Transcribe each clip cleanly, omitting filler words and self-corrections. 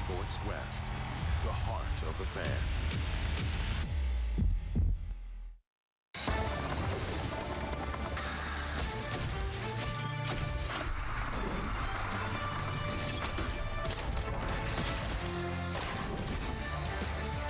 Sports West, the heart of the fan.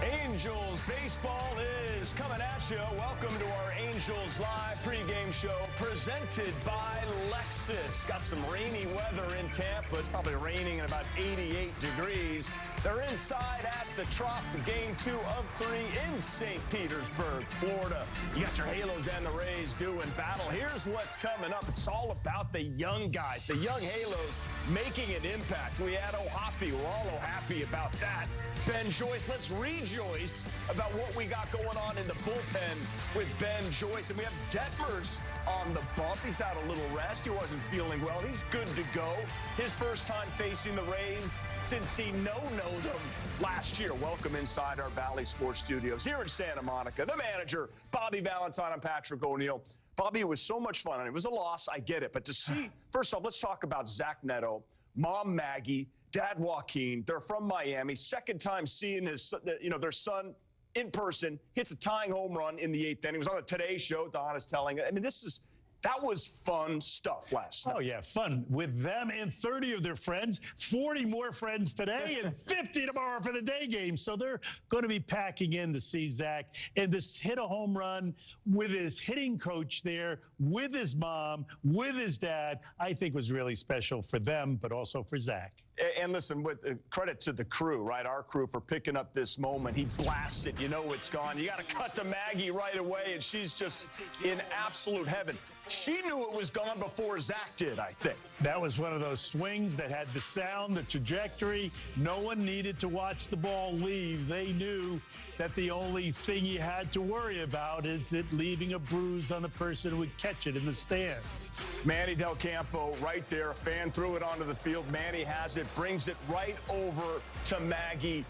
Angels baseball is coming at you. Welcome to our Angels Live pregame show presented by Lexus. Got some rainy weather in Tampa. It's probably raining at about 88 degrees. They're inside at the Trop for game 2 of 3 in St. Petersburg, Florida. You got your Halos and the Rays doing battle. Here's what's coming up. It's all about the young guys, the young Halos making an impact. We had O'Hoppy. We're all happy about that. Ben Joyce, let's rejoice about what we got going on in the bullpen with Ben Joyce. And we have Detmers on the bump. He's had a little rest. He wasn't feeling well. He's good to go. His first time facing the Rays since he no-knowed them last year. Welcome inside our Valley Sports Studios here in Santa Monica. The manager, Bobby Valentine and Patrick O'Neill. Bobby, it was so much fun. It was a loss. I get it. But to see, first off, let's talk about Zach Neto, Mom Maggie, Dad Joaquin. They're from Miami. Second time seeing their son in person. Hits a tying home run in the 8th inning. It was on the Today Show. Don is telling it. I mean, that was fun stuff last night. Oh, yeah, fun with them and 30 of their friends, 40 more friends today, and 50 tomorrow for the day game. So they're going to be packing in to see Zach and just hit a home run with his hitting coach there, with his mom, with his dad. I think was really special for them, but also for Zach. And listen, with credit to the crew, right? Our crew for picking up this moment. He blasts it. You know it's gone. You got to cut to Maggie right away, and she's just in absolute heaven. She knew it was gone before Zach did, I think. That was one of those swings that had the sound, the trajectory. No one needed to watch the ball leave. They knew that the only thing you had to worry about is it leaving a bruise on the person who would catch it in the stands. Manny Del Campo right there. A fan threw it onto the field. Manny has it, brings it right over to Maggie.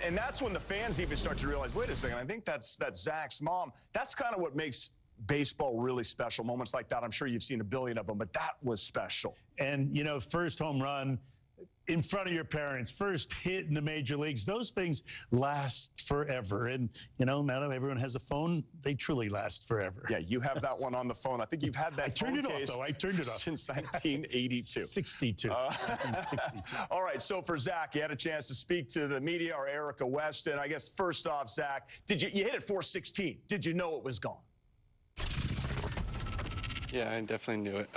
And that's when the fans even start to realize, wait a second, I think that's Zach's mom. That's kind of what makes baseball really special. Moments like that, I'm sure you've seen a billion of them, but that was special. And, you know, first home run in front of your parents, first hit in the major leagues, those things last forever. And, you know, now that everyone has a phone, they truly last forever. Yeah, you have that one on the phone. I think you've had that I turned it off, though. I turned it off. Since 1982. 62. 62. All right, so for Zach, you had a chance to speak to the media or Erica West. And I guess first off, Zach, you hit it 416. Did you know it was gone? Yeah, I definitely knew it.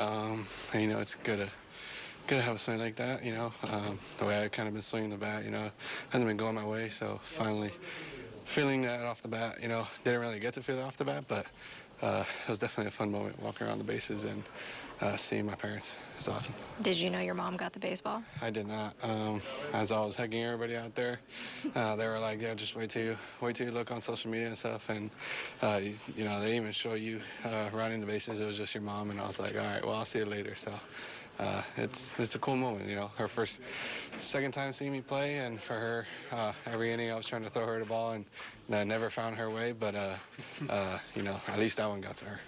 You know, it's good to have a swing like that, you know. The way I kind of been swinging the bat, you know, hasn't been going my way. So finally feeling that off the bat, you know, didn't really get to feel it off the bat, but it was definitely a fun moment walking around the bases and seeing my parents. It's awesome. Did you know your mom got the baseball? I did not. As I was hugging everybody out there, they were like, yeah, just wait till you look on social media and stuff. And, you know, they didn't even show you running the bases. It was just your mom. And I was like, all right, well, I'll see you later. So it's a cool moment, you know. Her second time seeing me play. And for her, every inning I was trying to throw her the ball. And I never found her way. But, you know, at least that one got to her.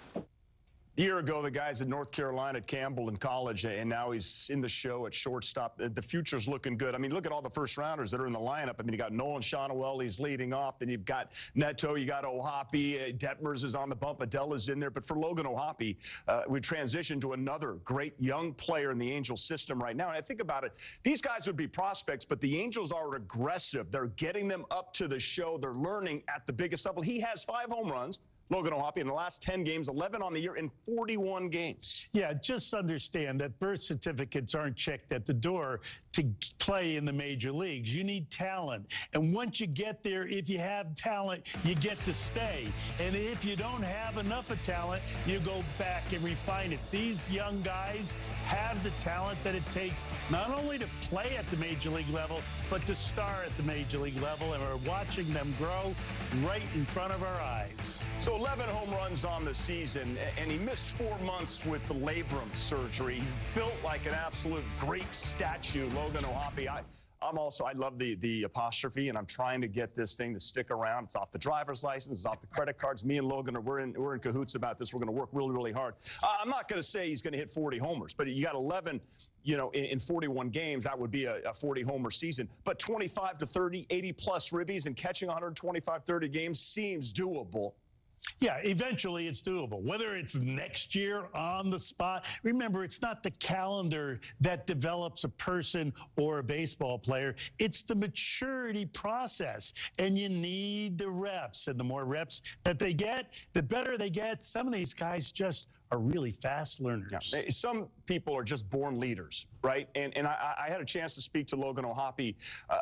A year ago, the guys in North Carolina at Campbell in college, and now he's in the show at shortstop. The future's looking good. I mean, look at all the first-rounders that are in the lineup. I mean, you got Nolan Shonowell, he's leading off. Then you've got Neto, you got O'Hoppy. Detmers is on the bump. Adela's in there. But for Logan O'Hoppy, we transitioned to another great young player in the Angels system right now. And I think about it, these guys would be prospects, but the Angels are aggressive. They're getting them up to the show. They're learning at the biggest level. He has 5 home runs. Logan O'Hoppy in the last 10 games, 11 on the year in 41 games. Yeah, just understand that birth certificates aren't checked at the door to play in the major leagues. You need talent. And once you get there, if you have talent, you get to stay. And if you don't have enough of talent, you go back and refine it. These young guys have the talent that it takes not only to play at the major league level, but to star at the major league level. And we're watching them grow right in front of our eyes. So 11 home runs on the season, and he missed 4 months with the labrum surgery. He's built like an absolute Greek statue, Logan O'Hoppy. I love the apostrophe, and I'm trying to get this thing to stick around. It's off the driver's license, it's off the credit cards. Me and Logan, we're in cahoots about this. We're going to work really, really hard. I'm not going to say he's going to hit 40 homers, but you got 11, in 41 games. That would be a 40-homer season. But 25 to 30, 80-plus ribbies and catching 125, 30 games seems doable. Yeah, eventually it's doable. Whether it's next year on the spot. Remember, it's not the calendar that develops a person or a baseball player. It's the maturity process. And you need the reps. And the more reps that they get, the better they get. Some of these guys just are really fast learners. Yeah. Some people are just born leaders, right? And I had a chance to speak to Logan O'Hoppe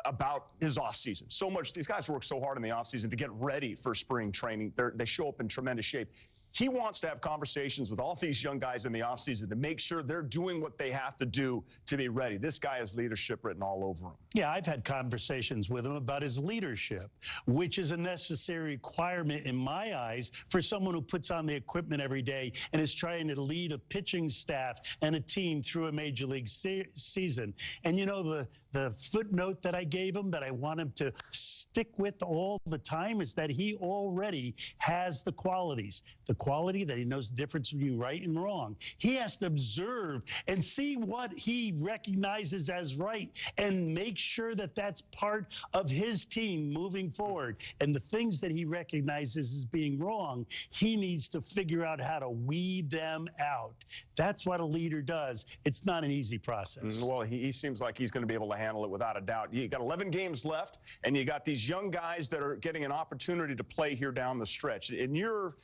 about his offseason. So much, these guys work so hard in the offseason to get ready for spring training. They show up in tremendous shape. He wants to have conversations with all these young guys in the offseason to make sure they're doing what they have to do to be ready. This guy has leadership written all over him. Yeah, I've had conversations with him about his leadership, which is a necessary requirement in my eyes for someone who puts on the equipment every day and is trying to lead a pitching staff and a team through a major league season. And the footnote that I gave him that I want him to stick with all the time is that he already has the qualities. The quality that he knows the difference between right and wrong. He has to observe and see what he recognizes as right and make sure that that's part of his team moving forward. And the things that he recognizes as being wrong, he needs to figure out how to weed them out. That's what a leader does. It's not an easy process. Well, he seems like he's going to be able to handle it without a doubt. You got 11 games left, and you got these young guys that are getting an opportunity to play here down the stretch. In your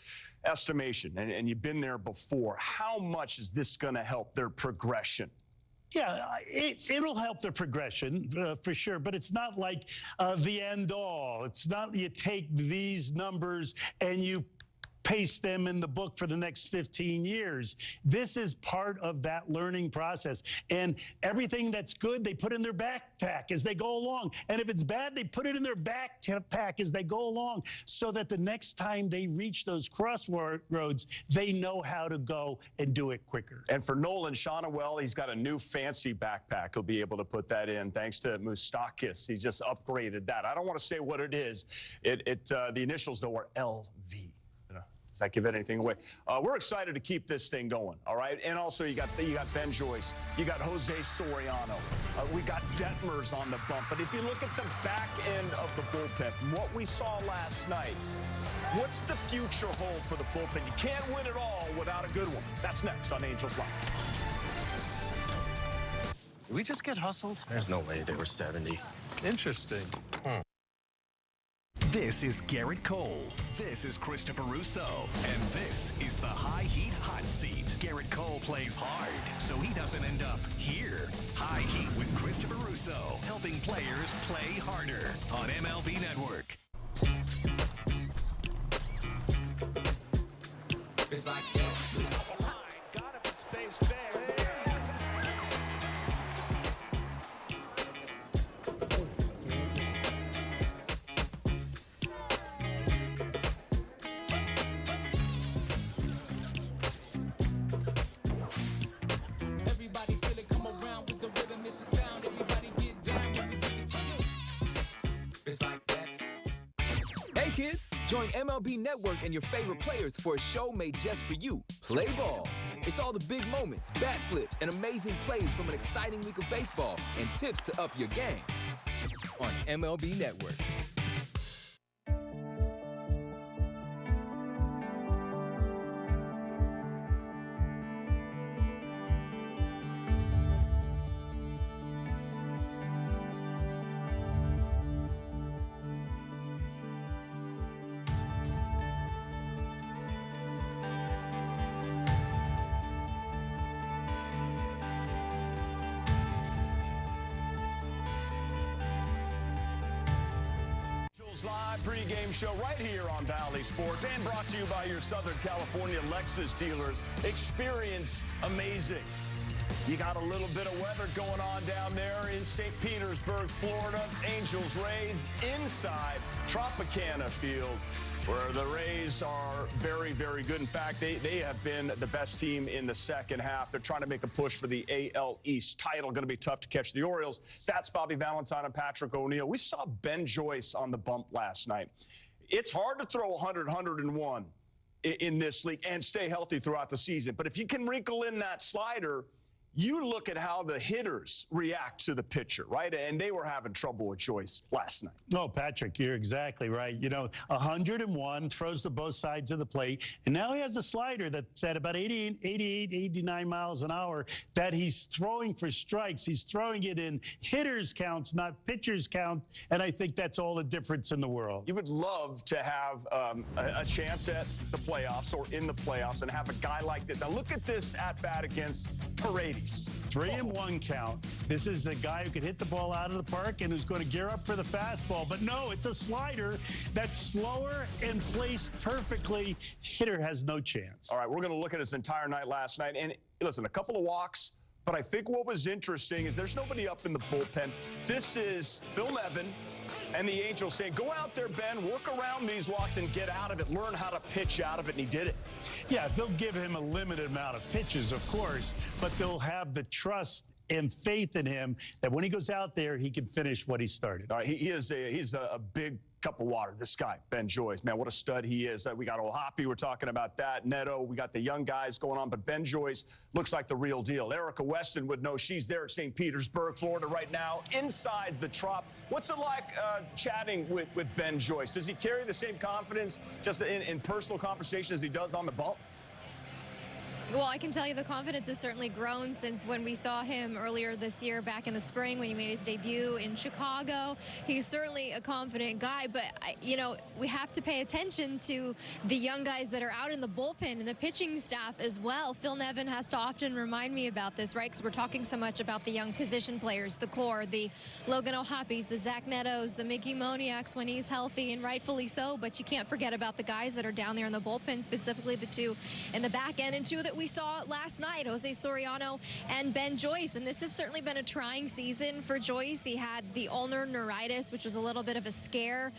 estimation, and you've been there before, how much is this going to help their progression? Yeah, it'll help their progression for sure, but it's not like the end all. It's not you take these numbers and you paste them in the book for the next 15 years. This is part of that learning process. And everything that's good, they put in their backpack as they go along. And if it's bad, they put it in their backpack as they go along so that the next time they reach those crossroads, they know how to go and do it quicker. And for Nolan Shonawell, he's got a new fancy backpack. He'll be able to put that in thanks to Moustakis. He just upgraded that. I don't want to say what it is. The initials, though, are LV. Does that give anything away? We're excited to keep this thing going, all right? And also, you got Ben Joyce. You got Jose Soriano. We got Detmers on the bump. But if you look at the back end of the bullpen, from what we saw last night, what's the future hold for the bullpen? You can't win it all without a good one. That's next on Angels Live. Did we just get hustled? There's no way they were 70. Interesting. This is Garrett Cole. This is Christopher Russo. And this is the High Heat Hot Seat. Garrett Cole plays hard, so he doesn't end up here. High Heat with Christopher Russo, helping players play harder on MLB Network. It's like that. Got it, it stays fair. Kids, join MLB Network and your favorite players for a show made just for you. Play ball. It's all the big moments, bat flips, and amazing plays from an exciting week of baseball and tips to up your game on MLB Network. Live pregame show right here on Valley Sports and brought to you by your Southern California Lexus dealers. Experience amazing. You got a little bit of weather going on down there in St. Petersburg, Florida. Angels Rays inside Tropicana Field, where the Rays are very, very good. In fact, they have been the best team in the second half. They're trying to make a push for the AL East title. Going to be tough to catch the Orioles. That's Bobby Valentine and Patrick O'Neill. We saw Ben Joyce on the bump last night. It's hard to throw 100, 101 in this league and stay healthy throughout the season. But if you can wrinkle in that slider, you look at how the hitters react to the pitcher, right? And they were having trouble with Joyce last night. No, Patrick, you're exactly right. You know, 101, throws to both sides of the plate. And now he has a slider that's at about 88, 89 miles an hour that he's throwing for strikes. He's throwing it in hitters' counts, not pitchers' count. And I think that's all the difference in the world. You would love to have a chance at the playoffs or in the playoffs and have a guy like this. Now, look at this at-bat against Reid. 3-1 count. This is a guy who could hit the ball out of the park and who's going to gear up for the fastball. But no, it's a slider that's slower and placed perfectly. Hitter has no chance. All right, we're going to look at his entire night last night. And listen, a couple of walks. But I think what was interesting is there's nobody up in the bullpen. This is Phil Nevin and the Angels saying, go out there, Ben, work around these walks and get out of it, learn how to pitch out of it, and he did it. Yeah, they'll give him a limited amount of pitches, of course, but they'll have the trust and faith in him that when he goes out there, he can finish what he started. All right, he's a big cup of water, this guy, Ben Joyce. Man, what a stud he is. We got old Hoppy, we're talking about that. Neto, we got the young guys going on, but Ben Joyce looks like the real deal. Erica Weston would know. She's there at St. Petersburg, Florida right now, inside the Trop. What's it like chatting with Ben Joyce? Does he carry the same confidence just in personal conversation as he does on the bump? Well, I can tell you the confidence has certainly grown since when we saw him earlier this year back in the spring when he made his debut in Chicago. He's certainly a confident guy, but, you know, we have to pay attention to the young guys that are out in the bullpen and the pitching staff as well. Phil Nevin has to often remind me about this, right, because we're talking so much about the young position players, the core, the Logan O'Hoppys, the Zach Netos, the Mickey Moniaks when he's healthy, and rightfully so, but you can't forget about the guys that are down there in the bullpen, specifically the two in the back end and two that we saw last night, Jose Soriano and Ben Joyce. And this has certainly been a trying season for Joyce. He had the ulnar neuritis, which was a little bit of a scare.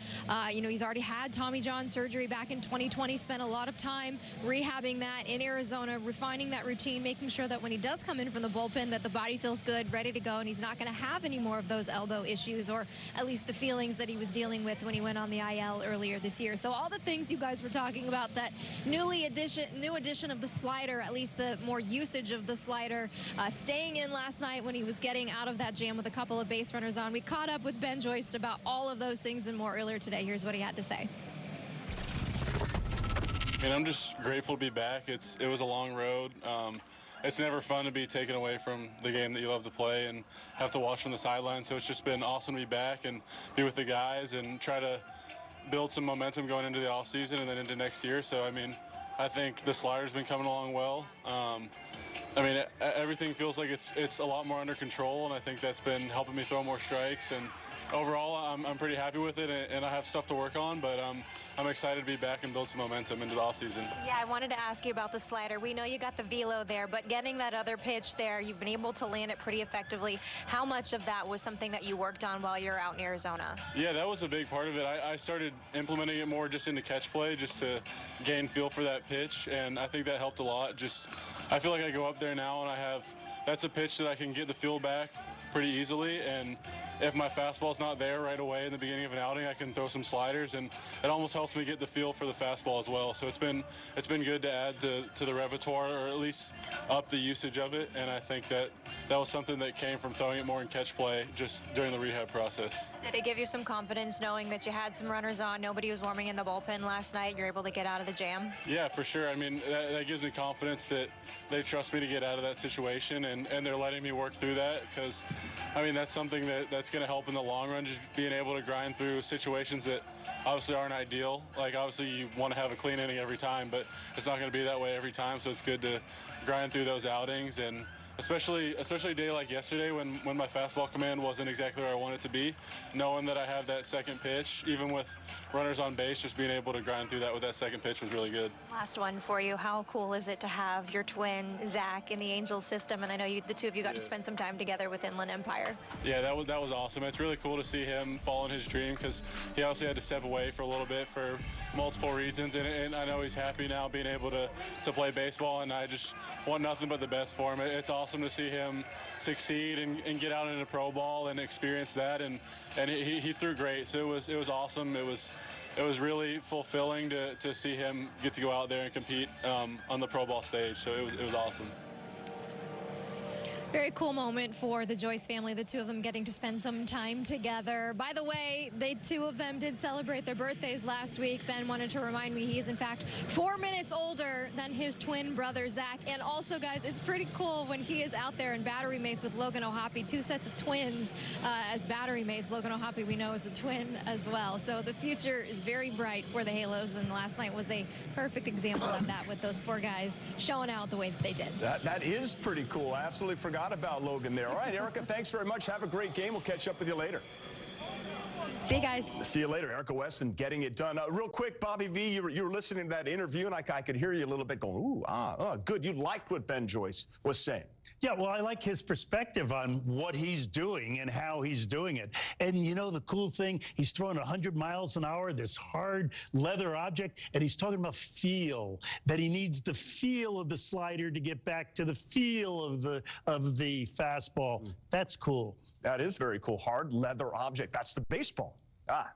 You know, he's already had Tommy John surgery back in 2020, spent a lot of time rehabbing that in Arizona, refining that routine, making sure that when he does come in from the bullpen that the body feels good, ready to go, and he's not going to have any more of those elbow issues, or at least the feelings that he was dealing with when he went on the IL earlier this year. So all the things you guys were talking about, that new addition of the slider, at least the more usage of the slider, staying in last night when he was getting out of that jam with a couple of base runners on. We caught up with Ben Joyce about all of those things and more earlier today. Here's what he had to say. And I'm just grateful to be back. It was a long road. It's never fun to be taken away from the game that you love to play and have to watch from the sideline. So it's just been awesome to be back and be with the guys and try to build some momentum going into the off season and then into next year. So, I mean, I think the slider's been coming along well. I mean, everything feels like it's a lot more under control, and I think that's been helping me throw more strikes. And overall, I'm pretty happy with it, and I have stuff to work on, but I'm excited to be back and build some momentum into the offseason. Yeah, I wanted to ask you about the slider. We know you got the velo there, but getting that other pitch there, you've been able to land it pretty effectively. How much of that was something that you worked on while you're out in Arizona? Yeah, that was a big part of it. I started implementing it more just into catch play, just to gain feel for that pitch, and I think that helped a lot. I feel like I go up there now and that's a pitch that I can get the feel back pretty easily, and if my fastball's not there right away in the beginning of an outing, I can throw some sliders, and it almost helps me get the feel for the fastball as well. So it's been good to add to the repertoire, or at least up the usage of it, and I think that was something that came from throwing it more in catch play just during the rehab process. Did it give you some confidence knowing that you had some runners on, nobody was warming in the bullpen last night, you're able to get out of the jam? Yeah, for sure. I mean, that gives me confidence that they trust me to get out of that situation, and they're letting me work through that, because I mean, that's something that's going to help in the long run, just being able to grind through situations that obviously aren't ideal. Like, obviously you want to have a clean inning every time, but it's not going to be that way every time, so it's good to grind through those outings. And especially a day like yesterday when my fastball command wasn't exactly where I want it to be, knowing that I have that second pitch, even with runners on base, just being able to grind through that with that second pitch was really good. Last one for you. How cool is it to have your twin, Zach, in the Angels system? And I know the two of you got to spend some time together with Inland Empire. Yeah, that was awesome. It's really cool to see him following his dream because he obviously had to step away for a little bit for multiple reasons, and I know he's happy now being able to play baseball, and I just want nothing but the best for him. It's awesome to see him succeed and get out into pro ball and experience that, and he threw great. So it was awesome. It was really fulfilling to see him get to go out there and compete on the pro ball stage. So it was awesome. Very cool moment for the Joyce family, the two of them getting to spend some time together. By the way, the two of them did celebrate their birthdays last week. Ben wanted to remind me he is, in fact, 4 minutes older than his twin brother, Zach. And also, guys, it's pretty cool when he is out there in battery mates with Logan O'Hoppe, two sets of twins as battery mates. Logan O'Hoppe, we know, is a twin as well. So the future is very bright for the Halos, and last night was a perfect example of that with those four guys showing out the way that they did. That is pretty cool. I absolutely forgot about Logan there. All right, Erica, thanks very much. Have a great game. We'll catch up with you later. See you guys. See you later. Erica Weston getting it done. Real quick, Bobby V, you were listening to that interview, and I could hear you a little bit going, ooh, good. You liked what Ben Joyce was saying. Yeah, well, I like his perspective on what he's doing and how he's doing it. And, you know, the cool thing, he's throwing 100 miles an hour, this hard leather object, and he's talking about feel, that he needs the feel of the slider to get back to the feel of the fastball. That's cool. That is very cool. Hard leather object. That's the baseball.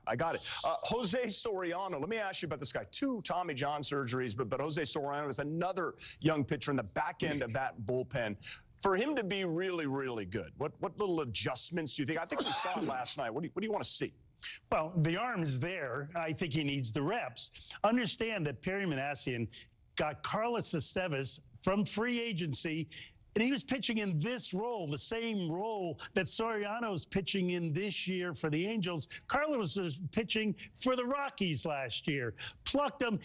I got it. Jose Soriano, let me ask you about this guy. 2 Tommy John surgeries, but Jose Soriano is another young pitcher in the back end of that bullpen. For him to be really, really good, what little adjustments do you think? I think we saw it last night. What do you want to see? Well, the arm's there. I think he needs the reps. Understand that Perry Manassian got Carlos Estevez from free agency, and he was pitching in this role, the same role that Soriano's pitching in this year for the Angels. Carlos was pitching for the Rockies last year. Plucked him.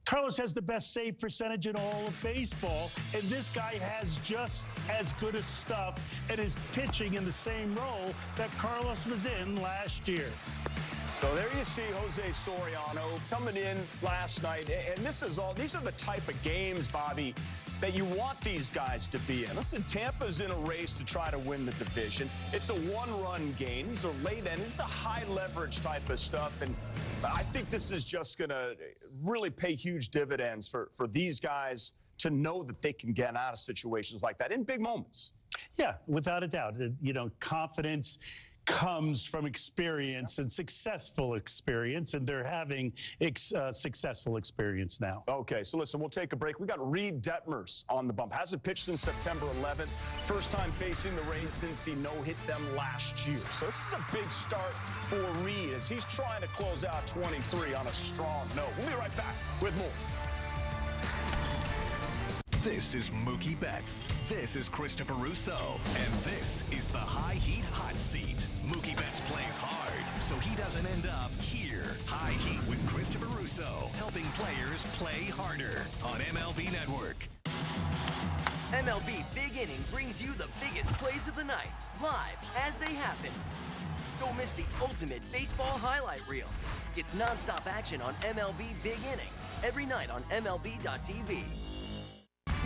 Carlos has the best save percentage in all of baseball, and this guy has just as good a stuff and is pitching in the same role that Carlos was in last year. So there you see Jose Soriano coming in last night, and these are the type of games, Bobby, that you want these guys to be in. Listen, Tampa's in a race to try to win the division. It's a one-run game. These are late end. It's a high-leverage type of stuff, and I think this is just going to really pay huge dividends for these guys to know that they can get out of situations like that in big moments. Yeah, without a doubt. You know, confidence comes from experience and successful experience, and they're having successful experience now. Okay, so listen, we'll take a break. We got Reid Detmers on the bump. Hasn't pitched since September 11th. First time facing the Rays since he no-hit them last year. So this is a big start for Reid as he's trying to close out 23 on a strong note. We'll be right back with more. This is Mookie Betts. This is Christopher Russo. And this is the High Heat Hot Seat. Mookie Betts plays hard, so he doesn't end up here. High Heat with Christopher Russo, helping players play harder on MLB Network. MLB Big Inning brings you the biggest plays of the night, live as they happen. Don't miss the ultimate baseball highlight reel. It's nonstop action on MLB Big Inning, every night on MLB.tv.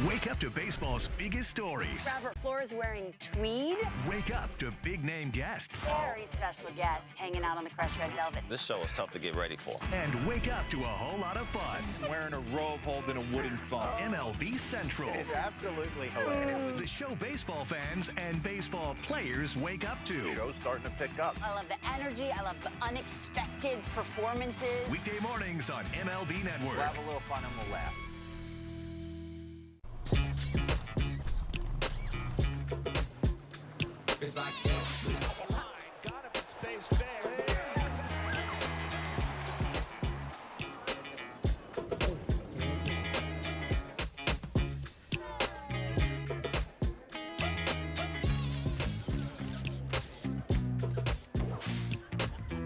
Wake up to baseball's biggest stories. Robert Flores wearing tweed. Wake up to big-name guests. Very special guest hanging out on the crushed red velvet. This show is tough to get ready for. And wake up to a whole lot of fun. Wearing a robe holding a wooden phone. MLB Central. It's absolutely hilarious. The show baseball fans and baseball players wake up to. The show's starting to pick up. I love the energy. I love the unexpected performances. Weekday mornings on MLB Network. We'll have a little fun and we'll laugh. It's like that. Got him, it stays fair.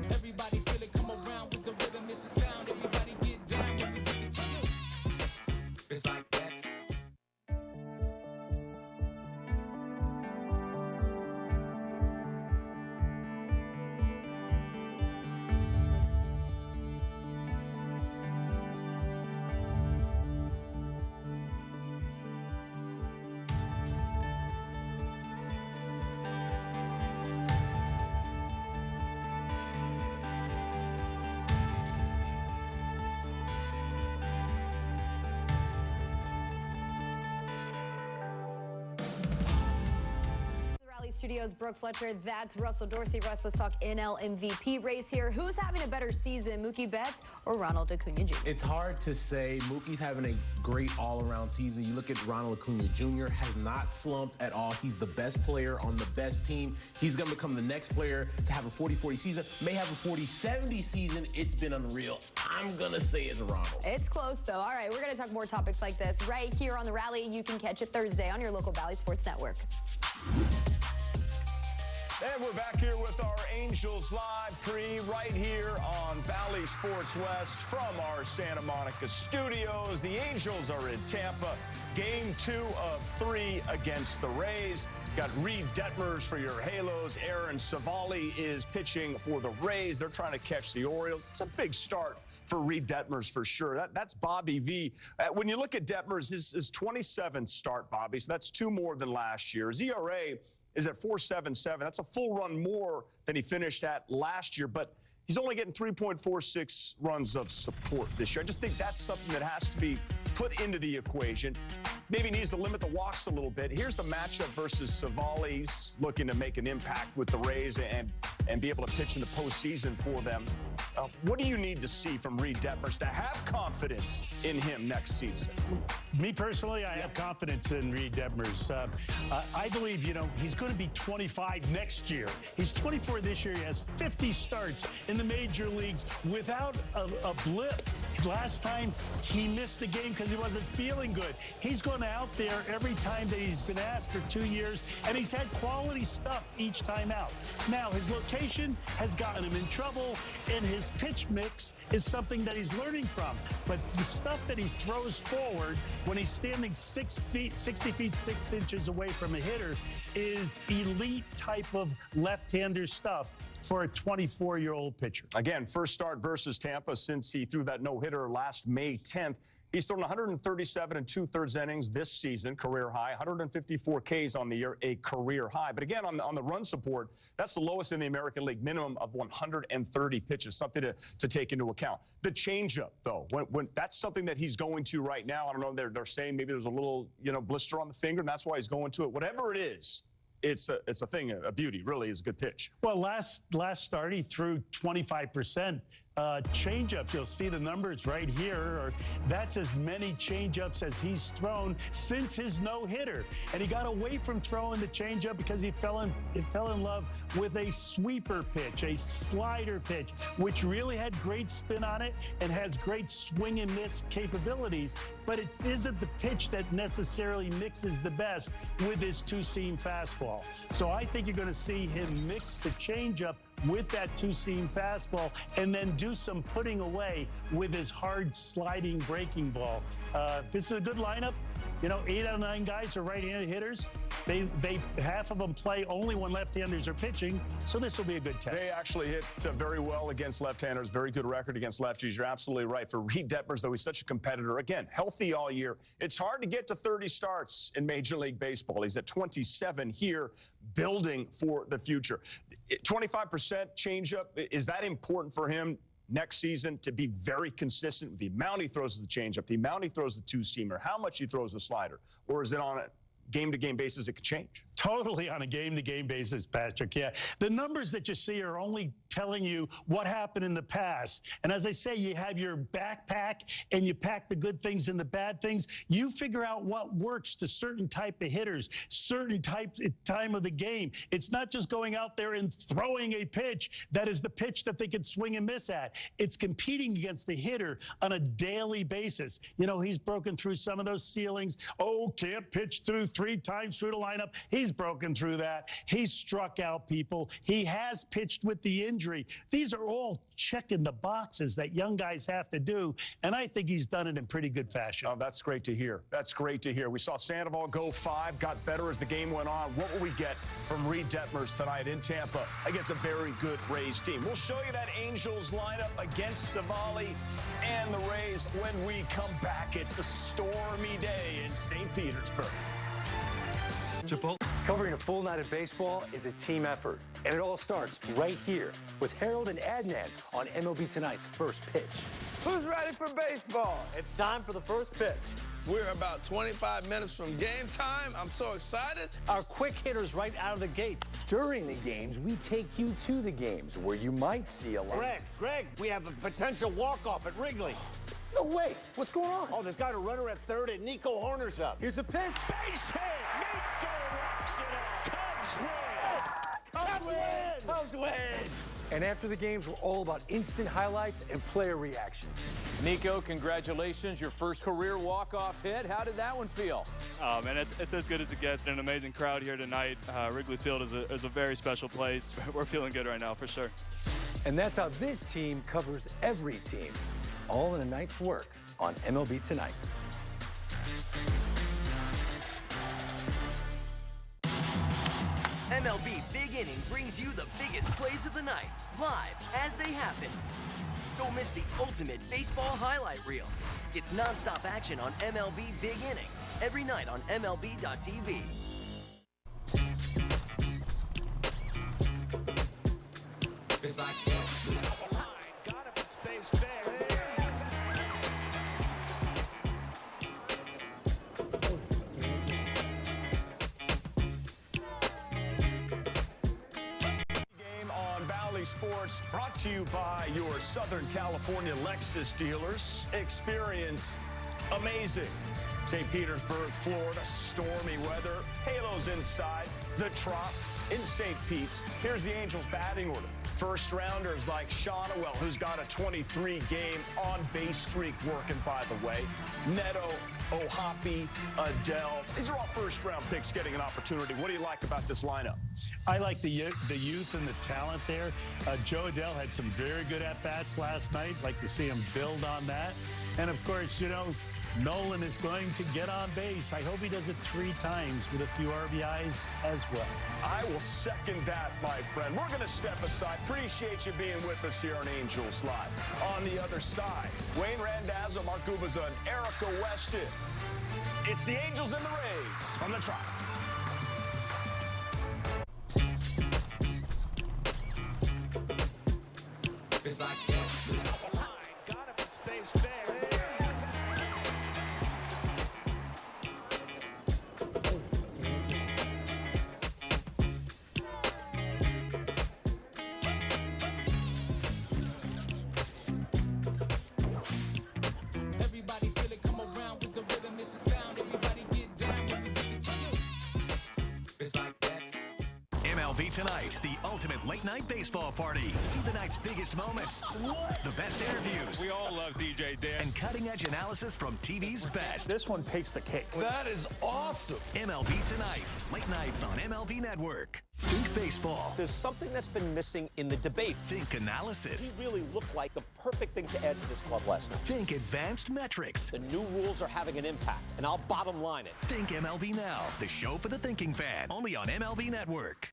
Everybody feel it, come around with the rhythm, it's a sound. Everybody get down when we bring it to you. It's like that. Studios, Brooke Fletcher. That's Russell Dorsey. Russ, let's talk NL MVP race here. Who's having a better season, Mookie Betts or Ronald Acuna Jr.? It's hard to say. Mookie's having a great all-around season. You look at Ronald Acuna Jr. has not slumped at all. He's the best player on the best team. He's going to become the next player to have a 40-40 season. May have a 40-70 season. It's been unreal. I'm going to say it's Ronald. It's close, though. All right, we're going to talk more topics like this right here on The Rally. You can catch it Thursday on your local Valley Sports Network. And we're back here with our Angels Live right here on Valley Sports West from our Santa Monica studios. The Angels are in Tampa. Game 2 of 3 against the Rays. Got Reid Detmers for your Halos. Aaron Civale is pitching for the Rays. They're trying to catch the Orioles. It's a big start for Reid Detmers for sure. That's Bobby V. When you look at Detmers, his 27th start, Bobby, so that's 2 more than last year. His ERA is at 4.77. That's a full run more than he finished at last year, but he's only getting 3.46 runs of support this year. I just think that's something that has to be put into the equation. Maybe needs to limit the walks a little bit. Here's the matchup versus Civale. He's looking to make an impact with the Rays and be able to pitch in the postseason for them. What do you need to see from Reid Detmers to have confidence in him next season? Me personally, I have confidence in Reid Detmers. I believe, he's going to be 25 next year. He's 24 this year. He has 50 starts in the major leagues without a blip. Last time he missed the game because he wasn't feeling good. He's gone out there every time that he's been asked for 2 years, and he's had quality stuff each time out. Now, his location has gotten him in trouble, and his pitch mix is something that he's learning from. But the stuff that he throws forward when he's standing 60 feet 6 inches away from a hitter is elite type of left-hander stuff for a 24-year-old pitcher. Again, first start versus Tampa since he threw that no-hitter last May 10th. He's thrown 137 2/3 innings this season, career high, 154 Ks on the year, a career high. But again, on the run support, that's the lowest in the American League, minimum of 130 pitches, something to take into account. The changeup, though, when that's something that he's going to right now. I don't know, they're saying maybe there's a little, blister on the finger, and that's why he's going to it. Whatever it is, it's a thing, a beauty, really is a good pitch. Well, last start, he threw 25%. Changeups, you'll see the numbers right here. That's as many changeups as he's thrown since his no-hitter. And he got away from throwing the changeup because he fell in love with a sweeper pitch, a slider pitch, which really had great spin on it and has great swing and miss capabilities. But it isn't the pitch that necessarily mixes the best with his two-seam fastball. So I think you're going to see him mix the changeup with that two-seam fastball and then do some putting away with his hard sliding breaking ball. This is a good lineup. 8 out of 9 guys are right-handed hitters. They half of them play only when left-handers are pitching, so this will be a good test. They actually hit very well against left-handers, very good record against lefties. You're absolutely right. For Reid Detmers, though, he's such a competitor. Again, healthy all year. It's hard to get to 30 starts in Major League Baseball. He's at 27 here, building for the future. 25% changeup, is that important for him next season to be very consistent with the amount he throws the changeup, the amount he throws the two-seamer, how much he throws the slider? Or is it on a game-to-game basis it could change? Totally on a game-to-game basis, Patrick. Yeah, the numbers that you see are only telling you what happened in the past. And as I say, you have your backpack and you pack the good things and the bad things. You figure out what works to certain type of hitters, certain time of the game. It's not just going out there and throwing a pitch that is the pitch that they can swing and miss at. It's competing against the hitter on a daily basis. He's broken through some of those ceilings. Can't pitch through 3 times through the lineup. He's broken through that. He's struck out people. He has pitched with the injury. These are all checking the boxes that young guys have to do, and I think he's done it in pretty good fashion. Oh, that's great to hear. That's great to hear. We saw Sandoval go 5, got better as the game went on. What will we get from Reid Detmers tonight in Tampa against a very good Rays team? We'll show you that Angels lineup against Civale and the Rays when we come back. It's a stormy day in St. Petersburg. Covering a full night of baseball is a team effort, and it all starts right here with Harold and Adnan on MLB Tonight's First Pitch. Who's ready for baseball? It's time for the first pitch. We're about 25 minutes from game time. I'm so excited. Our quick hitters right out of the gates. During the games, we take you to the games where you might see a lot. Greg, we have a potential walk-off at Wrigley. No way. What's going on? Oh, they've got a runner at third and Nico Horner's up. Here's a pitch. Base hit. Nico rocks it up. Cubs win. Cubs win. And after the games, we're all about instant highlights and player reactions. Nico, congratulations. Your first career walk-off hit. How did that one feel? Oh, man, it's as good as it gets. An amazing crowd here tonight. Wrigley Field is a very special place. We're feeling good right now, for sure. And that's how this team covers every team. All in a night's work on MLB Tonight. MLB Big Inning brings you the biggest plays of the night, live as they happen. Don't miss the ultimate baseball highlight reel. It's nonstop action on MLB Big Inning, every night on MLB.tv. It's like that. Got him. It stays fair. Sports brought to you by your Southern California Lexus dealers. Experience amazing. St. Petersburg, Florida, stormy weather. Halos inside the Trop in St. Pete's. Here's the Angels batting order. First rounders like Shonowell, who's got a 23-game on-base streak working, by the way. Neto, Ohapi, Adele. These are all first-round picks getting an opportunity. What do you like about this lineup? I like the youth and the talent there. Joe Adele had some very good at-bats last night. Like to see him build on that. And, of course, you know, Nolan is going to get on base. I hope he does it 3 times with a few RBIs as well. I will second that, my friend. We're going to step aside. Appreciate you being with us here on Angels Live. On the other side, Wayne Randazzo, Mark Gubazza, and Erica Weston. It's the Angels and the Rays from the Trop. It's like that. Got him. It stays fair. Everybody feel it, come around with the rhythm, it's a sound. Everybody get down when we bring it to you. It's like that. MLB Tonight, the ultimate late-night baseball party. See the night's biggest moments, the best interviews. We all love DJ Dan. And cutting-edge analysis from TV's best. This one takes the cake. That is awesome. MLB Tonight, late nights on MLB Network. Think baseball. There's something that's been missing in the debate. Think analysis. He really looked like the perfect thing to add to this club last night. Think advanced metrics. The new rules are having an impact, and I'll bottom line it. Think MLB Now, the show for the thinking fan, only on MLB Network.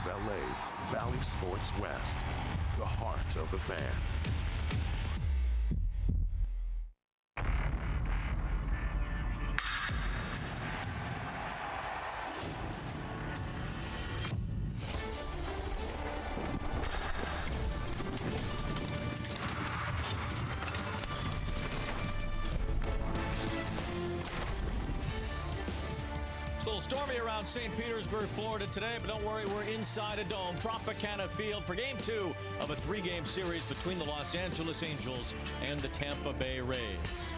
Chevrolet, Valley Sports West, the heart of the fan. It's a little stormy around St. Petersburg, Florida today, but don't worry, we're inside a dome. Tropicana Field for Game 2 of a 3-game series between the Los Angeles Angels and the Tampa Bay Rays.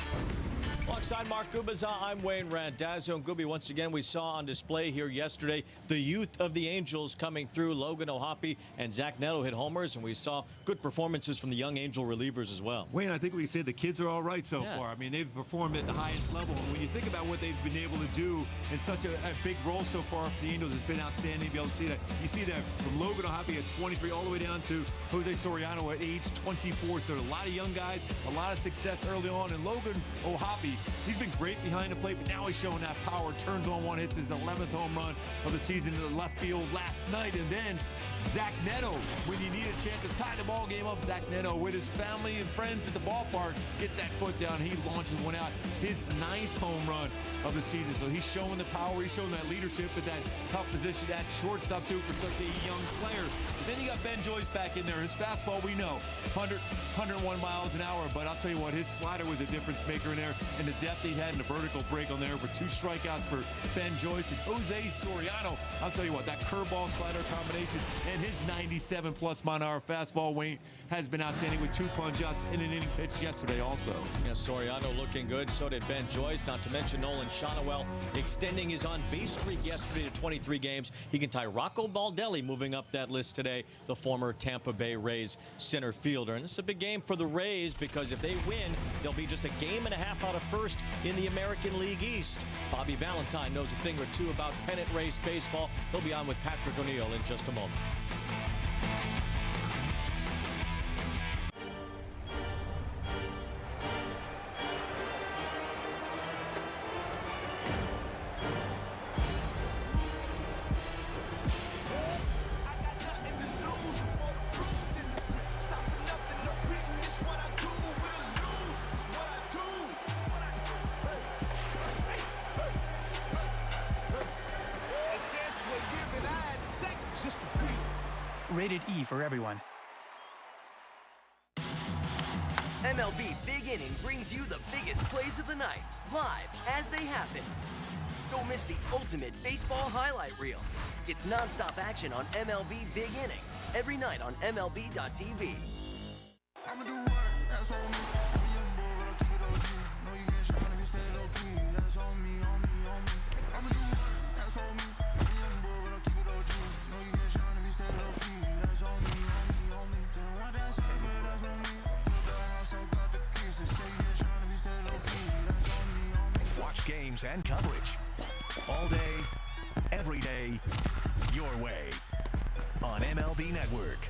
Alongside Mark Gubiza, I'm Wayne Randazzo. And Gubi, once again, we saw on display here yesterday the youth of the Angels coming through. Logan O'Hoppe and Zach Neto hit homers, and we saw good performances from the young Angel relievers as well. Wayne, I think we said the kids are all right so far. I mean, they've performed at the highest level. And when you think about what they've been able to do in such a big role so far for the Angels, it's been outstanding to be able to see that. You see that from Logan O'Hoppe at 23 all the way down to Jose Soriano at age 24. So a lot of young guys, a lot of success early on. And Logan O'Hoppe, he's been great behind the plate, but now he's showing that power. Turns on one, hits his 11th home run of the season in the left field last night. And then Zach Neto, when you need a chance to tie the ball game up, Zach Neto with his family and friends at the ballpark gets that foot down. He launches one out, his 9th home run of the season. So he's showing the power, he's showing that leadership at that tough position, that shortstop too for such a young player. Then you got Ben Joyce back in there. His fastball, we know, 101 miles an hour, but I'll tell you what, his slider was a difference maker in there, and the depth he had in the vertical break on there for 2 strikeouts for Ben Joyce. And Jose Soriano, I'll tell you what, that curveball slider combination and his 97+ mile-an-hour fastball, Wayne, has been outstanding with 2 punch-outs in an inning pitch yesterday also. Yeah, Soriano looking good. So did Ben Joyce, not to mention Nolan Shonowell extending his on-base streak yesterday to 23 games. He can tie Rocco Baldelli moving up that list today, the former Tampa Bay Rays center fielder. And this is a big game for the Rays because if they win, they'll be just a game and a half out of first in the American League East. Bobby Valentine knows a thing or two about pennant race baseball. He'll be on with Patrick O'Neill in just a moment. Rated E for everyone. MLB Big Inning brings you the biggest plays of the night, live as they happen. Don't miss the ultimate baseball highlight reel. It's nonstop action on MLB Big Inning, every night on MLB.tv. I'ma do work, that's on me. I'm a young boy, but I keep it OG. No, you can't shine me, stay low key. That's on me, on me, on me. I'ma do work, that's on me. I'm a young boy, but I keep it OG. No, you can't shine me, stay low key. That's on me, on me, on me. Don't want that stuff, but that's on me. Build the house, I got the keys to say you can't shine me, stay low key. That's on me, on me. Watch games and coverage all day, every day, your way on MLB Network.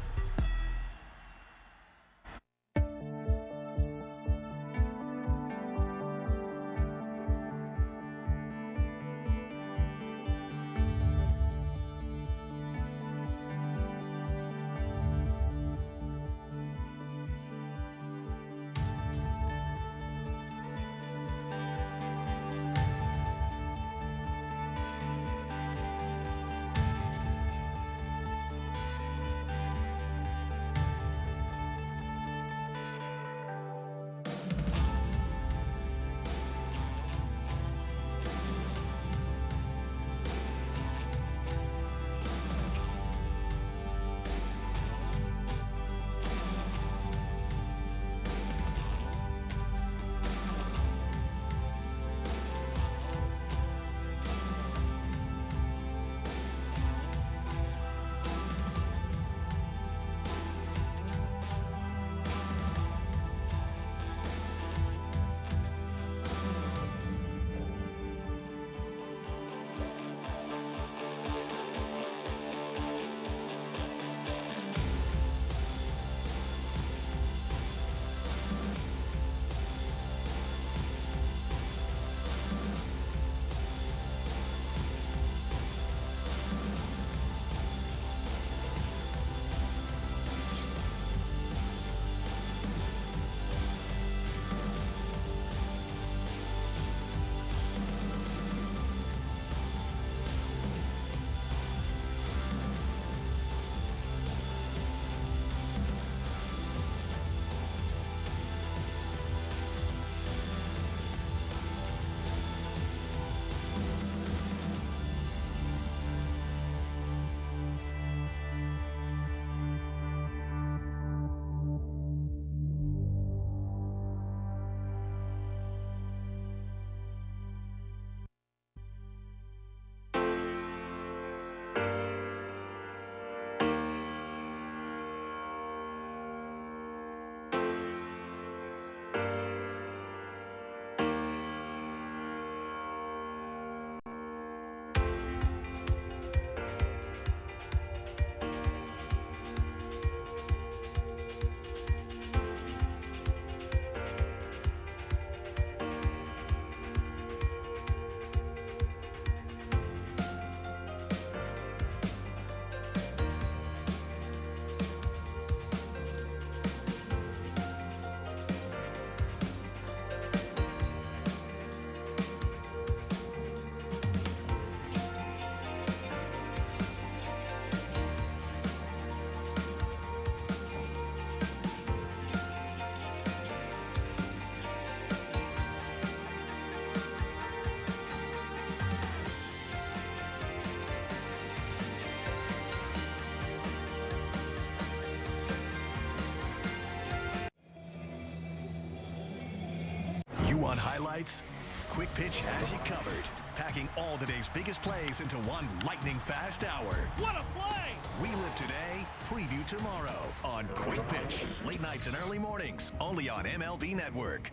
Want highlights? Quick Pitch has you covered, packing all today's biggest plays into one lightning-fast hour. What a play! We live today, preview tomorrow on Quick Pitch. Late nights and early mornings, only on MLB Network.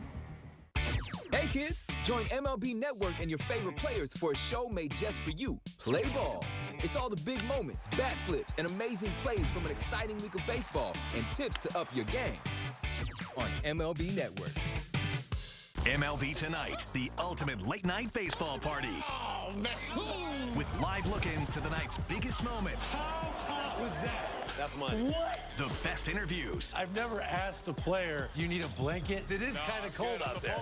Hey kids, join MLB Network and your favorite players for a show made just for you. Play ball. It's all the big moments, bat flips, and amazing plays from an exciting week of baseball and tips to up your game on MLB Network. MLB Tonight, the ultimate late-night baseball party. Oh, man. With live look-ins to the night's biggest moments. How hot was that? That's money. What? The best interviews. I've never asked a player, do you need a blanket? It is kind of cold out there.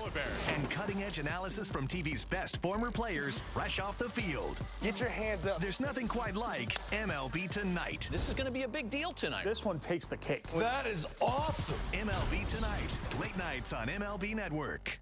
And cutting-edge analysis from TV's best former players fresh off the field. Get your hands up. There's nothing quite like MLB Tonight. This is going to be a big deal tonight. This one takes the cake. That is awesome. MLB Tonight, late nights on MLB Network.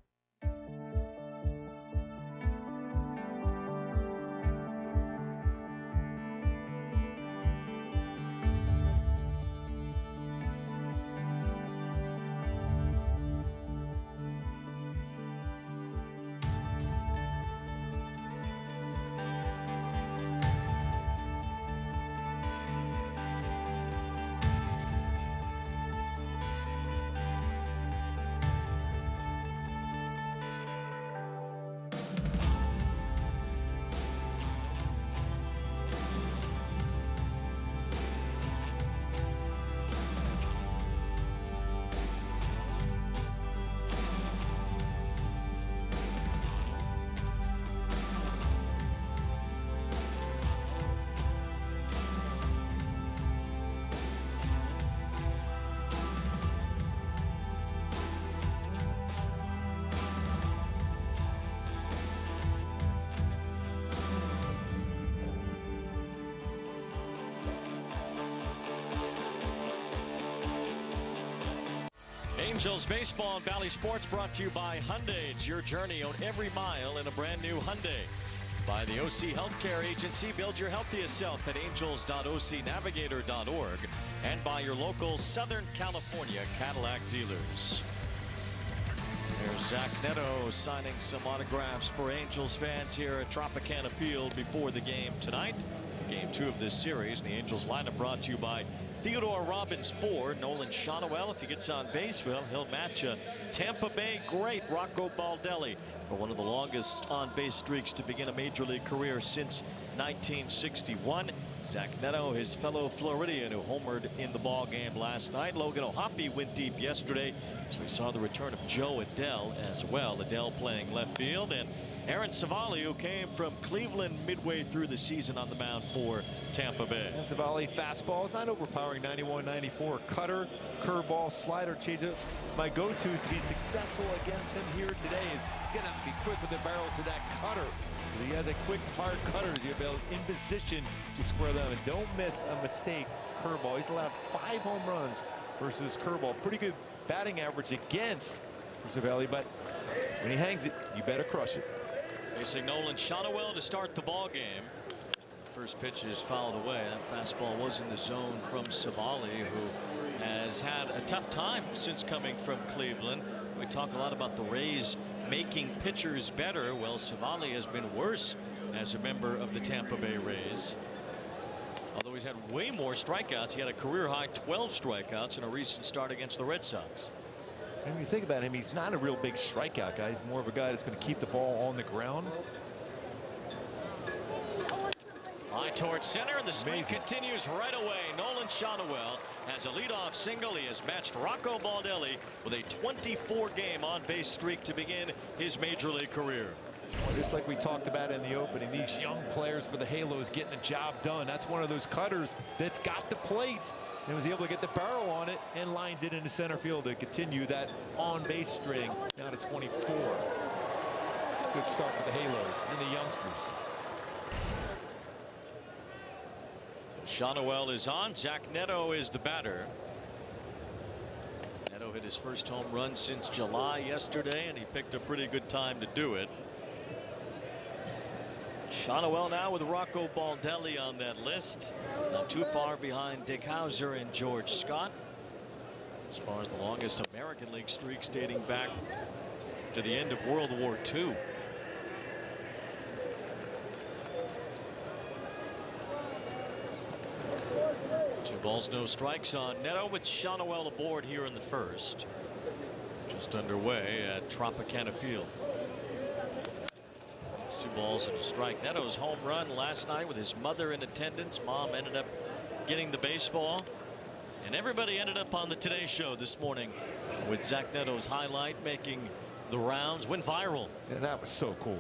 Angels baseball and Valley Sports brought to you by Hyundai. It's your journey on every mile in a brand new Hyundai. By the OC Healthcare Agency, build your healthiest self at angels.ocnavigator.org. And by your local Southern California Cadillac dealers. There's Zach Neto signing some autographs for Angels fans here at Tropicana Field before the game tonight. Game 2 of this series. The Angels lineup brought to you by Theodore Robbins Ford. Nolan Shonowell, if he gets on base, well, he'll match a Tampa Bay great Rocco Baldelli for one of the longest on-base streaks to begin a major league career since 1961. Zach Neto, his fellow Floridian, who homered in the ball game last night. Logan O'Hoppe went deep yesterday, as we saw the return of Joe Adell as well. Adell playing left field, and Aaron Civale, who came from Cleveland midway through the season on the mound for Tampa Bay. And Civale fastball, not overpowering, 91-94. Cutter, curveball, slider, changeup. My go-to to be successful against him here today is going to be quick with the barrel to that cutter. He has a quick, hard cutter. You'll be in position to square them. And don't miss a mistake. Curveball. He's allowed 5 home runs versus curveball. Pretty good batting average against Civale, but when he hangs it, you better crush it. Facing Nolan Shonowell to start the ball game. First pitch is fouled away. That fastball was in the zone from Civale, who has had a tough time since coming from Cleveland. We talk a lot about the Rays making pitchers better. Well, Civale has been worse as a member of the Tampa Bay Rays. Although he's had way more strikeouts. He had a career high 12 strikeouts in a recent start against the Red Sox. And when you think about him, he's not a real big strikeout guy. He's more of a guy that's going to keep the ball on the ground. High towards center, and the streak continues right away. Nolan Shonowell has a leadoff single. He has matched Rocco Baldelli with a 24-game on-base streak to begin his major league career. Just like we talked about in the opening, these young players for the Halos getting the job done. That's one of those cutters that's got the plate and was able to get the barrel on it and lines it into center field to continue that on-base string now to 24. Good start for the Halos and the youngsters. So Shonowell is on. Zach Neto is the batter. Neto hit his first home run since July yesterday, and he picked a pretty good time to do it. Shonowell now with Rocco Baldelli on that list. Not too far behind Dick Hauser and George Scott. As far as the longest American League streaks dating back to the end of World War II. Two balls, no strikes on Neto with Shonowell aboard here in the first. Just underway at Tropicana Field. It's 2 balls and a strike. Neto's home run last night with his mother in attendance. Mom ended up getting the baseball. And everybody ended up on the Today Show this morning with Zach Neto's highlight making the rounds, went viral. And that was so cool.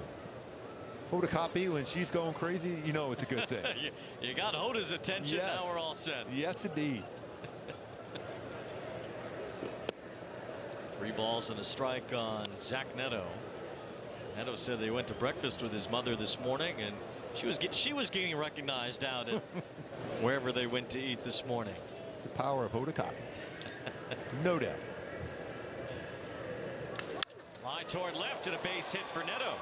Hoda copy, when she's going crazy, you know it's a good thing. You got Hoda's attention. Yes. Now we're all set. Yes, indeed. 3 balls and a strike on Zach Neto. Neto said they went to breakfast with his mother this morning, and she was getting recognized out at wherever they went to eat this morning. It's the power of Hoda copy. No doubt. Line toward left and a base hit for Neto.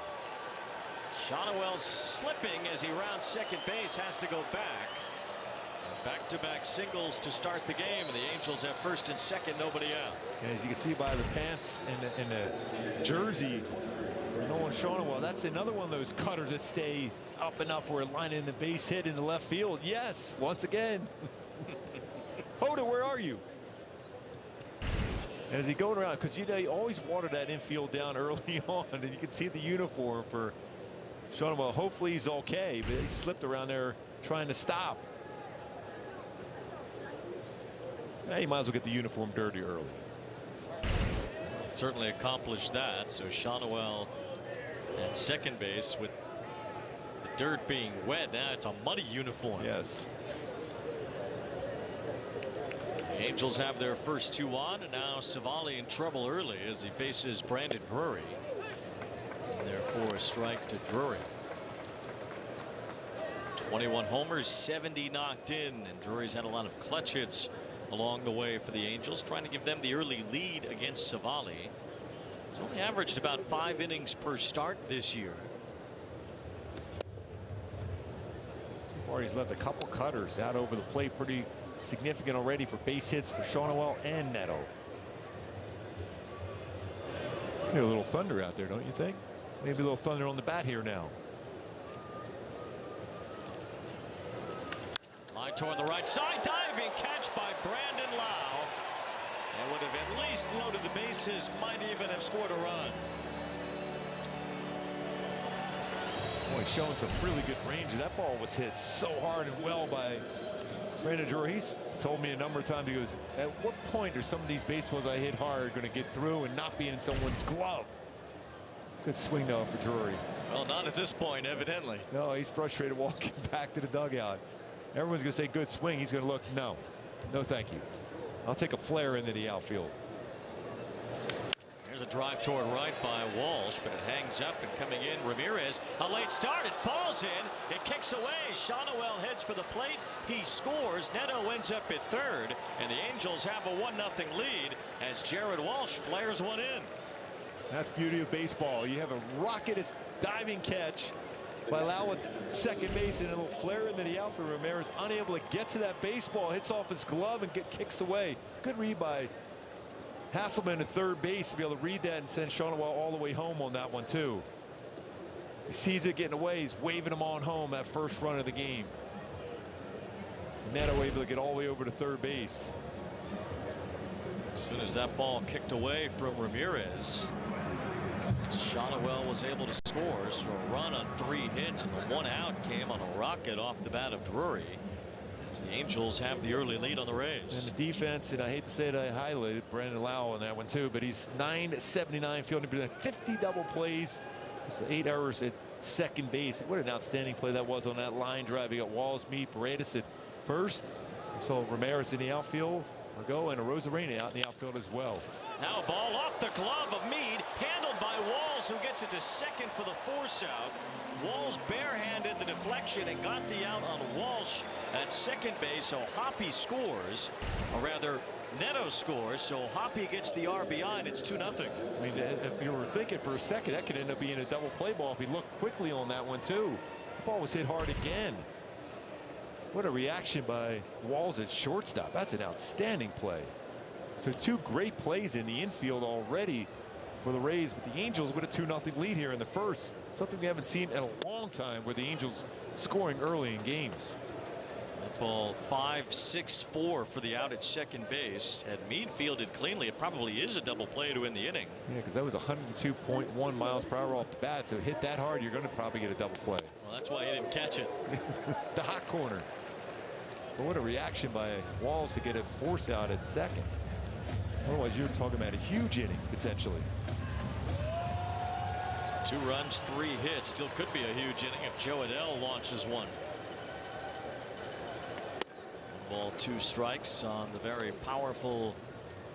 Shonowell's slipping as he rounds second base, has to go back. Back-to-back singles to start the game, and the Angels have first and second, nobody out. And as you can see by the pants and the jersey, Nolan Shonowell, that's another one of those cutters that stay up enough where lining the base hit in the left field. Yes, once again. Hoda, where are you? As he going around, because you know you always water that infield down early on, and you can see the uniform for Shonowell. Hopefully he's okay, but he slipped around there trying to stop. Hey, you might as well get the uniform dirty early. Certainly accomplished that. So Shonowell at second base with the dirt being wet. Now it's a muddy uniform. Yes. The Angels have their first 2 on, and now Civale in trouble early as he faces Brandon Drury. And therefore a strike to Drury. 21 homers, 70 knocked in, and Drury's had a lot of clutch hits along the way for the Angels, trying to give them the early lead against Civale. He's only averaged about 5 innings per start this year. So far he's left a couple cutters out over the plate, pretty significant already for base hits for Shonowell and Neto. Maybe a little thunder out there, don't you think? Maybe a little thunder on the bat here now. Line toward the right side, diving catch by Brandon Lau. And would have at least loaded the bases, might even have scored a run. Boy, showing some really good range. That ball was hit so hard and well by Brandon Drury. He's told me a number of times, he goes, at what point are some of these baseballs I hit hard going to get through and not be in someone's glove? Good swing though for Drury. Well, not at this point, evidently. No, he's frustrated walking back to the dugout. Everyone's going to say good swing. He's going to look, no thank you. I'll take a flare into the outfield. Here's a drive toward right by Walsh, but it hangs up, and coming in Ramirez, a late start, it falls in, it kicks away. Shonowell heads for the plate, he scores. Neto ends up at third, and the Angels have a 1-0 lead as Jared Walsh flares one in. That's beauty of baseball. You have a rocket diving catch by Lau with second base, and it'll flare into the outfield. Ramirez unable to get to that baseball, hits off his glove and kicks away. Good read by Hasselman at third base to be able to read that and send Shonowell all the way home on that one too. He sees it getting away. He's waving him on home that first run of the game. Neto able to get all the way over to third base. As soon as that ball kicked away from Ramirez, Shonowell was able to score, so a run on 3 hits, and the 1 out came on a rocket off the bat of Drury. As the Angels have the early lead on the Rays. And the defense, and I hate to say it, I highlighted Brandon Lau on that one too, but he's .979 fielding, 50 double plays, 8 errors at second base. What an outstanding play that was on that line drive. You got Walls, Mead, Paredes at first. So Ramirez in the outfield, and a Rosarena out in the outfield as well. Now a ball off the glove of Mead, handled by Walls, who gets it to second for the force out. Walls barehanded the deflection and got the out on Walsh at second base, so Hoppy scores, or rather Neto scores, so Hoppy gets the RBI, and it's 2-0. I mean, if you were thinking for a second that could end up being a double play ball if he looked quickly on that one too. The ball was hit hard again. What a reaction by Walls at shortstop. That's an outstanding play. So 2 great plays in the infield already for the Rays, but the Angels with a 2-0 lead here in the first. Something we haven't seen in a long time, where the Angels scoring early in games. That ball 5-6-4 for the out at second base. Had Mead fielded cleanly, it probably is a double play to win the inning. Yeah, because that was 102.1 miles per hour off the bat, so hit that hard, you're going to probably get a double play. Well, that's why he didn't catch it. The hot corner. But what a reaction by Walls to get a force out at second. Otherwise, you're talking about a huge inning potentially. 2 runs, 3 hits. Still could be a huge inning if Joe Adell launches one. 1 ball, 2 strikes on the very powerful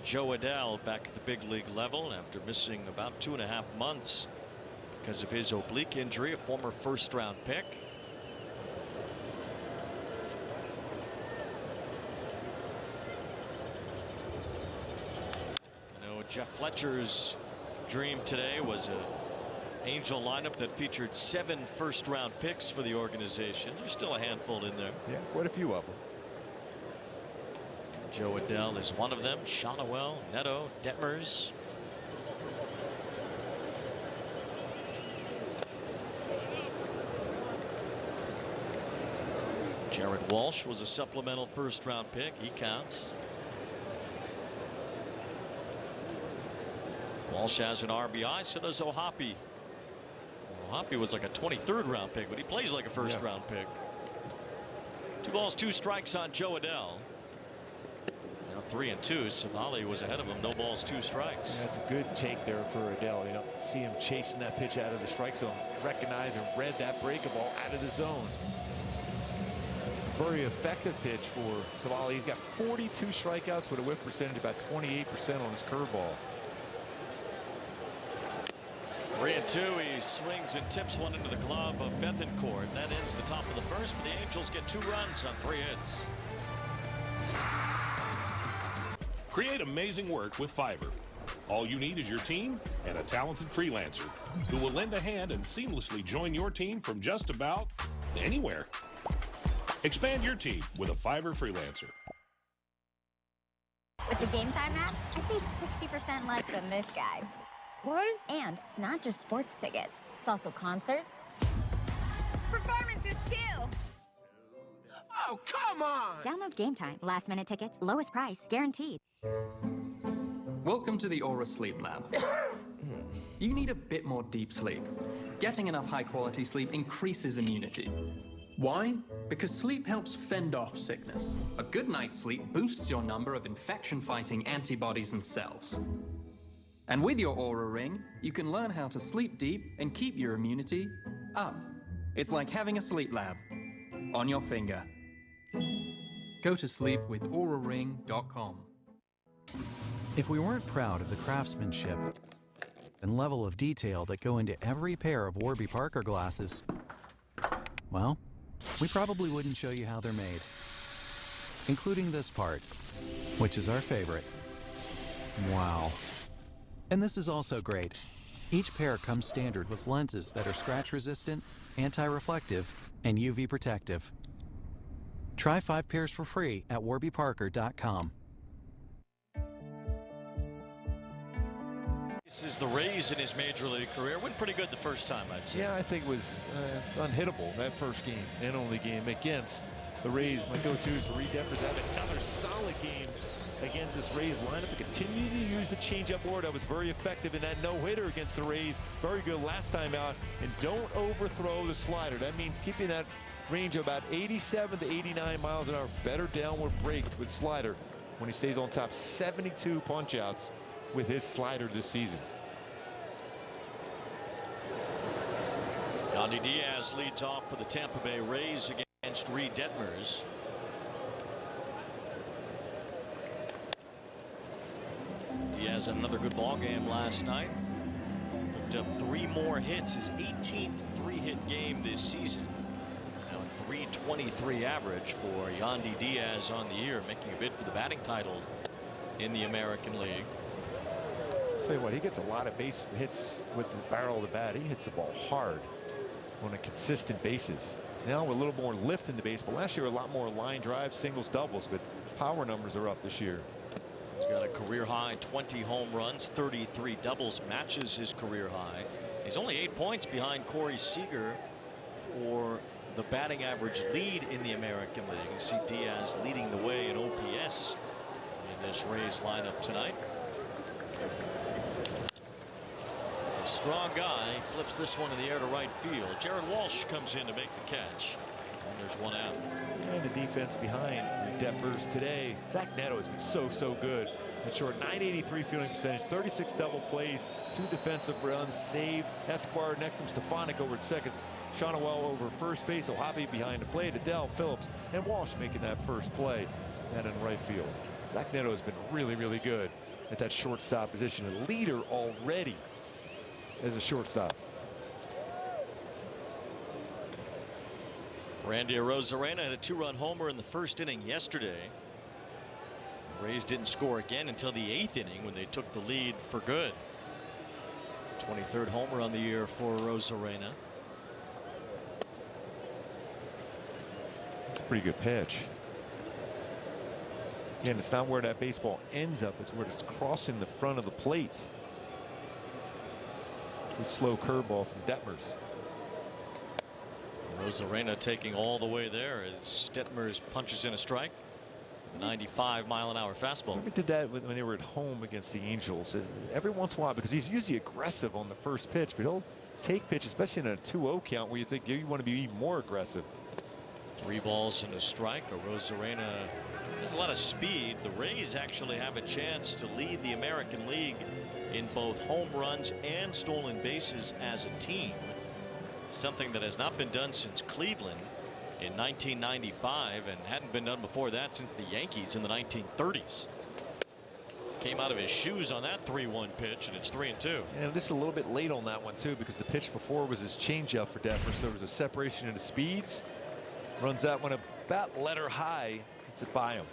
Joe Adell back at the big league level after missing about 2.5 months because of his oblique injury, a former first-round pick. Jeff Fletcher's dream today was an Angel lineup that featured 7 first-round picks for the organization. There's still a handful in there. Yeah, quite a few of them. Joe Adell is one of them. Shonowell, Neto, Detmers. Jared Walsh was a supplemental first-round pick. He counts. Walsh has an RBI, so does O'Hoppe. O'Hoppe was like a 23rd round pick, but he plays like a first round pick. 2 balls, 2 strikes on Joe Adell. Now 3-2. Civale was ahead of him. No balls, 2 strikes. Yeah, that's a good take there for Adell. You know, see him chasing that pitch out of the strike zone, recognize and read that breaking ball out of the zone. Very effective pitch for Civale. He's got 42 strikeouts with a whiff percentage about 28% on his curveball. 3-2. He swings and tips one into the glove of Bethencourt. That ends the top of the first, but the Angels get 2 runs on 3 hits. Create amazing work with Fiverr. All you need is your team and a talented freelancer who will lend a hand and seamlessly join your team from just about anywhere. Expand your team with a Fiverr freelancer. With the Game Time app, I paid 60% less than this guy. What? And it's not just sports tickets. It's also concerts. Performances, too. Oh, come on! Download Game Time. Last minute tickets, lowest price, guaranteed. Welcome to the Aura Sleep Lab. You need a bit more deep sleep. Getting enough high-quality sleep increases immunity. Why? Because sleep helps fend off sickness. A good night's sleep boosts your number of infection-fighting antibodies and cells. And with your Aura Ring, you can learn how to sleep deep and keep your immunity up. It's like having a sleep lab on your finger. Go to sleep with auraring.com. If we weren't proud of the craftsmanship and level of detail that go into every pair of Warby Parker glasses, well, we probably wouldn't show you how they're made, including this part, which is our favorite. Wow. And this is also great. Each pair comes standard with lenses that are scratch-resistant, anti-reflective, and UV protective. Try 5 pairs for free at warbyparker.com. This is the Rays in his major league career. Went pretty good the first time, I'd say. Yeah, I think it was unhittable that first game and only game against the Rays. My go-to is Reid Detmers have another solid game against this Rays lineup. They continue to use the changeup more. That was very effective in that no-hitter against the Rays. Very good last time out. And don't overthrow the slider. That means keeping that range of about 87 to 89 miles an hour. Better downward breaks with slider when he stays on top. 72 punch-outs with his slider this season. Yandy Diaz leads off for the Tampa Bay Rays against Reid Detmers. Diaz had another good ball game last night. Picked up 3 more hits, his 18th 3-hit game this season. Now a .323 average for Yandy Diaz on the year, making a bid for the batting title in the American League. Tell you what, he gets a lot of base hits with the barrel of the bat. He hits the ball hard on a consistent basis. Now with a little more lift in the baseball. Last year a lot more line drives, singles, doubles, but power numbers are up this year. He's got a career high 20 home runs, 33 doubles, matches his career high. He's only 8 points behind Corey Seager for the batting average lead in the American League. You see Diaz leading the way in OPS in this Rays lineup tonight. He's a strong guy. Flips this one in the air to right field. Jared Walsh comes in to make the catch. And there's one out. And the defense behind Detmers today. Zach Neto has been so good. In short, 983 fielding percentage, 36 double plays, 2 defensive runs saved. Escobar next to him, Stefanik over at second. Shonawell over first base. Ohapi behind the plate. Adele, Phillips, and Walsh making that first play. And in right field. Zach Neto has been really good at that shortstop position. A leader already as a shortstop. Randy Arozarena had a 2-run homer in the first inning yesterday. The Rays didn't score again until the 8th inning when they took the lead for good. 23rd homer on the year for Arozarena. It's a pretty good pitch. Again, it's not where that baseball ends up, it's where it's crossing the front of the plate. Good slow curveball from Detmers. Arozarena taking all the way there as Detmers punches in a strike. 95-mile-an-hour fastball. We did that when they were at home against the Angels. Every once in a while, because he's usually aggressive on the first pitch, but he'll take pitch, especially in a 2-0 count where you think you want to be even more aggressive. 3 balls and a strike. Arozarena has a lot of speed. The Rays actually have a chance to lead the American League in both home runs and stolen bases as a team. Something that has not been done since Cleveland in 1995 and hadn't been done before that since the Yankees in the 1930s. Came out of his shoes on that 3-1 pitch, and it's 3-2. And this is a little bit late on that one too, because the pitch before was his changeup for Detmers, so there was a separation in the speeds. Runs that one about letter high. It's it by him.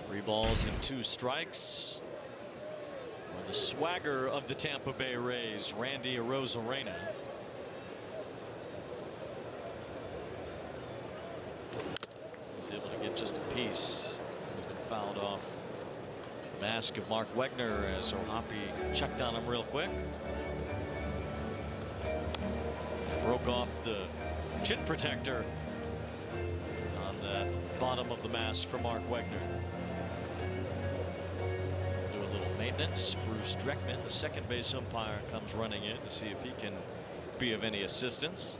3 balls and 2 strikes. Or the swagger of the Tampa Bay Rays, Randy Arozarena. He's able to get just a piece. He's been fouled off the mask of Mark Wegner as Ohapi checked on him real quick. Broke off the chin protector on the bottom of the mask for Mark Wegner. Do a little maintenance. Bruce Dreckman, the second base umpire, comes running in to see if he can be of any assistance.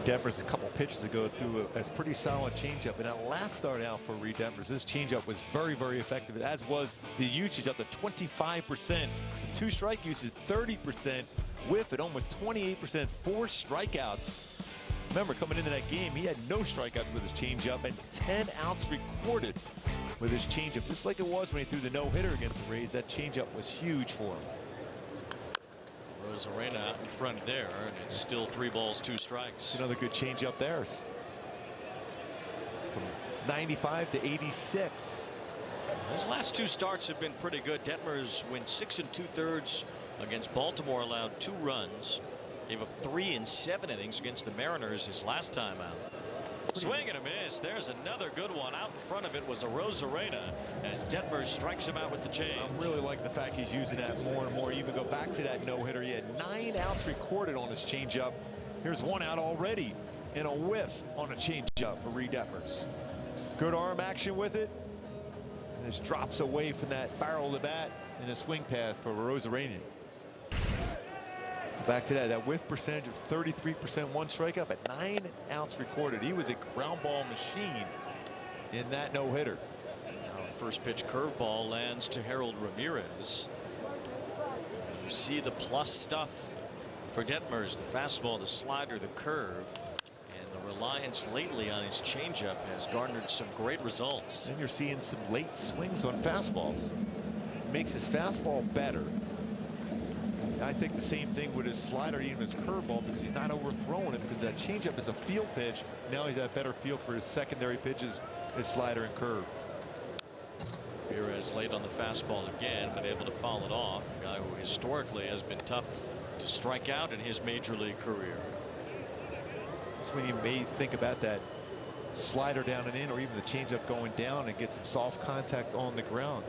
Detmers a couple pitches ago threw a pretty solid changeup, and that last start out for Reid Detmers, this changeup was very effective, as was the usage up to 25%. 2 strike usage 30%, whiff at almost 28%, 4 strikeouts. Remember, coming into that game, he had no strikeouts with his changeup and 10 outs recorded with his changeup, just like it was when he threw the no-hitter against the Rays. That changeup was huge for him. Arozarena out in front there, and it's still 3 balls, 2 strikes. Another good changeup there. From 95 to 86. His last 2 starts have been pretty good. Detmers wins 6 2/3 against Baltimore, allowed 2 runs. Gave up 3 in 7 innings against the Mariners his last time out. Swing and a miss. There's another good one. Out in front of it was Arozarena as Detmers strikes him out with the change. I really like the fact he's using that more and more. Even go back to that no-hitter. He had 9 outs recorded on his changeup. Here's 1 out already and a whiff on a changeup for Reid Detmers. Good arm action with it. And just drops away from that barrel of the bat in the swing path for Arozarena. Back to that whiff percentage of 33%, 1 strikeout, but 9 outs recorded. He was a ground ball machine in that no-hitter. First pitch curveball lands to Harold Ramirez. You see the plus stuff for Detmers: the fastball, the slider, the curve, and the reliance lately on his changeup has garnered some great results. And you're seeing some late swings on fastballs. Makes his fastball better. I think the same thing with his slider, even his curveball, because he's not overthrowing it, because that changeup is a field pitch. Now he's got a better feel for his secondary pitches, his slider and curve. Ramirez late on the fastball again, but able to foul it off. A guy who historically has been tough to strike out in his major league career. That's when you may think about that slider down and in, or even the changeup going down and get some soft contact on the ground,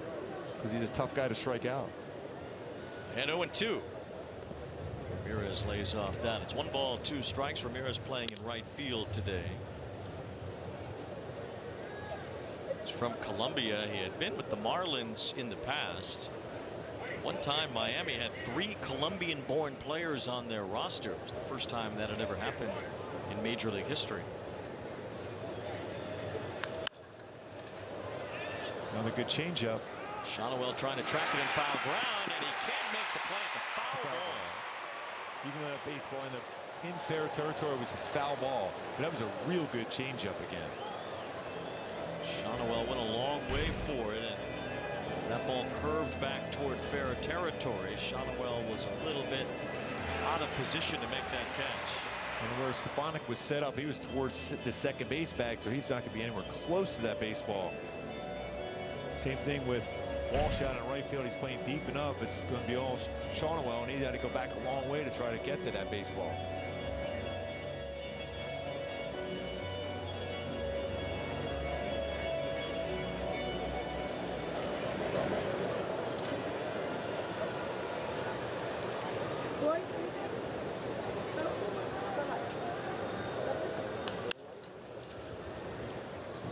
because he's a tough guy to strike out. And 0-2. Ramirez lays off that. It's 1 ball, 2 strikes. Ramirez playing in right field today. He's from Colombia. He had been with the Marlins in the past. One time Miami had 3 Colombian-born players on their roster. It was the first time that had ever happened in Major League history. Another good changeup. Shonowell trying to track it in foul ground, and he can't make the play. It's a foul ball. Even though that baseball in fair territory was a foul ball, but that was a real good changeup again. Shonowell went a long way for it, and that ball curved back toward fair territory. Shonowell was a little bit out of position to make that catch. And where Stefanik was set up, he was towards the second base bag, so he's not going to be anywhere close to that baseball. Same thing with Walsh out in right field. He's playing deep enough. It's going to be all Shonowell, and he had to go back a long way to try to get to that baseball.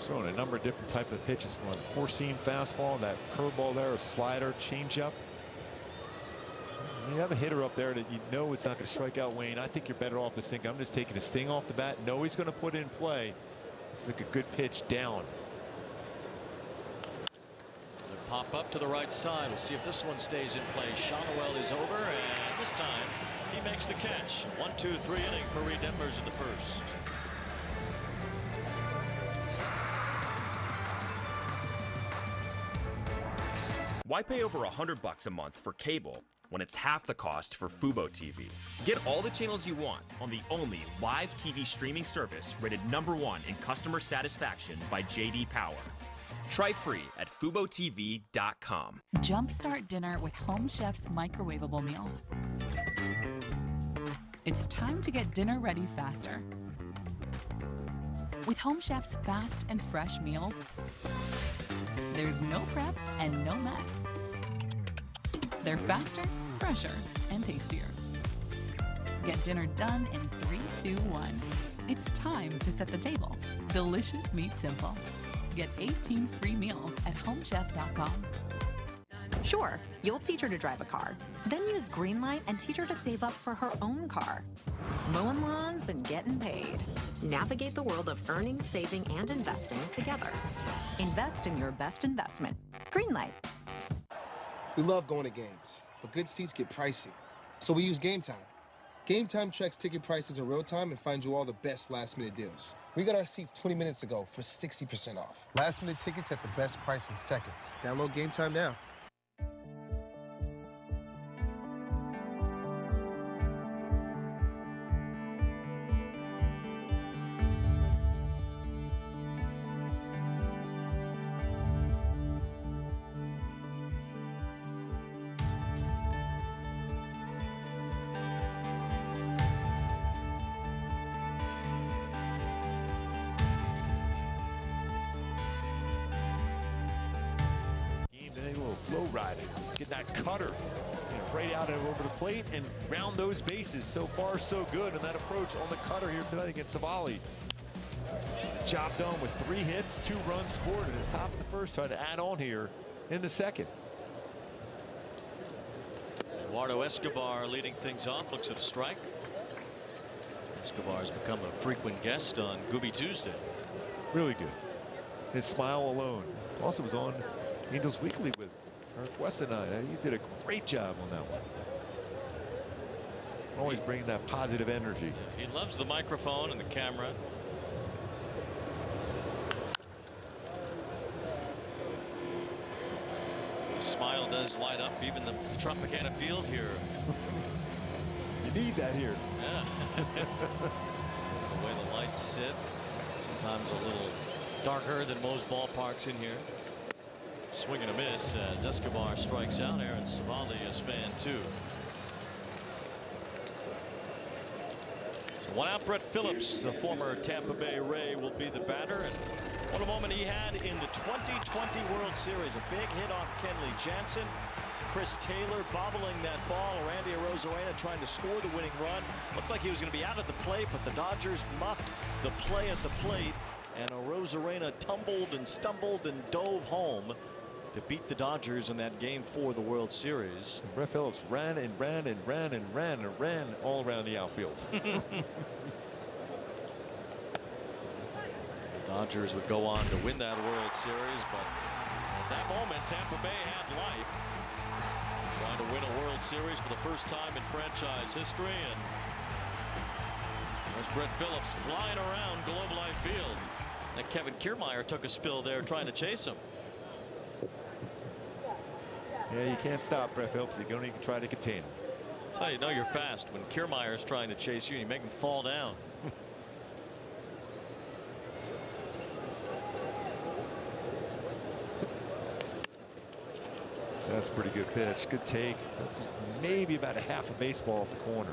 Throwing a number of different types of pitches. One four-seam fastball, that curveball there, a slider, changeup. You have a hitter up there that you know it's not going to strike out Wayne. I think you're better off just thinking, I'm just taking a sting off the bat. No, he's going to put it in play. Let's make a good pitch down. Another pop up to the right side. We'll see if this one stays in play. Shonowell is over, and this time he makes the catch. 1-2-3 inning for Reid Detmers in the first. Why pay over $100 a month for cable when it's half the cost for Fubo TV? Get all the channels you want on the only live TV streaming service rated #1 in customer satisfaction by J.D. Power. Try free at FuboTV.com. Jumpstart dinner with Home Chef's microwavable meals. It's time to get dinner ready faster. With Home Chef's fast and fresh meals, there's no prep and no mess. They're faster, fresher, and tastier. Get dinner done in 3, 2, 1. It's time to set the table. Delicious meat simple. Get 18 free meals at homechef.com. Sure, you'll teach her to drive a car, then use Greenlight and teach her to save up for her own car. Mowing lawns and getting paid. Navigate the world of earning, saving, and investing together. Invest in your best investment. Greenlight. We love going to games, but good seats get pricey. So we use Game Time. Game Time checks ticket prices in real time and finds you all the best last-minute deals. We got our seats 20 minutes ago for 60% off. Last-minute tickets at the best price in seconds. Download Game Time now. Get that cutter, right out and over the plate and round those bases. So far, so good. And that approach on the cutter here tonight against Civale. Job done with 3 hits, 2 runs scored at the top of the first. Trying to add on here in the second. Eduardo Escobar leading things off. Looks at a strike. Escobar has become a frequent guest on Gooby Tuesday. Really good. His smile alone. Also was on Angels Weekly with Eric West tonight. He did a great job on that one. Always bringing that positive energy. He loves the microphone and the camera. The smile does light up even the Tropicana field here. You need that here. Yeah. The way the lights sit, sometimes a little darker than most ballparks in here. Swing and a miss as Escobar strikes out. Aaron Civale is fan 2. So One out, Brett Phillips, the former Tampa Bay Ray, will be the batter. And what a moment he had in the 2020 World Series. A big hit off Kenley Jansen. Chris Taylor bobbling that ball. Randy Arozarena trying to score the winning run. Looked like he was going to be out at the plate, but the Dodgers muffed the play at the plate. And Arozarena tumbled and stumbled and dove home to beat the Dodgers in that game for the World Series. And Brett Phillips ran and ran and ran and ran and ran all around the outfield. Dodgers would go on to win that World Series, but at that moment Tampa Bay had life, trying to win a World Series for the first time in franchise history. And there's Brett Phillips flying around Globe Life Field, and Kevin Kiermaier took a spill there trying to chase him. Yeah, you can't stop Brett Phillips. You're going to try to contain him. That's how you know you're fast, when Kiermaier's trying to chase you and you make him fall down. That's a pretty good pitch. Good take. Just maybe about a half a baseball off the corner.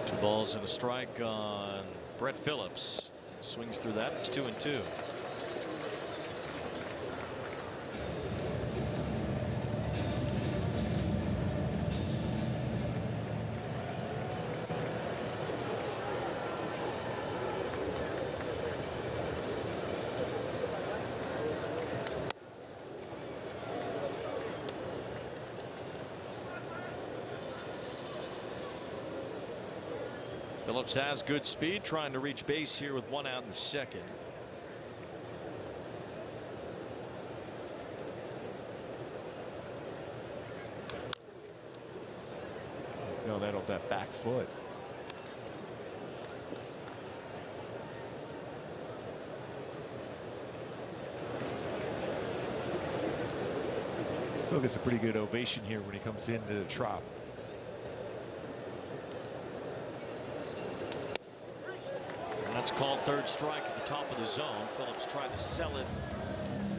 Two balls and a strike on Brett Phillips. Swings through that. It's 2-2. Phillips has good speed, trying to reach base here with one out in the second. No, that off that back foot. Still gets a pretty good ovation here when he comes into the Trop. That's called third strike at the top of the zone. Phillips tried to sell it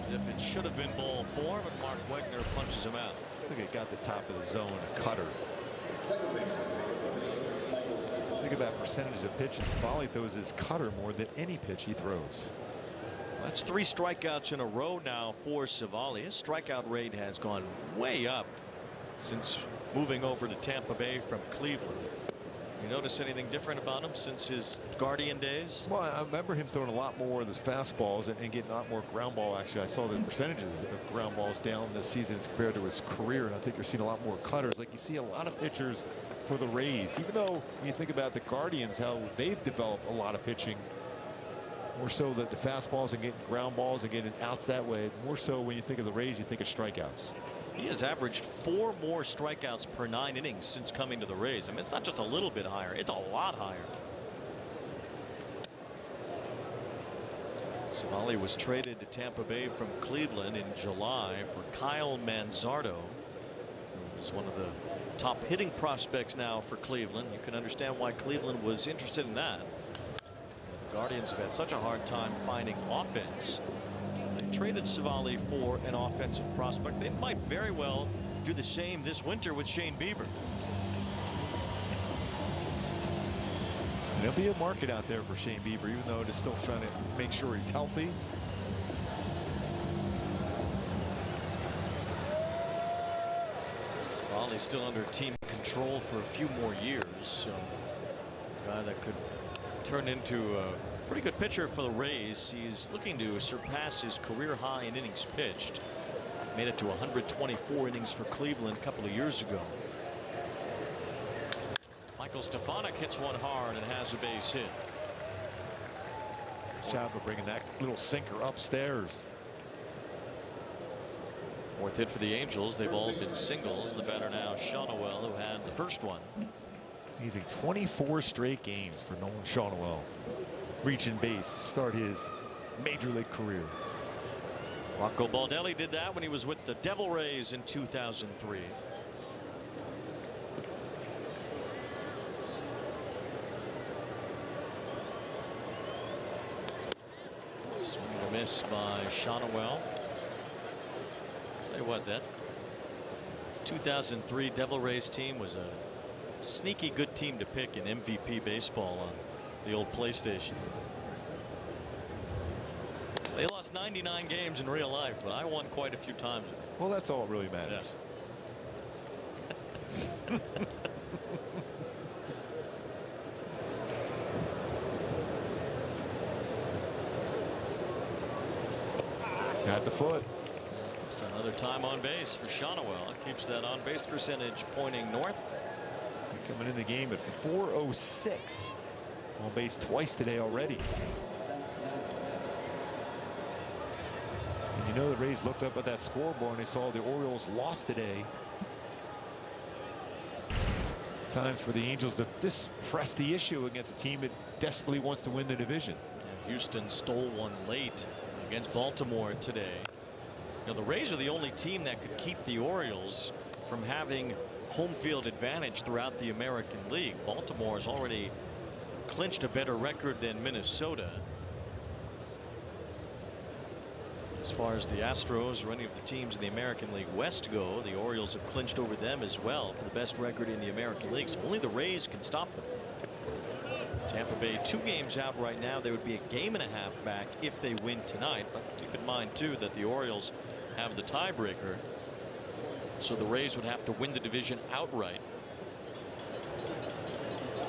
as if it should have been ball four, but Mark Wegner punches him out. I think it got the top of the zone, a cutter. Think about percentage of pitches. Civale throws his cutter more than any pitch he throws. That's 3 strikeouts in a row now for Civale. His strikeout rate has gone way up since moving over to Tampa Bay from Cleveland. You notice anything different about him since his Guardian days? Well, I remember him throwing a lot more of his fastballs and getting a lot more ground ball. Actually, I saw the percentages of ground balls down this season as compared to his career, and I think you're seeing a lot more cutters. Like you see a lot of pitchers for the Rays, even though when you think about the Guardians, how they've developed a lot of pitching, more so that the fastballs and getting ground balls and getting outs that way. More so when you think of the Rays, you think of strikeouts. He has averaged 4 more strikeouts per 9 innings since coming to the Rays. I mean, it's not just a little bit higher, it's a lot higher. Civale was traded to Tampa Bay from Cleveland in July for Kyle Manzardo, who is one of the top hitting prospects now for Cleveland. You can understand why Cleveland was interested in that. The Guardians have had such a hard time finding offense. They traded Civale for an offensive prospect. They might very well do the same this winter with Shane Bieber. There'll be a market out there for Shane Bieber, even though they're still trying to make sure he's healthy. Civale's still under team control for a few more years. So a guy that could turn into a pretty good pitcher for the Rays. He's looking to surpass his career high in innings pitched. Made it to 124 innings for Cleveland a couple of years ago. Michael Stefanik hits one hard and has a base hit. Good job of bringing that little sinker upstairs. 4th hit for the Angels. They've all been singles. The batter now, Shawnoel, who had the first one. He's in 24 straight games for Nolan Shawnoel. Reaching base to start his major league career. Rocco Baldelli did that when he was with the Devil Rays in 2003. Swing and a miss by Shawnoel. Tell you what, that 2003 Devil Rays team was a sneaky good team to pick in MVP baseball on the old PlayStation. They lost 99 games in real life, but I won quite a few times. Well, that's all that really matters. Yeah. Got the foot. It's another time on base for Shonowell. Keeps that on base percentage pointing north. Coming in the game at 406. On base twice today already. And you know the Rays looked up at that scoreboard and they saw the Orioles lost today. Time for the Angels to just press the issue against a team that desperately wants to win the division. Yeah, Houston stole one late against Baltimore today. You know, the Rays are the only team that could keep the Orioles from having home field advantage throughout the American League. Baltimore has already clinched a better record than Minnesota. As far as the Astros or any of the teams in the American League West go, the Orioles have clinched over them as well for the best record in the American League. So only the Rays can stop them. Tampa Bay 2 games out right now. They would be a game and a half back if they win tonight. But keep in mind too that the Orioles have the tiebreaker, so the Rays would have to win the division outright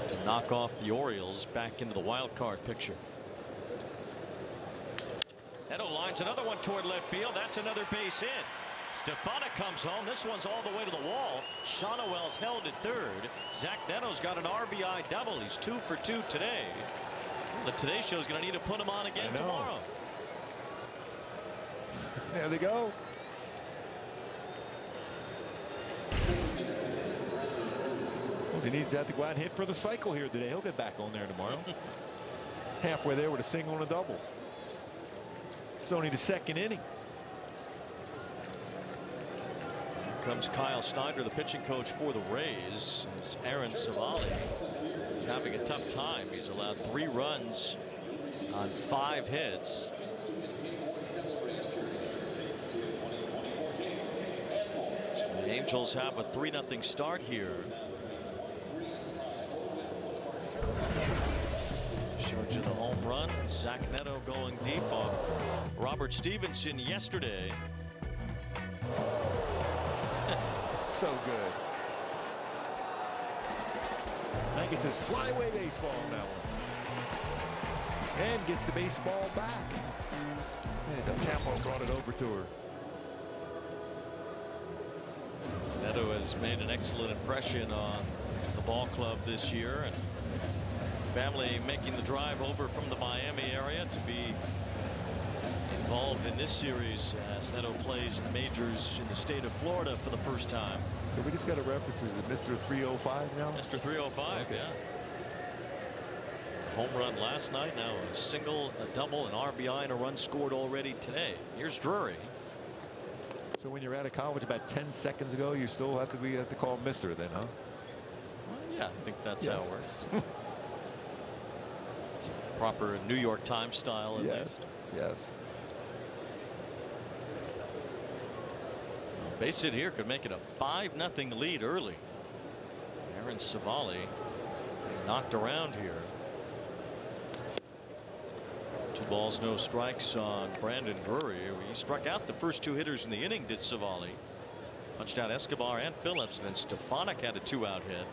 to knock off the Orioles back into the wild card picture. Neto lines another one toward left field. That's another base hit. Stefanik comes home. This one's all the way to the wall. Shonowell's held at third. Zach Neto's got an RBI double. He's 2 for 2 today. The Today Show's going to need to put him on again tomorrow. There they go. Well, he needs that to go out and hit for the cycle here today. He'll get back on there tomorrow. Halfway there with a single and a double. It's only the second inning. Comes Kyle Snyder, the pitching coach for the Rays. As Aaron Civale is having a tough time. He's allowed 3 runs on 5 hits. So the Angels have a 3-0 start here. Charge of the home run. Zach Neto going deep off Robert Stevenson yesterday. So good. I think it says flyway baseball on that one. And gets the baseball back. And Tampa brought it over to her. Neto has made an excellent impression on the ball club this year, and family making the drive over from the Miami area to be involved in this series as Neto plays in the majors in the state of Florida for the first time. So we just got a reference. Is it Mr. 305 now? Mr. 305, okay. Yeah. Home run last night. Now a single, a double, an RBI, and a run scored already today. Here's Drury. So when you're out of college about 10 seconds ago, you still have to call him Mr. then, huh? Well, yeah, I think that's how it works. It's a proper New York Times style at least. Yes. Base hit here could make it a 5-0 lead early. Aaron Civale knocked around here. 2 balls, no strikes on Brandon Drury. He struck out the first 2 hitters in the inning, did Civale. Punched out Escobar and Phillips, and then Stefanik had a 2-out hit.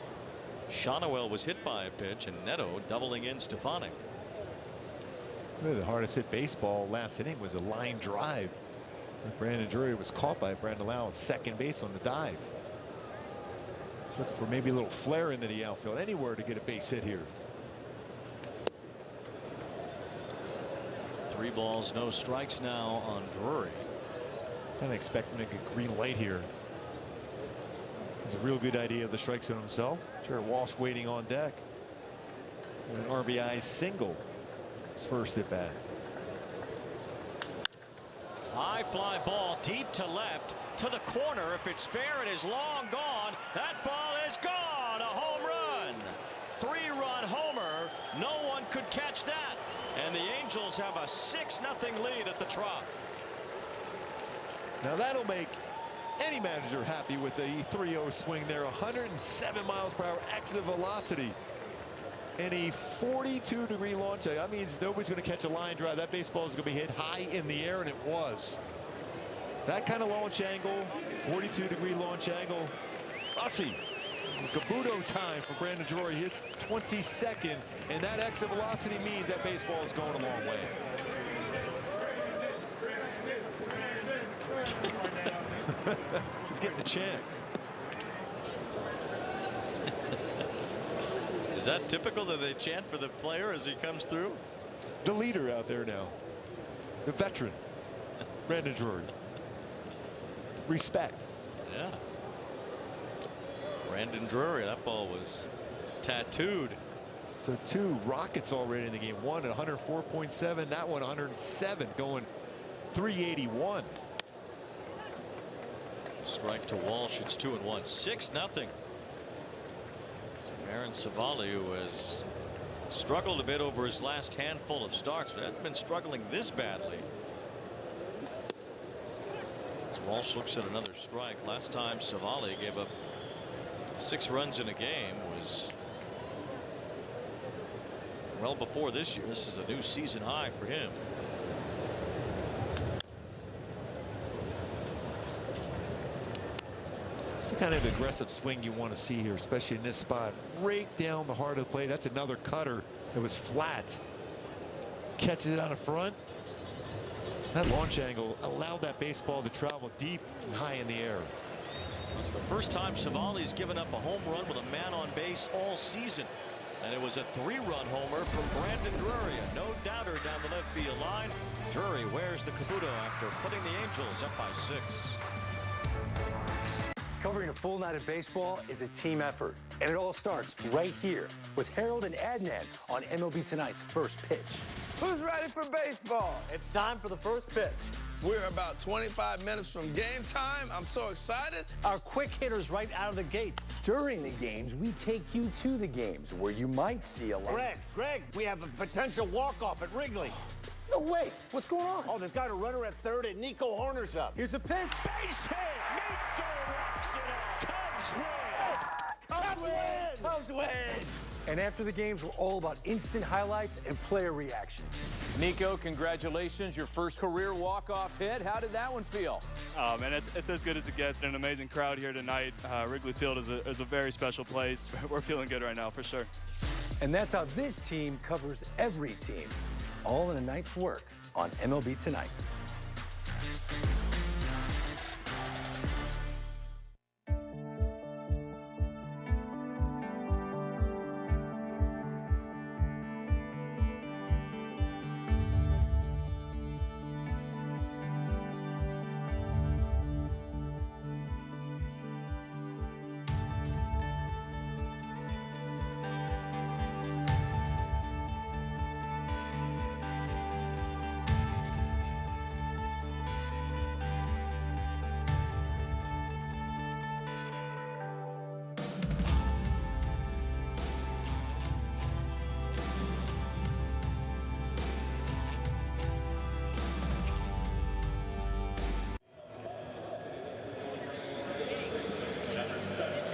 Shonowell was hit by a pitch, and Neto doubling in Stefanik. Really the hardest hit baseball last inning was a line drive. Brandon Drury was caught by Brandon Lau at second base on the dive. So looking for maybe a little flare into the outfield, anywhere to get a base hit here. 3 balls, no strikes now on Drury. Kind of expecting a green light here. It's a real good idea of the strike zone himself. Jared Walsh waiting on deck. An RBI single. His first at bat. High fly ball deep to left to the corner. If it's fair, it is long gone. That ball is gone. A home run. 3-run homer. No one could catch that. And the Angels have a 6-0 lead at the Trop. Now that'll make any manager happy with a 3-0 swing there. 107 miles per hour exit velocity. And a 42-degree launch. That means nobody's going to catch a line drive. That baseball is going to be hit high in the air, and it was. That kind of launch angle, 42-degree launch angle. Rossi, Kabuto time for Brandon Drury, his 22nd, and that exit velocity means that baseball is going a long way. He's getting the chant. Is that typical that they chant for the player as he comes through? The leader out there now, the veteran, Brandon Drury. Respect. Yeah. Brandon Drury, that ball was tattooed. So 2 rockets already in the game. One at 104.7, that one 107, going 381. Strike to Walsh. It's 2-1. 6-0. Aaron Civale, who has struggled a bit over his last handful of starts, but hasn't been struggling this badly. As Walsh looks at another strike. Last time Civale gave up 6 runs in a game was well before this year. This is a new season high for him. It's the kind of aggressive swing you want to see here, especially in this spot. Right down the heart of the plate. That's another cutter that was flat. Catches it out of front. That launch angle allowed that baseball to travel deep and high in the air. It's the first time Civale's given up a home run with a man on base all season. And it was a 3-run homer from Brandon Drury. A no-doubter down the left field line. Drury wears the Kabuto after putting the Angels up by 6. Covering a full night of baseball is a team effort, and it all starts right here with Harold and Adnan on MLB Tonight's First Pitch. Who's ready for baseball? It's time for the first pitch. We're about 25 minutes from game time. I'm so excited. Our quick hitters right out of the gate. During the games, we take you to the games where you might see a lot. Greg, we have a potential walk-off at Wrigley. No way. What's going on? Oh, they've got a runner at third and Nico Horner's up. Here's a pitch. Base hit. Nico rocks it up. Cubs win. Cubs win. And after the games, we're all about instant highlights and player reactions. Nico, congratulations. Your first career walk-off hit. How did that one feel? Oh, man, it's as good as it gets. And an amazing crowd here tonight. Wrigley Field is a very special place. We're feeling good right now, for sure. And that's how this team covers every team. All in a night's work on MLB Tonight.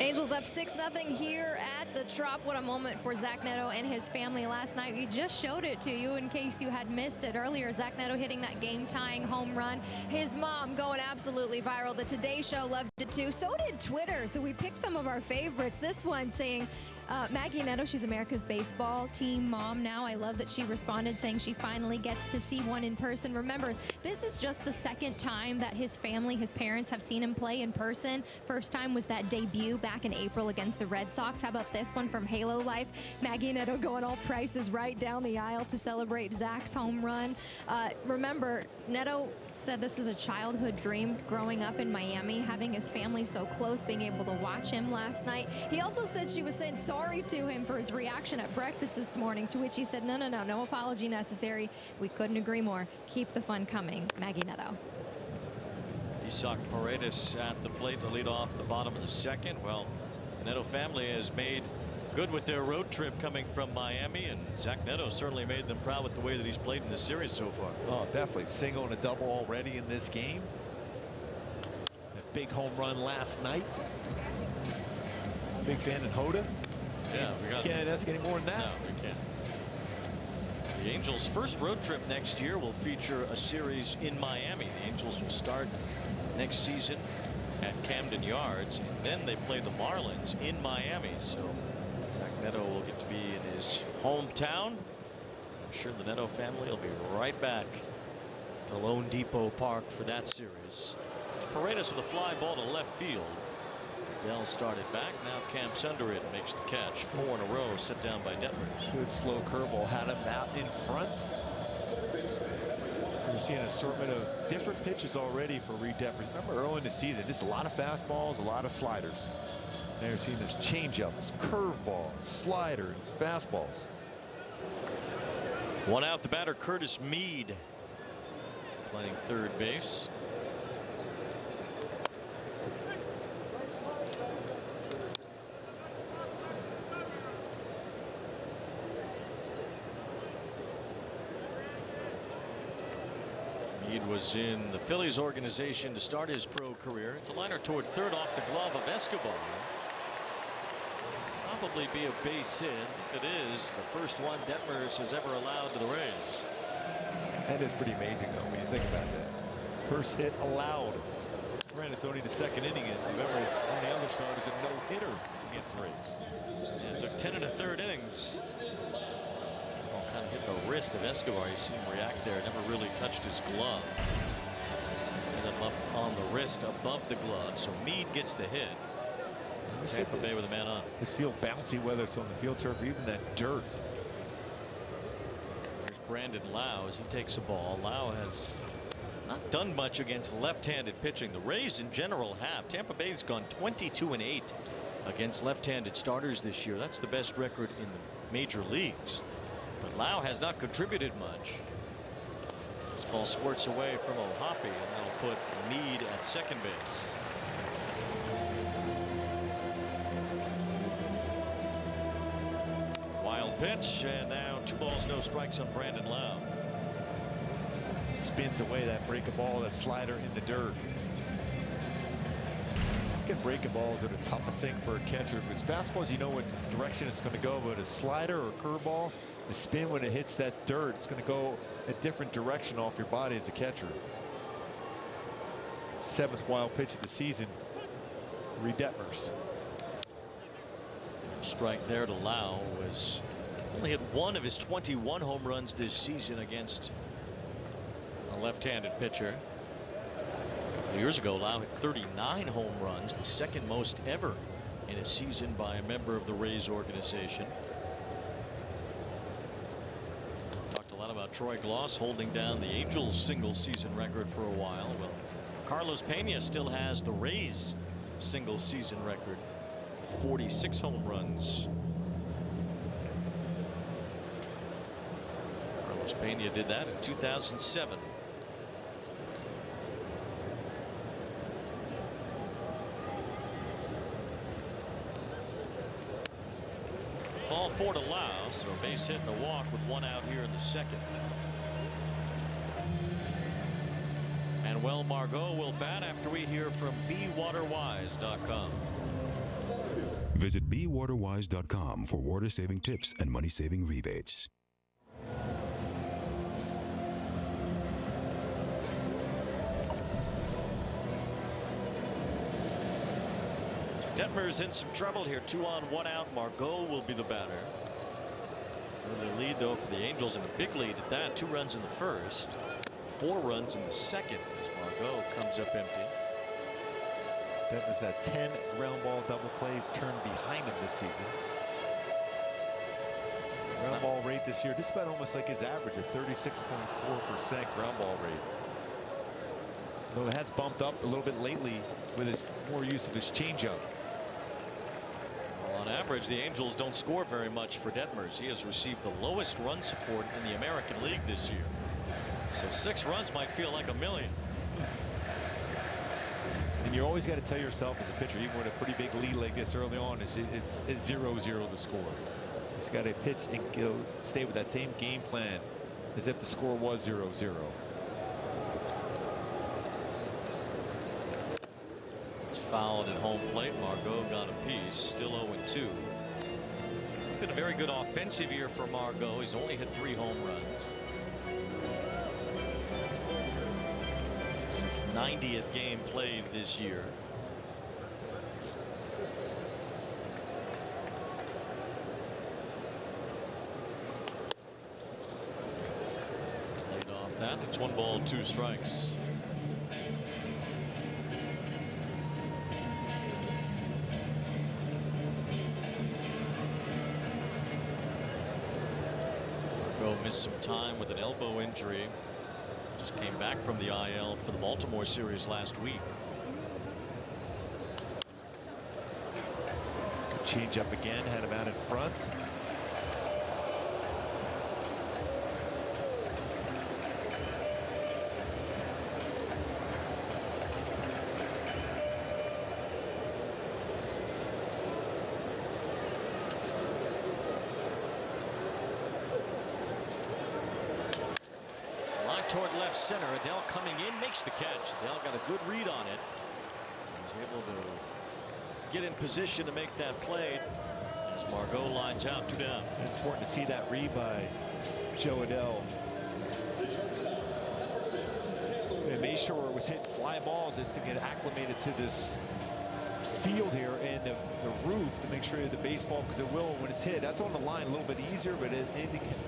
Angels up 6-0 here at the Trop. What a moment for Zach Neto and his family last night. We just showed it to you in case you had missed it earlier. Zach Neto hitting that game-tying home run. His mom going absolutely viral. The Today Show loved it too. So did Twitter. So we picked some of our favorites. This one saying, Maggie Neto, she's America's baseball team mom now. I love that she responded saying she finally gets to see one in person. Remember, this is just the second time that his family, his parents, have seen him play in person. First time was that debut back in April against the Red Sox. How about this one from Halo Life? Maggie Neto going all prices right down the aisle to celebrate Zach's home run. Remember, Neto said this is a childhood dream growing up in Miami, having his family so close, being able to watch him last night. He also said she was saying sorry to him for his reaction at breakfast this morning, to which he said, no apology necessary. We couldn't agree more. Keep the fun coming. Maggie Neto. Isak Paredes at the plate to lead off the bottom of the second. Well, the Neto family has made good with their road trip coming from Miami, and Zach Neto certainly made them proud with the way that he's played in this series so far. Oh, definitely. Single and a double already in this game. big home run last night. Big fan of Hoda. Yeah, we can't ask any more than that. No, we can't. The Angels' first road trip next year will feature a series in Miami. The Angels will start next season at Camden Yards, and then they play the Marlins in Miami. So Zach Neto will get to be in his hometown. I'm sure the Neto family will be right back to Lone Depot Park for that series. Paredes with a fly ball to left field. Dell started back, now camps under it, makes the catch. 4 in a row, set down by Detmers. Good slow curveball, had him out in front. We're seeing an assortment of different pitches already for Reid Detmers. Remember early in the season, just a lot of fastballs, a lot of sliders. Now you're seeing this changeup, this curveball, sliders, fastballs. One out, the batter Curtis Mead playing third base. Mead was in the Phillies organization to start his pro career. It's a liner toward third off the glove of Escobar. Probably be a base hit. If it is, the first one Detmers has ever allowed to the Rays. That is pretty amazing, though, when you think about that. First hit allowed. Granted, it's only the second inning, and remember, his only other start is a no-hitter against the Rays. Yeah, it took 10 1/3 innings. Ball kind of hit the wrist of Escobar. You see him react there. Never really touched his glove. Ended up on the wrist above the glove. So Mead gets the hit. Tampa Bay with a man on. This field bouncy, whether it's on the field turf or even that dirt. Here's Brandon Lau as he takes a ball. Lau has not done much against left-handed pitching. The Rays in general have. Tampa Bay's gone 22-8 against left-handed starters this year. That's the best record in the major leagues. But Lau has not contributed much. This ball squirts away from O'Hoppe, and that'll put Mead at second base. Wild pitch, and now 2 balls, no strikes on Brandon Lau. Spins away that breaking ball, that slider in the dirt. Breaking balls are the toughest thing for a catcher. If it's fastballs, you know what direction it's going to go, but a slider or a curveball, the spin when it hits that dirt, it's going to go a different direction off your body as a catcher. 7th wild pitch of the season. Reid Detmers. Strike there to Lau. Was only hit 1 of his 21 home runs this season against a left-handed pitcher. A couple years ago, Lau hit 39 home runs, the second most ever in a season by a member of the Rays organization. Talked a lot about Troy Gloss holding down the Angels single season record for a while. Well, Carlos Pena still has the Rays single season record. 46 home runs. Carlos Pena did that in 2007. Ball 4 to Lau, so a base hit and a walk with 1 out here in the second. And well, Margot will bat after we hear from BeWaterWise.com. Visit BeWaterWise.com for water-saving tips and money-saving rebates. Detmers in some trouble here. 2 on, 1 out. Margot will be the batter. Early lead, though, for the Angels, and a big lead at that. 2 runs in the first, 4 runs in the second as Margot comes up empty. Detmers had 10 ground ball double plays turned behind him this season. Ground ball rate this year, just about almost like his average of 36.4% ground ball rate. Though it has bumped up a little bit lately with his more use of his changeup. Well, on average, the Angels don't score very much for Detmers. He has received the lowest run support in the American League this year. So 6 runs might feel like a million. And you always got to tell yourself as a pitcher, even with a pretty big lead like this early on, it's 0-0 to score. He's got to pitch and go stay with that same game plan as if the score was 0-0. It's fouled at home plate. Margot got a piece. Still 0-2. Been a very good offensive year for Margot. He's only hit 3 home runs. This is his 90th game played this year. Laid off that. It's 1 ball, 2 strikes. Missed some time with an elbow injury. Just came back from the IL for the Baltimore series last week. Change up again, had him out in front. Toward left center. Adele coming in, makes the catch. Adele got a good read on it. He's able to get in position to make that play as Margot lines out 2 down. It's important to see that read by Joe Adele. And made sure it was hitting fly balls just to get acclimated to this field here and the roof to make sure the baseball, because it will when it's hit. That's on the line a little bit easier, but it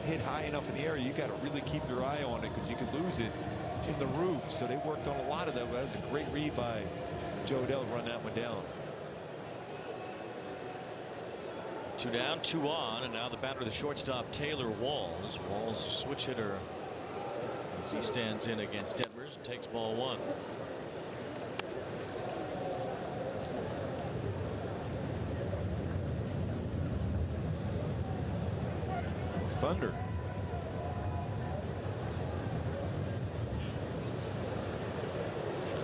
hit high enough in the air. You got to really keep your eye on it because you could lose it in the roof. So they worked on a lot of them. That was a great read by Joe Adele to run that one down. 2 down, 2 on, and now the batter, the shortstop Taylor Walls. Walls, switch hitter, as he stands in against Detmers and takes ball 1. Thunder.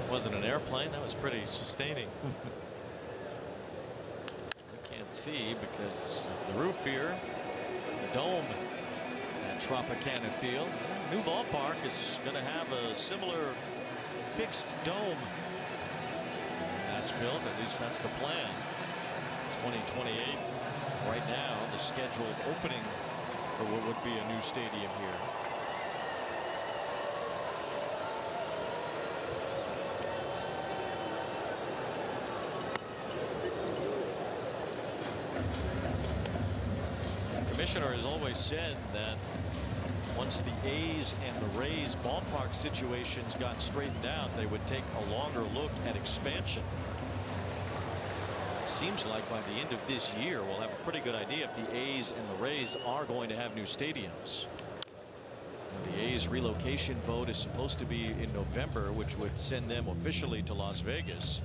It wasn't an airplane. That was pretty sustaining. We can't see because the roof here, the dome at Tropicana Field. New ballpark is going to have a similar fixed dome. That's built. At least that's the plan. 2028. Right now, the scheduled opening for what would be a new stadium here. The commissioner has always said that once the A's and the Rays ballpark situations got straightened out, they would take a longer look at expansion. It seems like by the end of this year we'll have a pretty good idea if the A's and the Rays are going to have new stadiums. The A's relocation vote is supposed to be in November, which would send them officially to Las Vegas.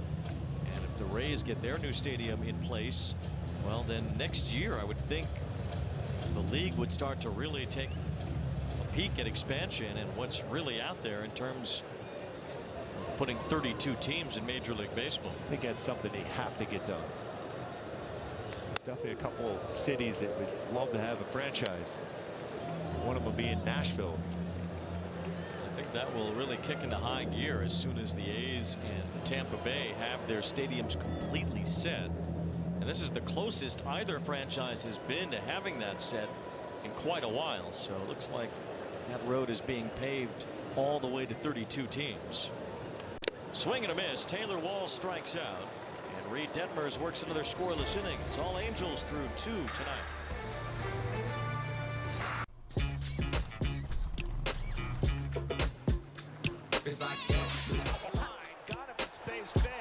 And if the Rays get their new stadium in place, well, then next year I would think the league would start to really take a peek at expansion and what's really out there in terms of putting 32 teams in Major League Baseball. I think that's something they have to get done. Definitely a couple cities that would love to have a franchise. One of them being Nashville. I think that will really kick into high gear as soon as the A's and Tampa Bay have their stadiums completely set. And this is the closest either franchise has been to having that set in quite a while. So it looks like that road is being paved all the way to 32 teams. Swing and a miss. Taylor Walls strikes out. And Reid Detmers works another scoreless inning. It's all Angels through 2 tonight. It's like that. Got him. It stays fair.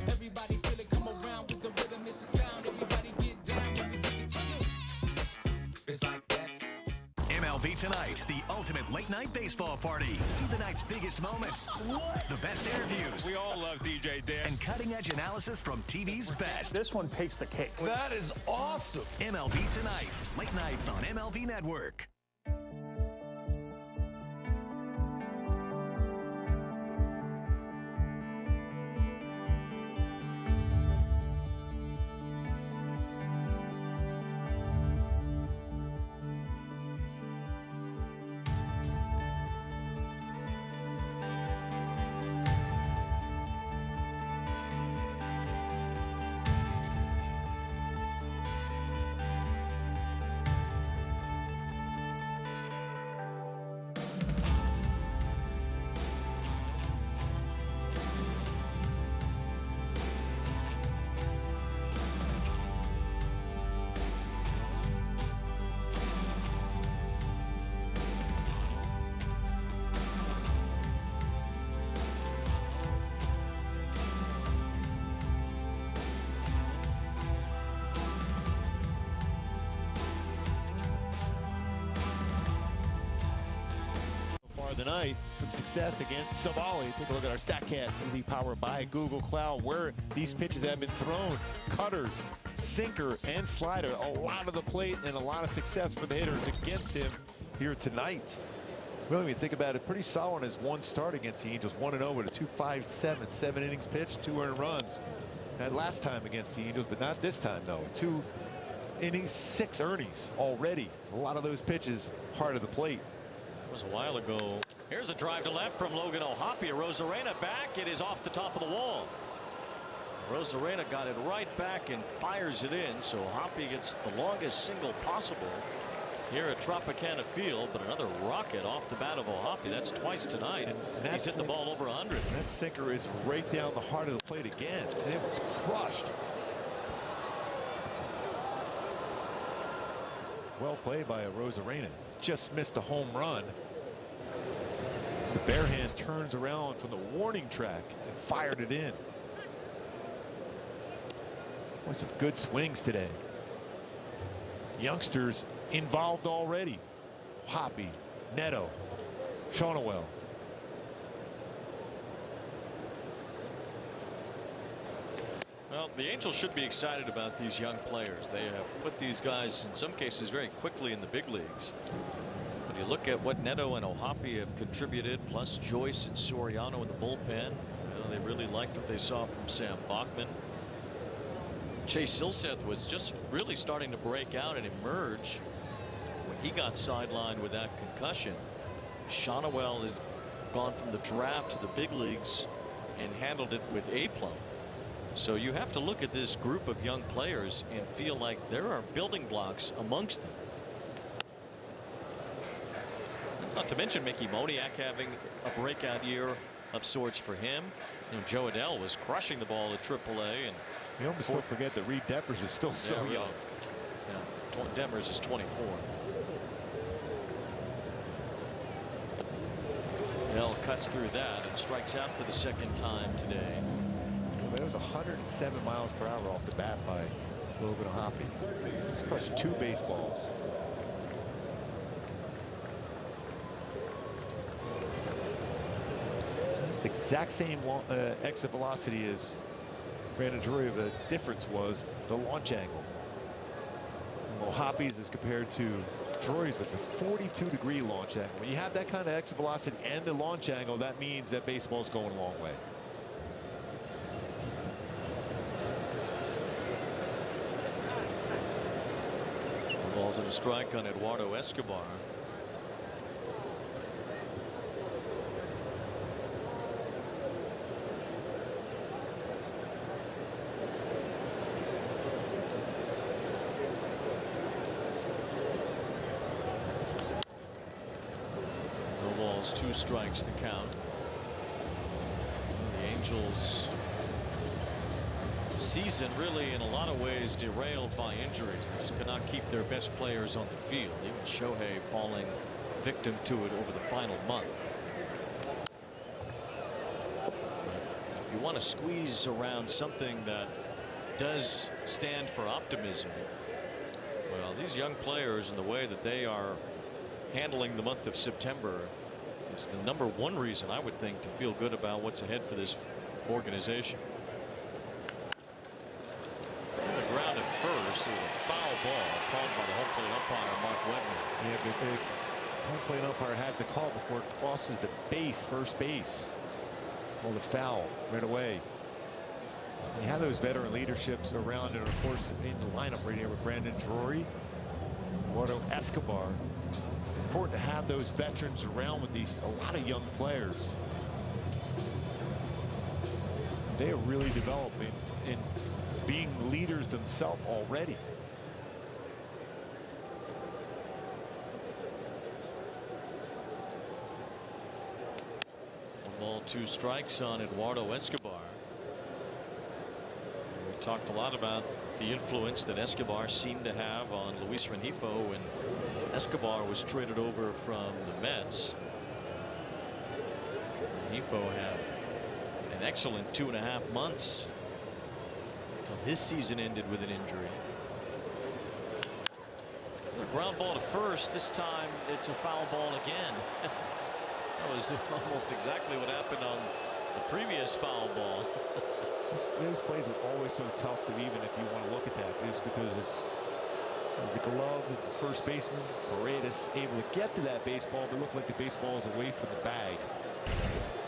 Everybody feel it, come around with the rhythm, it's a sound. Everybody get down when we bring it to you. It's like that. MLB Tonight, the ultimate late-night baseball party. See the night's biggest moments. What? The best interviews. We all love DJ Dan. And cutting-edge analysis from TV's best. This one takes the cake. That is awesome. MLB Tonight, late nights on MLB Network. of the night. Some success against Civale. Take a look at our StatCast. It'll be powered by Google Cloud, where these pitches have been thrown. Cutters, sinker, and slider. A lot of the plate and a lot of success for the hitters against him here tonight. Really, when you think about it, pretty solid on his one start against the Angels. 1-0 with a 2.57, 7 innings pitched, 2 earned runs. That last time against the Angels, but not this time, though. 2 innings, 6 earnings already. A lot of those pitches hard of the plate. It was a while ago. Here's a drive to left from Logan O'Hoppe. Rosarena back. It is off the top of the wall. Rosarena got it right back and fires it in. So O'Hoppe gets the longest single possible here at Tropicana Field, but another rocket off the bat of O'Hoppe. That's twice tonight. And he's hit the ball over 100. That sinker is right down the heart of the plate again. And it was crushed. Well played by Rosarena. Just missed the home run. As the bare hand turns around from the warning track and fired it in. Boy, some good swings today. Youngsters involved already. Hoppy, Neto, Shonawell. Well, the Angels should be excited about these young players. They have put these guys, in some cases, very quickly in the big leagues. But you look at what Neto and O'Hoppe have contributed, plus Joyce and Soriano in the bullpen. You know, they really liked what they saw from Sam Bachman. Chase Silseth was just really starting to break out and emerge when he got sidelined with that concussion. Shonawell has gone from the draft to the big leagues and handled it with aplomb. So you have to look at this group of young players and feel like there are building blocks amongst them. That's not to mention Mickey Moniak having a breakout year of sorts for him. You know, Joe Adele was crushing the ball at AAA, and you almost don't forget that Reid Detmers is still so young. Yeah, Detmers is 24. Adele cuts through that and strikes out for the second time today. It was 107 miles per hour off the bat by Logan O'Hoppe. He's crushed 2 baseballs. It's the exact same exit velocity as Brandon Drury. The difference was the launch angle. O'Hoppe's as compared to Drury's, but it's a 42-degree launch angle. When you have that kind of exit velocity and the launch angle, that means that baseball's going a long way. Balls and a strike on Eduardo Escobar. No balls, 2 strikes, the count. The Angels season really in a lot of ways derailed by injuries. They just cannot keep their best players on the field. Even Shohei falling victim to it over the final month. If you want to squeeze around something that does stand for optimism, well, these young players and the way that they are handling the month of September is the #1 reason I would think to feel good about what's ahead for this organization. Ground at first. It was a foul ball called by the home plate umpire, Mark Wetman. Yeah, but the home plate umpire has the call before it crosses the base, first base. Called a foul right away. You have those veteran leaderships around, and of course in the lineup right here with Brandon Drury, Eduardo Escobar. Important to have those veterans around with a lot of young players. They are really developing in being leaders themselves already. One ball, 2 strikes on Eduardo Escobar. We talked a lot about the influence that Escobar seemed to have on Luis Rengifo when Escobar was traded over from the Mets. Rengifo had an excellent 2.5 months until his season ended with an injury. The ground ball to first. This time it's a foul ball again. That was almost exactly what happened on the previous foul ball. Those plays are always so tough to even, if you want to look at that, just because it's the glove of the first baseman. Reid is able to get to that baseball, but it looks like the baseball is away from the bag.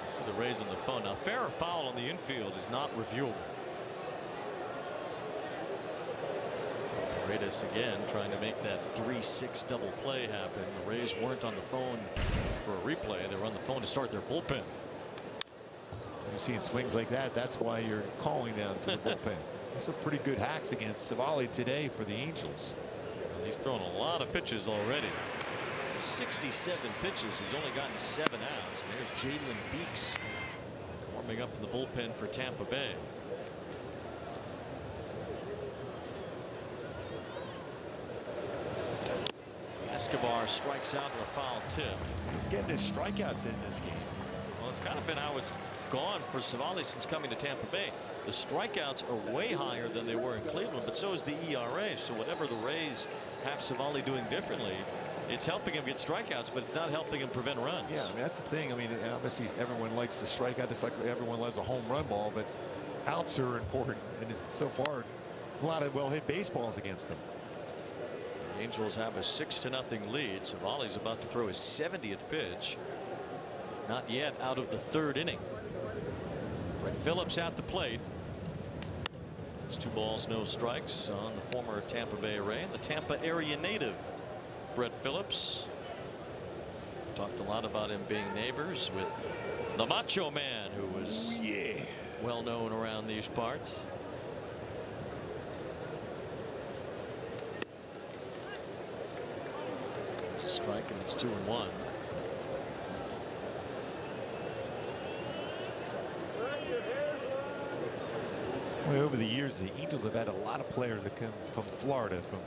See the Rays on the phone. Now, fair or foul on the infield is not reviewable. Reid again trying to make that 3-6 double play happen. The Rays weren't on the phone for a replay. They were on the phone to start their bullpen. You're seeing swings like that. That's why you're calling down to the bullpen. Some pretty good hacks against Civale today for the Angels. He's thrown a lot of pitches already. 67 pitches. He's only gotten 7 outs. And there's Jalen Beeks warming up in the bullpen for Tampa Bay. Escobar strikes out to a foul tip. He's getting his strikeouts in this game. Well, it's kind of been how it's gone for Civale since coming to Tampa Bay. The strikeouts are way higher than they were in Cleveland, but so is the ERA. So whatever the Rays have Civale doing differently, it's helping him get strikeouts, but it's not helping him prevent runs. Yeah, I mean, that's the thing. I mean, obviously everyone likes the strikeout, just like everyone loves a home run ball, but outs are important, and so far a lot of well-hit baseballs against them. The Angels have a 6-0 lead. Civale's about to throw his 70th pitch. Not yet out of the 3rd inning. Phillips at the plate. It's 2 balls, no strikes on the former Tampa Bay Ray and the Tampa area native, Brett Phillips. We've talked a lot about him being neighbors with the Macho Man, who was well known around these parts. It's a strike, and it's 2-1. Well, over the years, the Angels have had a lot of players that come from Florida, from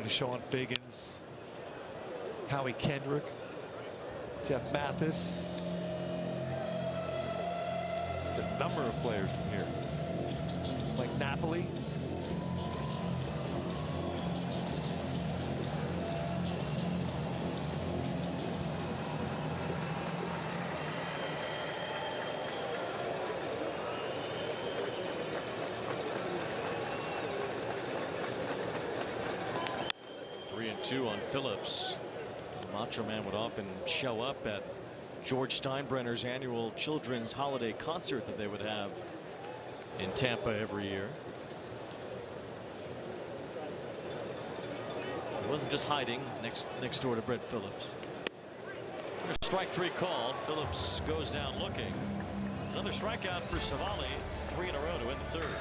Deshaun Figgins, Howie Kendrick, Jeff Mathis. It's a number of players from here, like Napoli. On Phillips. The Macho Man would often show up at George Steinbrenner's annual children's holiday concert that they would have in Tampa every year. He wasn't just hiding next door to Brett Phillips. Strike 3 called. Phillips goes down looking. Another strikeout for Civale. 3 in a row to end the 3rd.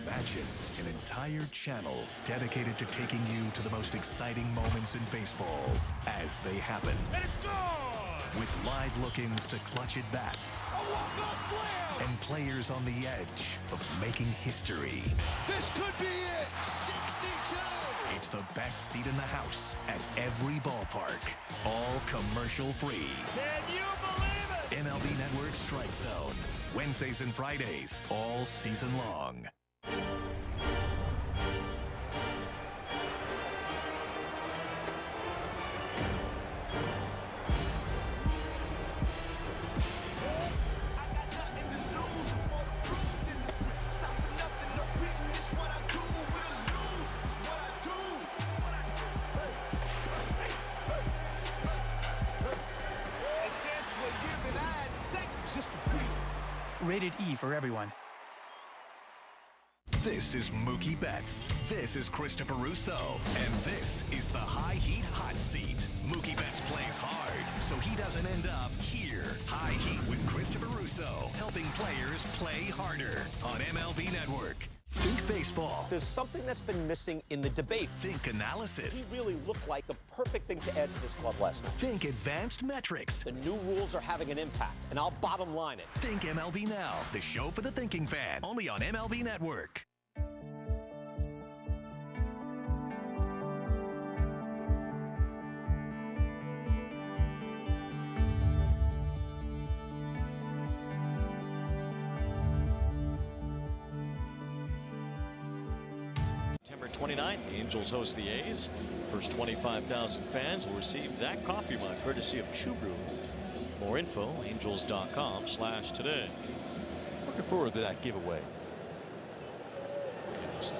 Imagine an entire channel dedicated to taking you to the most exciting moments in baseball as they happen. And it's gone! With live look-ins to clutch at-bats. A walk-off flare! And players on the edge of making history. This could be it! 62! It's the best seat in the house at every ballpark. All commercial-free. Can you believe it? MLB Network Strike Zone. Wednesdays and Fridays, all season long. Rated E for everyone. This is Mookie Betts. This is Christopher Russo. And this is the High Heat Hot Seat. Mookie Betts plays hard, so he doesn't end up here. High Heat with Christopher Russo, helping players play harder on MLB Network. Think baseball. There's something that's been missing in the debate. Think analysis. He really looked like the perfect thing to add to this club last night. Think advanced metrics. The new rules are having an impact, and I'll bottom line it. Think MLB Now, the show for the thinking fan, only on MLB Network. September 29th, the Angels host the A's. First 25,000 fans will receive that coffee mug courtesy of True Brew. More info, angels.com/today. Looking forward to that giveaway.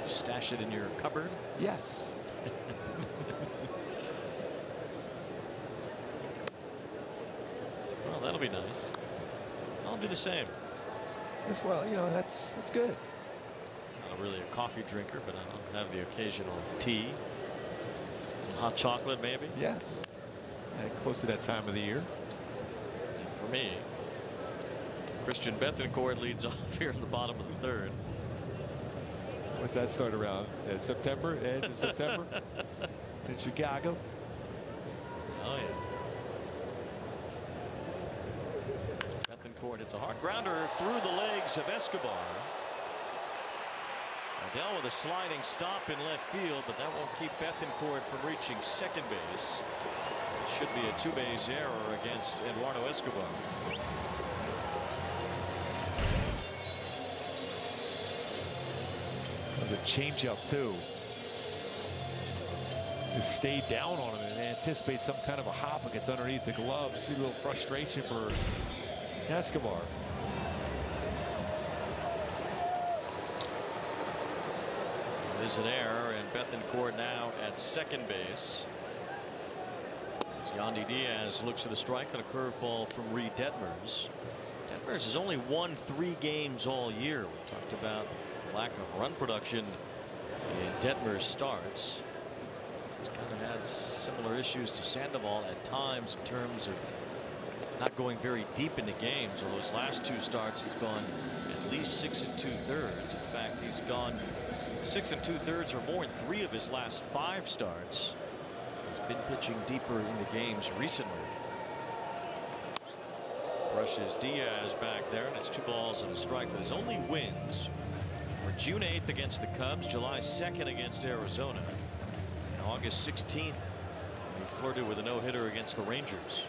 Stash it in your cupboard. Yes. Well, that'll be nice. I'll do the same. Well, you know, that's good. Not really a coffee drinker, but I'll have the occasional tea. Some hot chocolate, maybe. Yes. Close to that time of the year. And for me, Christian Bethancourt leads off here in the bottom of the third. What's that start around? September, end of September in Chicago. Oh yeah. Bethancourt hits a hard grounder through the legs of Escobar. Adele with a sliding stop in left field, but that won't keep Bethancourt from reaching second base. It should be a two-base error against Eduardo Escobar. The changeup too. Just stay down on him and anticipate some kind of a hop that gets underneath the glove. You see a little frustration for Escobar. There's an error, and Bethancourt now at second base. As Yandy Diaz looks at a strike on a curveball from Reid Detmers. Detmers has only won 3 games all year. We talked about lack of run production in Detmers starts. He's kind of had similar issues to Sandoval at times in terms of not going very deep into games. On those last 2 starts, he's gone at least 6 2/3. In fact, he's gone 6 2/3 or more in 3 of his last 5 starts. So he's been pitching deeper into games recently. Brushes Diaz back there, and it's 2 balls and a strike. But his only wins were June 8th against the Cubs, July 2nd against Arizona, and August 16th he flirted with a no-hitter against the Rangers.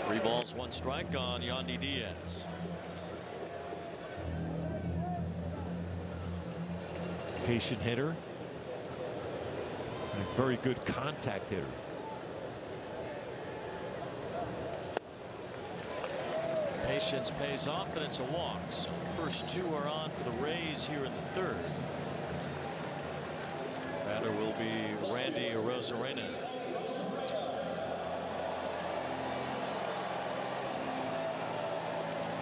Three balls, 1 strike on Yandy Diaz. Patient hitter. And a very good contact hitter. Patience pays off, and it's a walk. So the first 2 are on for the Rays here in the third. Batter will be Randy Arozarena.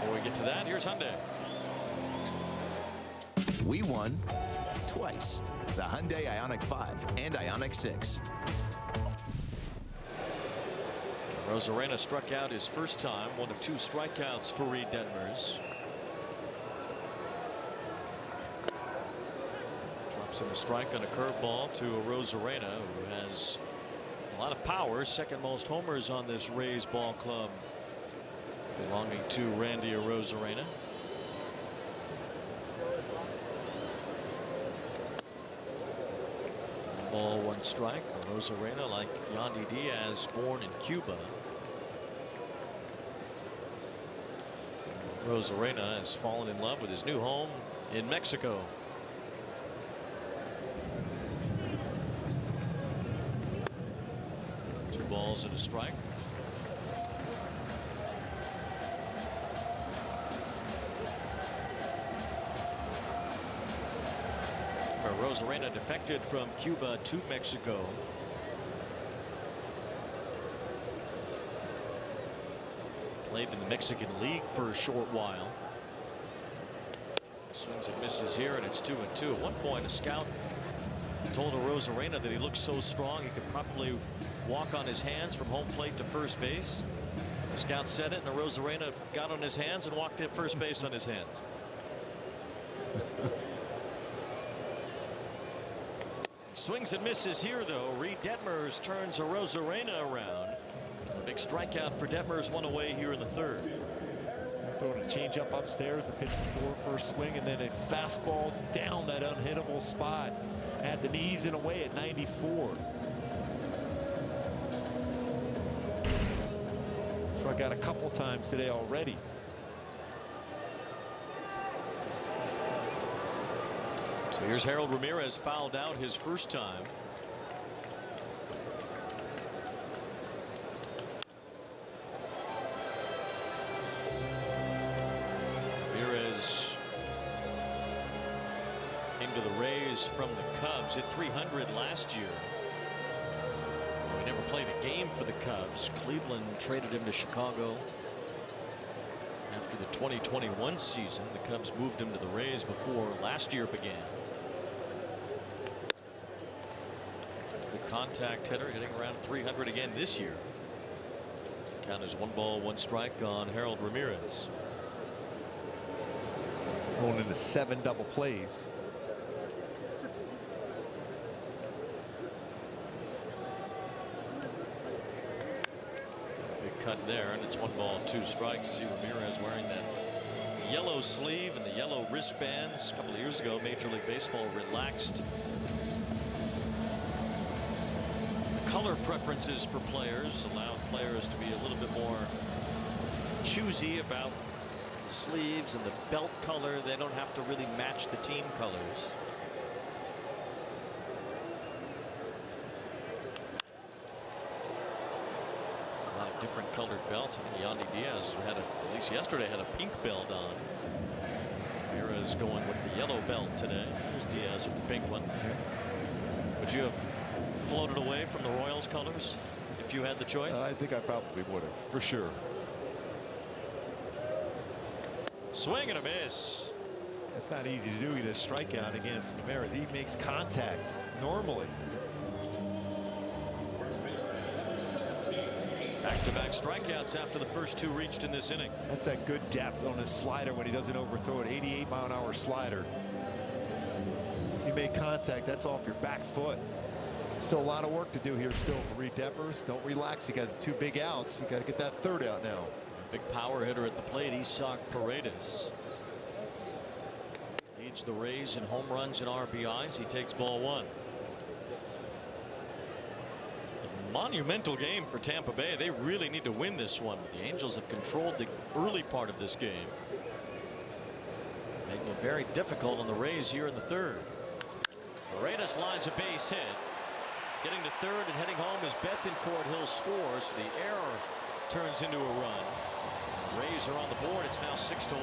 Before we get to that, here's Hyundai. We won twice. The Hyundai Ioniq 5 and Ioniq 6. Arozarena struck out his first time, 1 of 2 strikeouts for Reid Detmers. Drops in a strike on a curveball to Arozarena, who has a lot of power. Second most homers on this Rays ball club, belonging to Randy Arozarena. Ball, 1 strike. Arozarena, like Yandy Diaz, born in Cuba. Arozarena has fallen in love with his new home in Mexico. Two balls and a strike. Arozarena defected from Cuba to Mexico. Played in the Mexican League for a short while. Swings and misses here, and it's 2-2. At one point, a scout told Arozarena that he looked so strong he could probably walk on his hands from home plate to first base. The scout said it, and Arozarena got on his hands and walked to first base on his hands. Swings and misses here, though. Reid Detmers turns Arozarena around. A big strikeout for Detmers, 1 away here in the third. Throwing a changeup upstairs, the pitch before first swing, and then a fastball down that unhittable spot at the knees and away at 94. Struck out a couple times today already. So here's Harold Ramirez, fouled out his first time. Ramirez came to the Rays from the Cubs, hit 300 last year. He never played a game for the Cubs. Cleveland traded him to Chicago. After the 2021 season, the Cubs moved him to the Rays before last year began. Good contact hitter, hitting around 300 again this year. The count is 1 ball, 1 strike on Harold Ramirez. Going into 7 double plays. Big cut there, and it's 1 ball, 2 strikes. See Ramirez wearing that yellow sleeve and the yellow wristbands. A couple of years ago, Major League Baseball relaxed color preferences for players, allowed players to be a little bit more choosy about the sleeves and the belt color. They don't have to really match the team colors. A lot of different colored belts. I think Yandy Diaz had at least yesterday had a pink belt on. Ramirez going with the yellow belt today. There's Diaz with the pink one. Would you have floated away from the Royals colors if you had the choice? I think I probably would have, for sure. Swing and a miss. It's not easy to do. He does strikeout against Ramirez. He makes contact normally. Back-to-back strikeouts after the first 2 reached in this inning. That's that good depth on his slider when he doesn't overthrow it. 88-mile-an-hour slider. If you make contact, that's off your back foot. Still a lot of work to do here still for Reid Detmers. Don't relax. You got 2 big outs. You got to get that 3rd out now. Big power hitter at the plate, Isaac Paredes. Leads the Rays in home runs and RBIs. He takes ball 1. It's a monumental game for Tampa Bay. They really need to win this one. The Angels have controlled the early part of this game, making it very difficult on the Rays here in the 3rd. Paredes lines a base hit. Getting to 3rd and heading home is Bethencourt. Hill scores. The error turns into a run. Rays are on the board. It's now 6-1.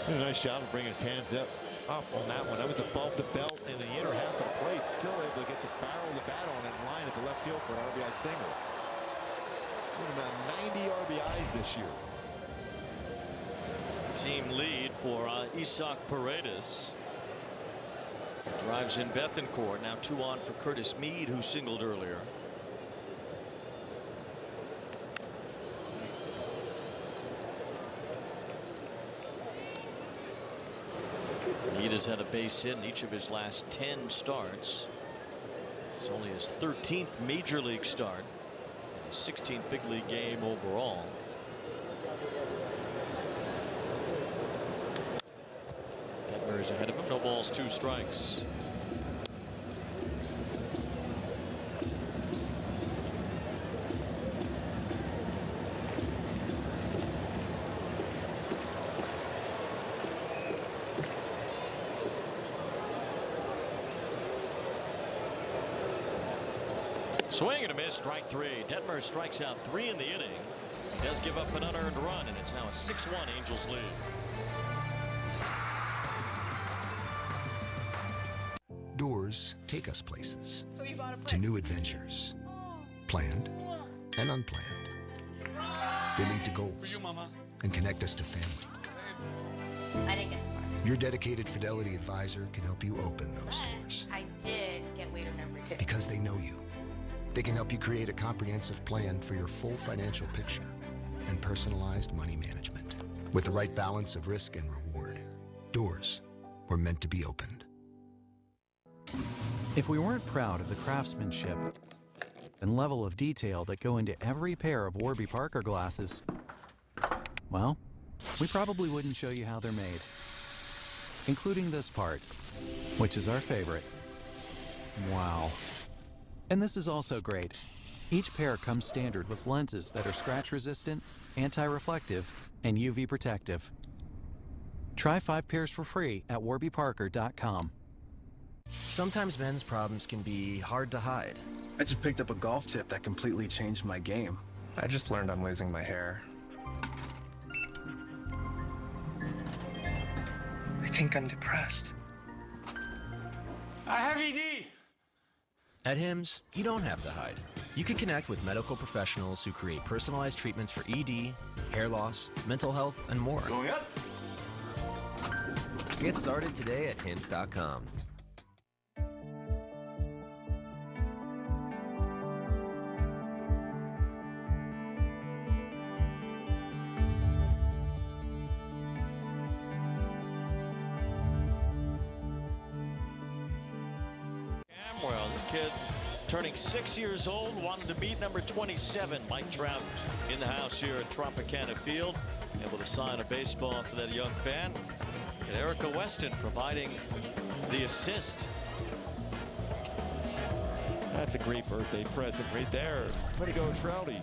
Did a nice job of bringing his hands up on that one. That was above the belt in the inner half of the plate. Still able to get the barrel of the bat on it in line at the left field for an RBI single. About 90 RBIs this year. Team lead for Isaac Paredes. Drives in Bethencourt. Now 2 on for Curtis Mead, who singled earlier. Mead has had a base hit in each of his last 10 starts. This is only his 13th major league start. 16th big league game overall. Detmers ahead of him. No balls, 2 strikes. Swing and a miss, strike 3. Detmers strikes out 3 in the inning. He does give up an unearned run, and it's now a 6-1 Angels lead. Doors take us places, to new adventures, planned and unplanned. They lead to goals and connect us to family. I didn't get far. Your dedicated Fidelity advisor can help you open those doors. I did get waiter number 2. Because they know you. They can help you create a comprehensive plan for your full financial picture and personalized money management. With the right balance of risk and reward, doors were meant to be opened. If we weren't proud of the craftsmanship and level of detail that go into every pair of Warby Parker glasses, well, we probably wouldn't show you how they're made. including this part, which is our favorite. Wow. And this is also great. Each pair comes standard with lenses that are scratch-resistant, anti-reflective, and UV protective. Try 5 pairs for free at warbyparker.com. Sometimes men's problems can be hard to hide. I just picked up a golf tip that completely changed my game. I just learned I'm losing my hair. I think I'm depressed. I have ED. At Hims, you don't have to hide. You can connect with medical professionals who create personalized treatments for ED, hair loss, mental health, and more. Going up. Get started today at Hims.com. Kid turning 6 years old, wanted to meet number 27, Mike Trout, in the house here at Tropicana Field, able to sign a baseball for that young fan. And Erica Weston providing the assist. That's a great birthday present right there. Way to go, Trouty.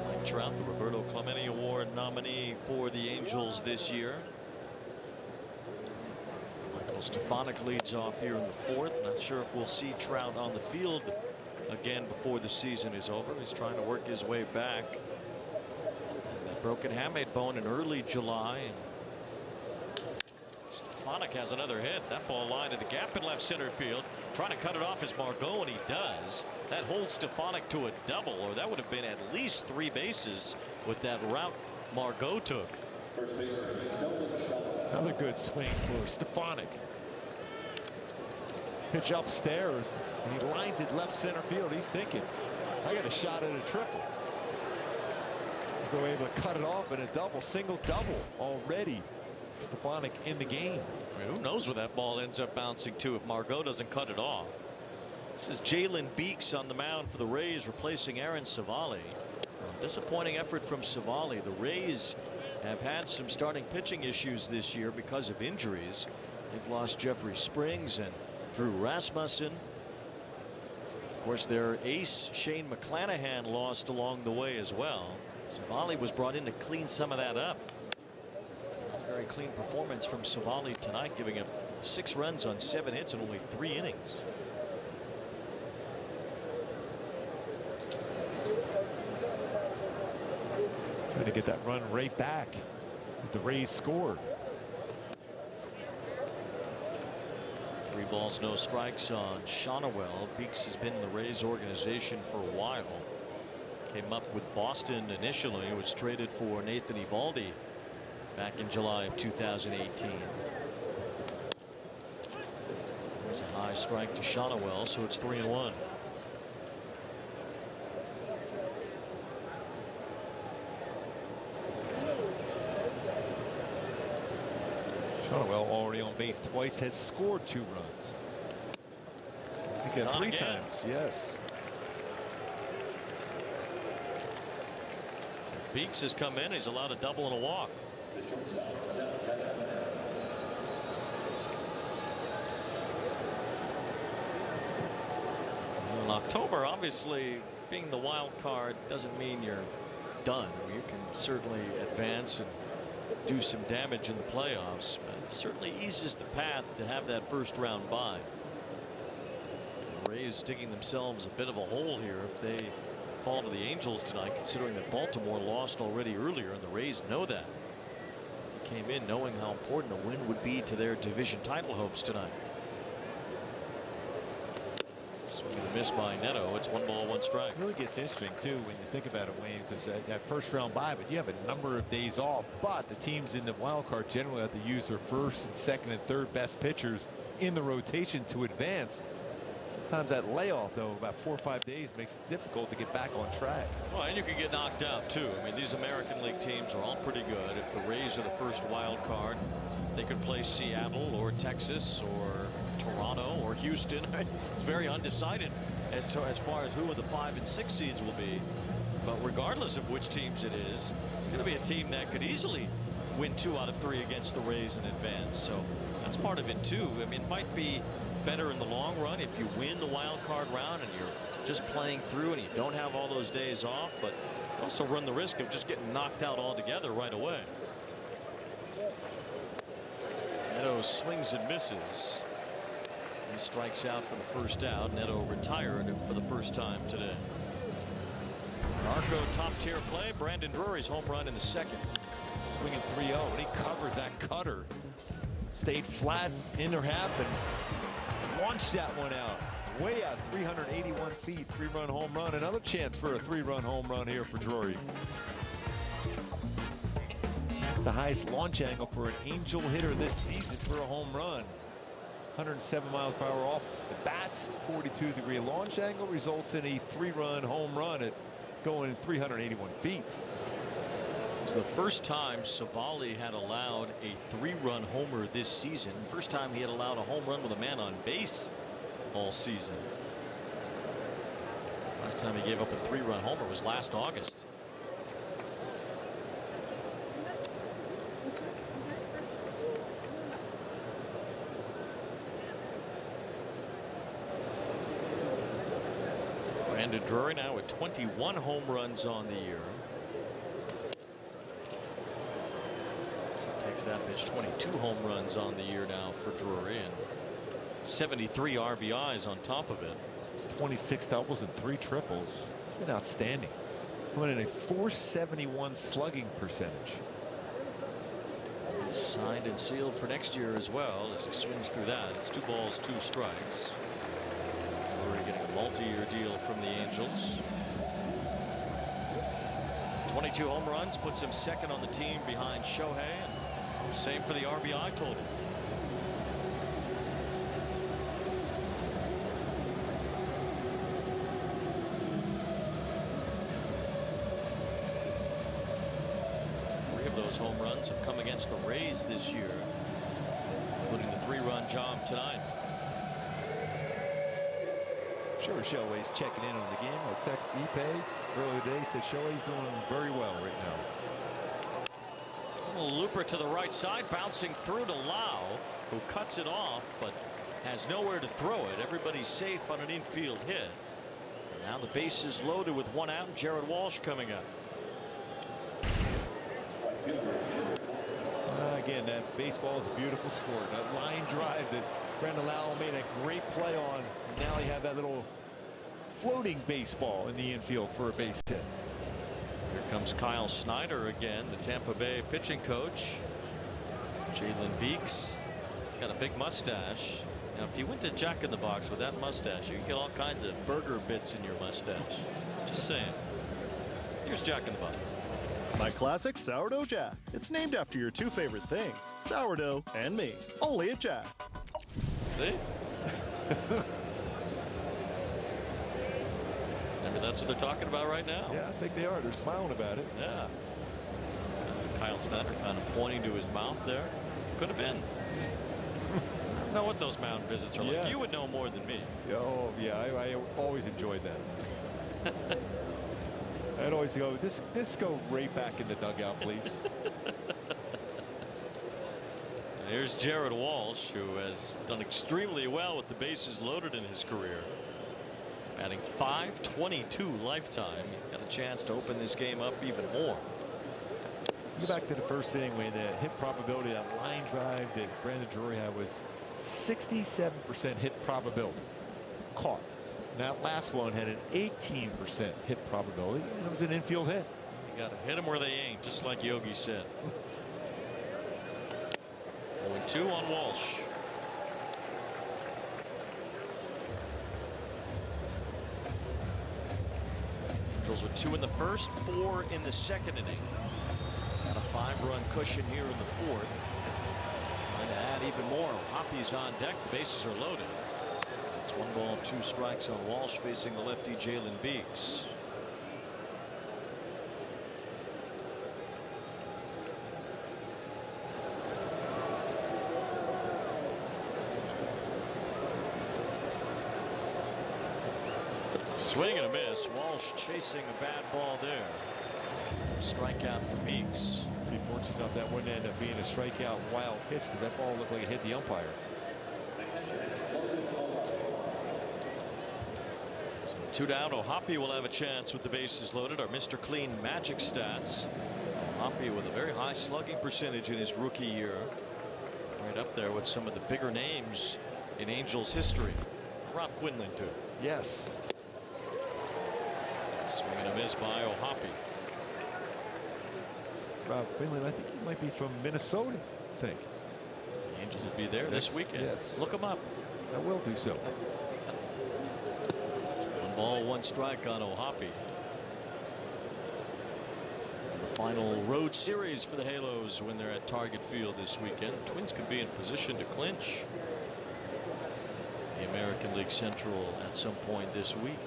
Mike Trout, the Roberto Clemente Award nominee for the Angels this year. Stefanik leads off here in the 4th. Not sure if we'll see Trout on the field again before the season is over. He's trying to work his way back. And that broken hamate bone in early July. And Stefanik has another hit. That ball lined to the gap in left center field. Trying to cut it off is Margot, and he does. That holds Stefanik to a double, or that would have been at least 3 bases with that route Margot took. Another good swing for Stefanik. Pitch upstairs, and he lines it left center field. He's thinking, I got a shot at a triple. Go able to cut it off in a double, single double already. Stefanik in the game. I mean, who knows where that ball ends up bouncing to if Margot doesn't cut it off. This is Jalen Beeks on the mound for the Rays, replacing Aaron Civale. Disappointing effort from Civale. The Rays have had some starting pitching issues this year because of injuries. They've lost Jeffrey Springs and Drew Rasmussen. Of course, their ace Shane McClanahan lost along the way as well. Civale was brought in to clean some of that up. A very clean performance from Civale tonight, giving up 6 runs on 7 hits in only 3 innings. Trying to get that run right back with the Rays scored. 3 balls, no strikes on Shonowell. Beeks has been in the Rays organization for a while. Came up with Boston initially, was traded for Nathan Eovaldi back in July of 2018. There's a high strike to Shonowell, so it's 3-1. Shonowell already on base twice, has scored 2 runs. I think 3 times, yes. So Beeks has come in. He's allowed a double and a walk. In October, obviously, being the wild card doesn't mean you're done. I mean, you can certainly advance and do some damage in the playoffs, but it certainly eases the path to have that first round bye. The Rays digging themselves a bit of a hole here if they fall to the Angels tonight, considering that Baltimore lost already earlier, and the Rays know that. They came in knowing how important a win would be to their division title hopes tonight. Swing and a miss by Neto. It's 1 ball, 1 strike. It really gets interesting too when you think about it, Wayne, because that first round bye, but you have a number of days off, but the teams in the wild card generally have to use their first and second and third best pitchers in the rotation to advance. Sometimes that layoff, though, about 4 or 5 days, makes it difficult to get back on track. Well, and you can get knocked out too. I mean, these American League teams are all pretty good. If the Rays are the first wild card, they could play Seattle or Texas or Toronto or Houston. It's very undecided as far as who the 5 and 6 seeds will be. But regardless of which teams it is, it's going to be a team that could easily win 2 out of 3 against the Rays in advance. So that's part of it too. I mean, it might be better in the long run if you win the wild card round and you're just playing through and you don't have all those days off, but you also run the risk of just getting knocked out altogether right away. Neto swings and misses. He strikes out for the first out. Neto retired for the first time today. Arco top tier play. Brandon Drury's home run in the second. Swinging 3-0, and he covered that cutter. Stayed flat in their half and launched that one out. Way out, 381 feet, 3-run home run. Another chance for a 3-run home run here for Drury. It's the highest launch angle for an Angel hitter this season for a home run. 107 miles per hour off the bat. 42-degree launch angle results in a 3-run home run at going 381 feet. It's the first time Civale had allowed a 3-run homer this season. First time he had allowed a home run with a man on base all season. Last time he gave up a 3-run homer was last August. Brandon Drury now with 21 home runs on the year. Takes that pitch. 22 home runs on the year now for Drury and 73 RBIs on top of it. It's 26 doubles and 3 triples. Been outstanding. Coming in a .471 slugging percentage. He's signed and sealed for next year as well as he swings through that. It's 2 balls, 2 strikes. Drury getting a multi-year deal from the Angels. 22 home runs puts him second on the team behind Shohei. And same for the RBI total. Those home runs have come against the Rays this year, including the 3-run job tonight. Sure, Shohei's checking in on the game. I text Ipe earlier today, said Shohei's doing very well right now. A little looper to the right side, bouncing through to Lau, who cuts it off but has nowhere to throw it. Everybody's safe on an infield hit. And now the base is loaded with 1 out. Jared Walsh coming up. Again, that baseball is a beautiful sport. That line drive that Brandon Lau made a great play on. And now you have that little floating baseball in the infield for a base hit. Here comes Kyle Snyder again, the Tampa Bay pitching coach. Jalen Beeks got a big mustache. Now, if you went to Jack in the Box with that mustache, you can get all kinds of burger bits in your mustache. Just saying. Here's Jack in the Box. My classic sourdough Jack. It's named after your 2 favorite things, sourdough and me. Only at Jack. See? Maybe that's what they're talking about right now. Yeah, I think they are. They're smiling about it. Yeah. Kyle Snyder kind of pointing to his mouth there. Could have been. I don't know what those mound visits are like. Yes. You would know more than me. Oh, yeah, I always enjoyed that. I'd always go, this go right back in the dugout, please. Here's Jared Walsh, who has done extremely well with the bases loaded in his career. Batting .522 lifetime. He's got a chance to open this game up even more. Go back to the first inning when the hit probability, that line drive that Brandon Drury had was 67% hit probability. Caught. That last one had an 18% hit probability, and it was an infield hit. You got to hit them where they ain't, just like Yogi said. 0-2 on Walsh. Angels with 2 in the first, 4 in the second inning. Got a 5-run cushion here in the 4th. Trying to add even more. Hoppy's on deck. The bases are loaded. It's 1 ball, 2 strikes on Walsh facing the lefty Jalen Beeks. Swing and a miss. Walsh chasing a bad ball there. strikeout for Meeks. Be fortunate enough that wouldn't end up being a strikeout wild pitch because that ball looked like it hit the umpire. So 2 down. O'Hoppe will have a chance with the bases loaded. Our Mr. Clean magic stats. O'Hoppe with a very high slugging percentage in his rookie year. Right up there with some of the bigger names in Angels history. Rob Quinlan too. Yes. Swing and a miss by O'Hoppe. Rob Quinlan, I think he might be from Minnesota. I think. The Angels will be there this weekend. Yes. Look them up. I will do so. 1 ball, 1 strike on O'Hoppe. The final road series for the Halos when they're at Target Field this weekend. Twins could be in position to clinch the American League Central at some point this week.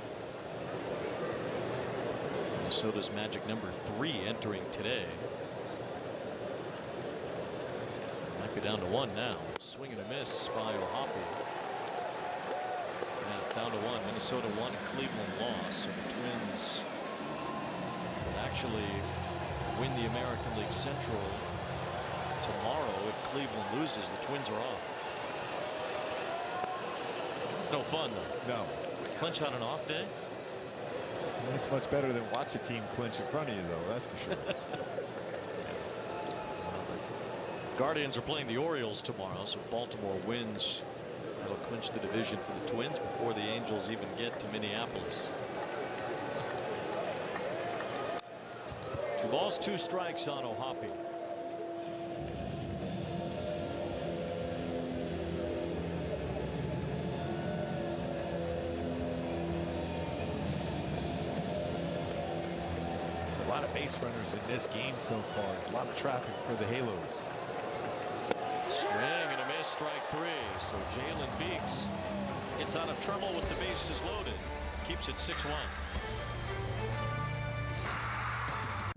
Minnesota's magic number 3 entering today. Might be down to 1 now. Swing and a miss by O'Hoppe. Yeah, down to 1. Minnesota 1, Cleveland lost. So the Twins would actually win the American League Central tomorrow. If Cleveland loses, the Twins are off. It's no fun though. No. Clinch on an off day. It's much better than watch a team clinch in front of you, though. That's for sure. Guardians are playing the Orioles tomorrow, so if Baltimore wins, that'll clinch the division for the Twins before the Angels even get to Minneapolis. 2 balls, 2 strikes on O'Hoppe. A lot of base runners in this game so far. A lot of traffic for the Halos. Swing and a miss, strike 3. So Jalen Beeks gets out of trouble with the bases loaded. Keeps it 6-1.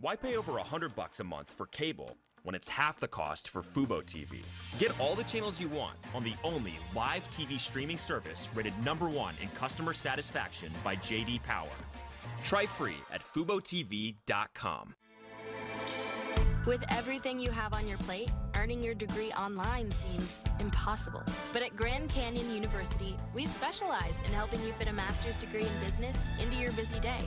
Why pay over $100 a month for cable when it's half the cost for Fubo TV? Get all the channels you want on the only live TV streaming service rated #1 in customer satisfaction by J.D. Power. Try free at FuboTV.com. With everything you have on your plate, earning your degree online seems impossible. But at Grand Canyon University, we specialize in helping you fit a master's degree in business into your busy day.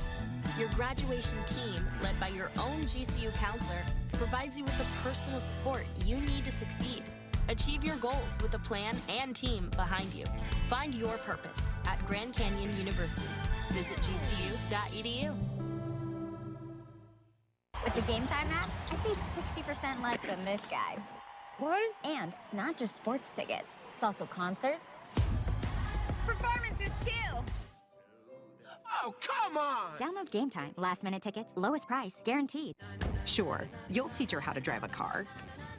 Your graduation team, led by your own GCU counselor, provides you with the personal support you need to succeed. Achieve your goals with a plan and team behind you. Find your purpose at Grand Canyon University. Visit gcu.edu. With the Game Time app, I paid 60% less than this guy. What? And it's not just sports tickets. It's also concerts. Performances, too! Oh, come on! Download Game Time. Last-minute tickets, lowest price, guaranteed. Sure, you'll teach her how to drive a car.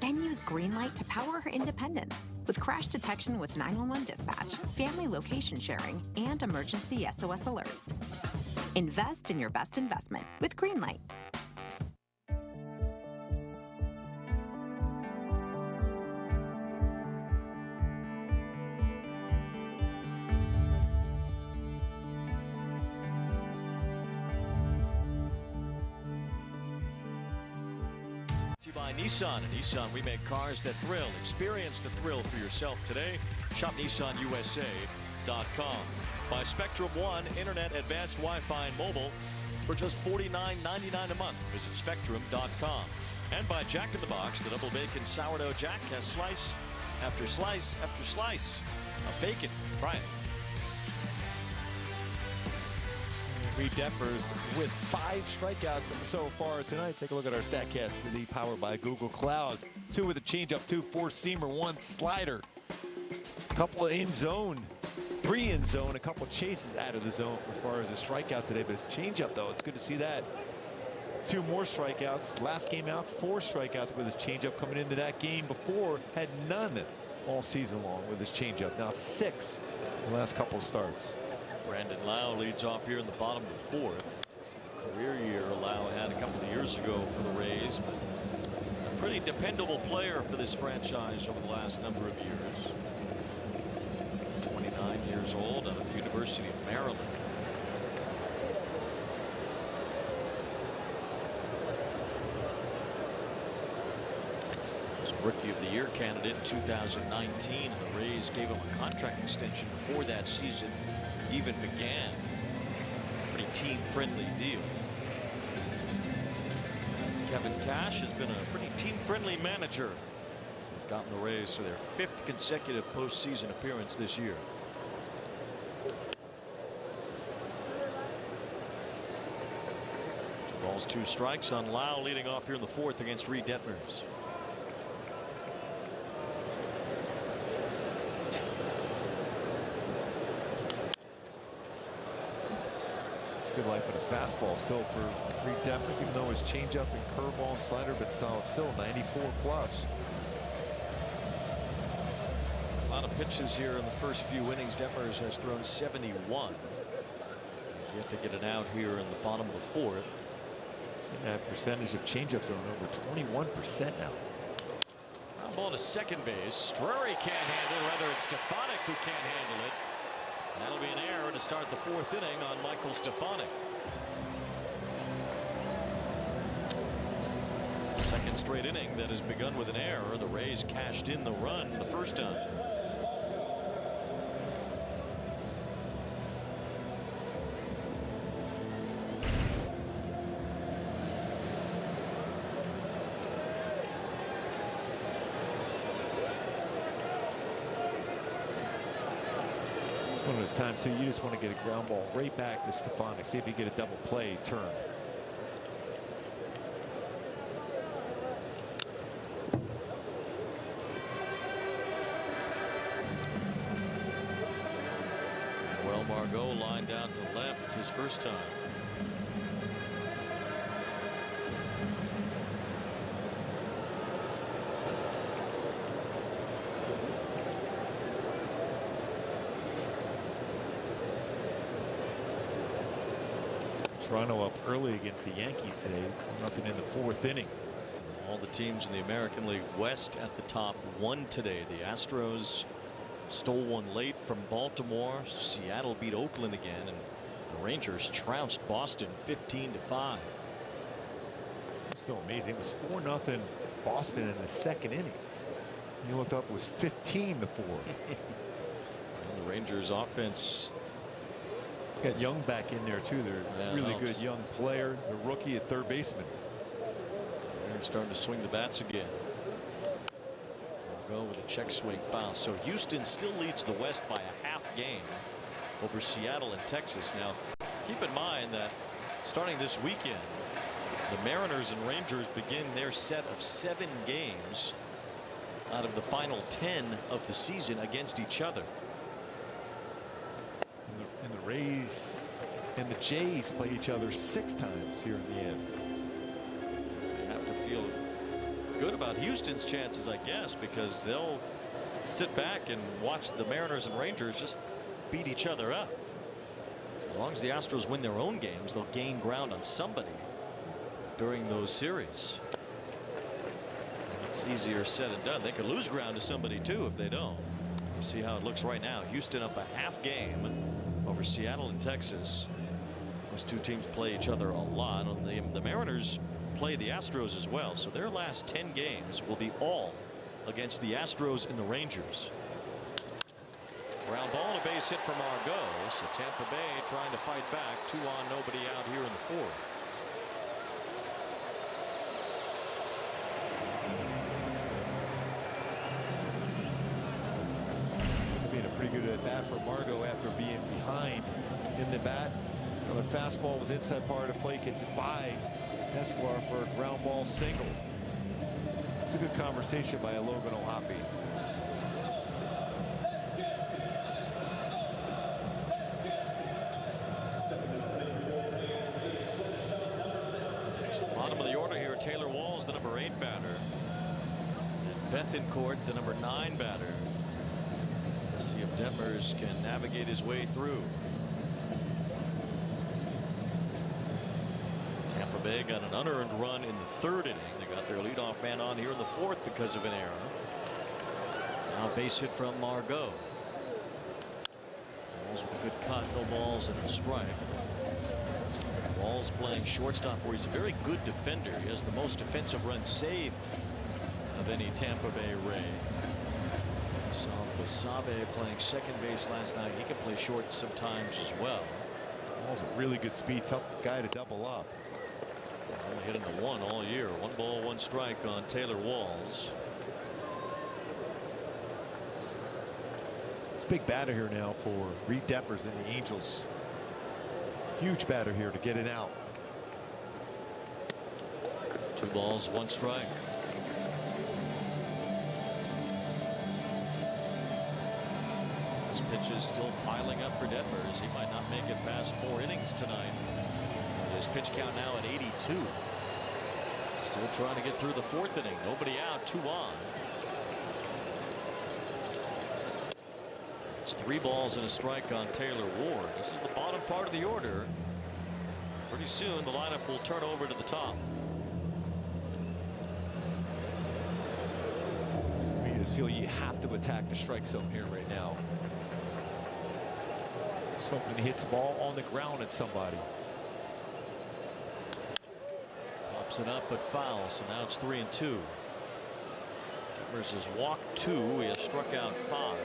Then use Greenlight to power her independence with crash detection with 911 dispatch, family location sharing, and emergency SOS alerts. Invest in your best investment with Greenlight. By Nissan. At Nissan, we make cars that thrill. Experience the thrill for yourself today. Shop NissanUSA.com. By Spectrum One, Internet, Advanced Wi-Fi, and Mobile for just $49.99 a month. Visit Spectrum.com. And by Jack in the Box, the double bacon sourdough jack has slice after slice after slice of bacon. Try it. Reid Detmers with 5 strikeouts so far tonight. Take a look at our StatCast really powered by Google Cloud. 2 with a changeup, 2 four-seamer, 1 slider. A couple of in zone, 3 in zone, a couple of chases out of the zone as far as the strikeouts today. But his changeup, though, it's good to see that. 2 more strikeouts. Last game out, 4 strikeouts with his changeup. Coming into that game before, had none all season long with his changeup. Now 6 in the last couple of starts. Brandon Lau leads off here in the bottom of the 4th. It's a career year Lau had a couple of years ago for the Rays. A pretty dependable player for this franchise over the last number of years. 29 years old, out of the University of Maryland. Rookie of the Year candidate in 2019, and the Rays gave him a contract extension before that season even began. Pretty team-friendly deal. Kevin Cash has been a pretty team-friendly manager. He's gotten the Rays to their 5th consecutive postseason appearance this year. Two balls, 2 strikes on Lau, leading off here in the 4th against Reid Detmers. Good life on his fastball still for Reid Detmers, even though his changeup and curveball and slider have been solid, still 94 plus. A lot of pitches here in the first few innings. Detmers has thrown 71. He's yet to get an out here in the bottom of the 4th. And that percentage of changeups are over 21% now. Ground ball to second base. Drury can't handle it. Rather, it's Stefanik who can't handle it. That'll be an error to start the 4th inning on Michael Stefanik. Second straight inning that has begun with an error. The Rays cashed in the run the first time. One of those times too, you just want to get a ground ball right back to Stefanik, see if you get a double play turn. Well, Margot lined out to left his first time. Toronto up early against the Yankees today. Nothing in the 4th inning. All the teams in the American League West at the top won today. The Astros stole one late from Baltimore. Seattle beat Oakland again, and the Rangers trounced Boston 15-5. Still amazing. It was 4-0 Boston in the 2nd inning. You looked up, it was 15-4. The Rangers offense. Got Young back in there too. They're really good young player. The rookie at third baseman. So they're starting to swing the bats again. We'll go with a check swing foul. So Houston still leads the West by a half game over Seattle and Texas. Now keep in mind that starting this weekend, the Mariners and Rangers begin their set of 7 games out of the final 10 of the season against each other. And the Rays and the Jays play each other 6 times here in the end. So you have to feel good about Houston's chances, I guess, because they'll sit back and watch the Mariners and Rangers just beat each other up. So as long as the Astros win their own games, they'll gain ground on somebody during those series. It's easier said than done. They could lose ground to somebody too if they don't. You see how it looks right now. Houston up a half game over Seattle and Texas. Those two teams play each other a lot. The Mariners play the Astros as well, so their last 10 games will be all against the Astros and the Rangers. Ground ball and a base hit for Margot. So Tampa Bay trying to fight back. 2 on, nobody out here in the 4th. Pretty good at that for Margot after being behind in the bat. Another fastball was inside part of the plate, gets it by Escobar for a ground ball single. It's a good conversation by Logan O'Hoppe. It's the bottom of the order here. Taylor Walls, the number 8 batter, and Bethencourt, the number 9 batter. Let's see if Detmers can navigate his way through. Tampa Bay got an unearned run in the 3rd inning. They got their leadoff man on here in the 4th because of an error. Now base hit from Margot. Walls with a good cut, no balls and a strike. Walls playing shortstop where he's a very good defender. He has the most defensive runs saved of any Tampa Bay Ray. Saw Civale playing second base last night. He can play short sometimes as well. Ball's a really good speed, tough guy to double up. Only hitting the 1 all year. 1 ball, 1 strike on Taylor Walls. It's a big batter here now for Reid Detmers and the Angels. Huge batter here to get it out. 2 balls, 1 strike. His pitches still piling up for Detmers. He might not make it past 4 innings tonight. His pitch count now at 82. Still trying to get through the 4th inning. Nobody out, 2 on. It's 3 balls and a strike on Taylor Ward. This is the bottom part of the order. Pretty soon the lineup will turn over to the top. You just feel you have to attack the strike zone here right now. Something hits the ball on the ground at somebody. Pops it up but foul, so now it's 3-2. Detmers has walked 2. He has struck out 5.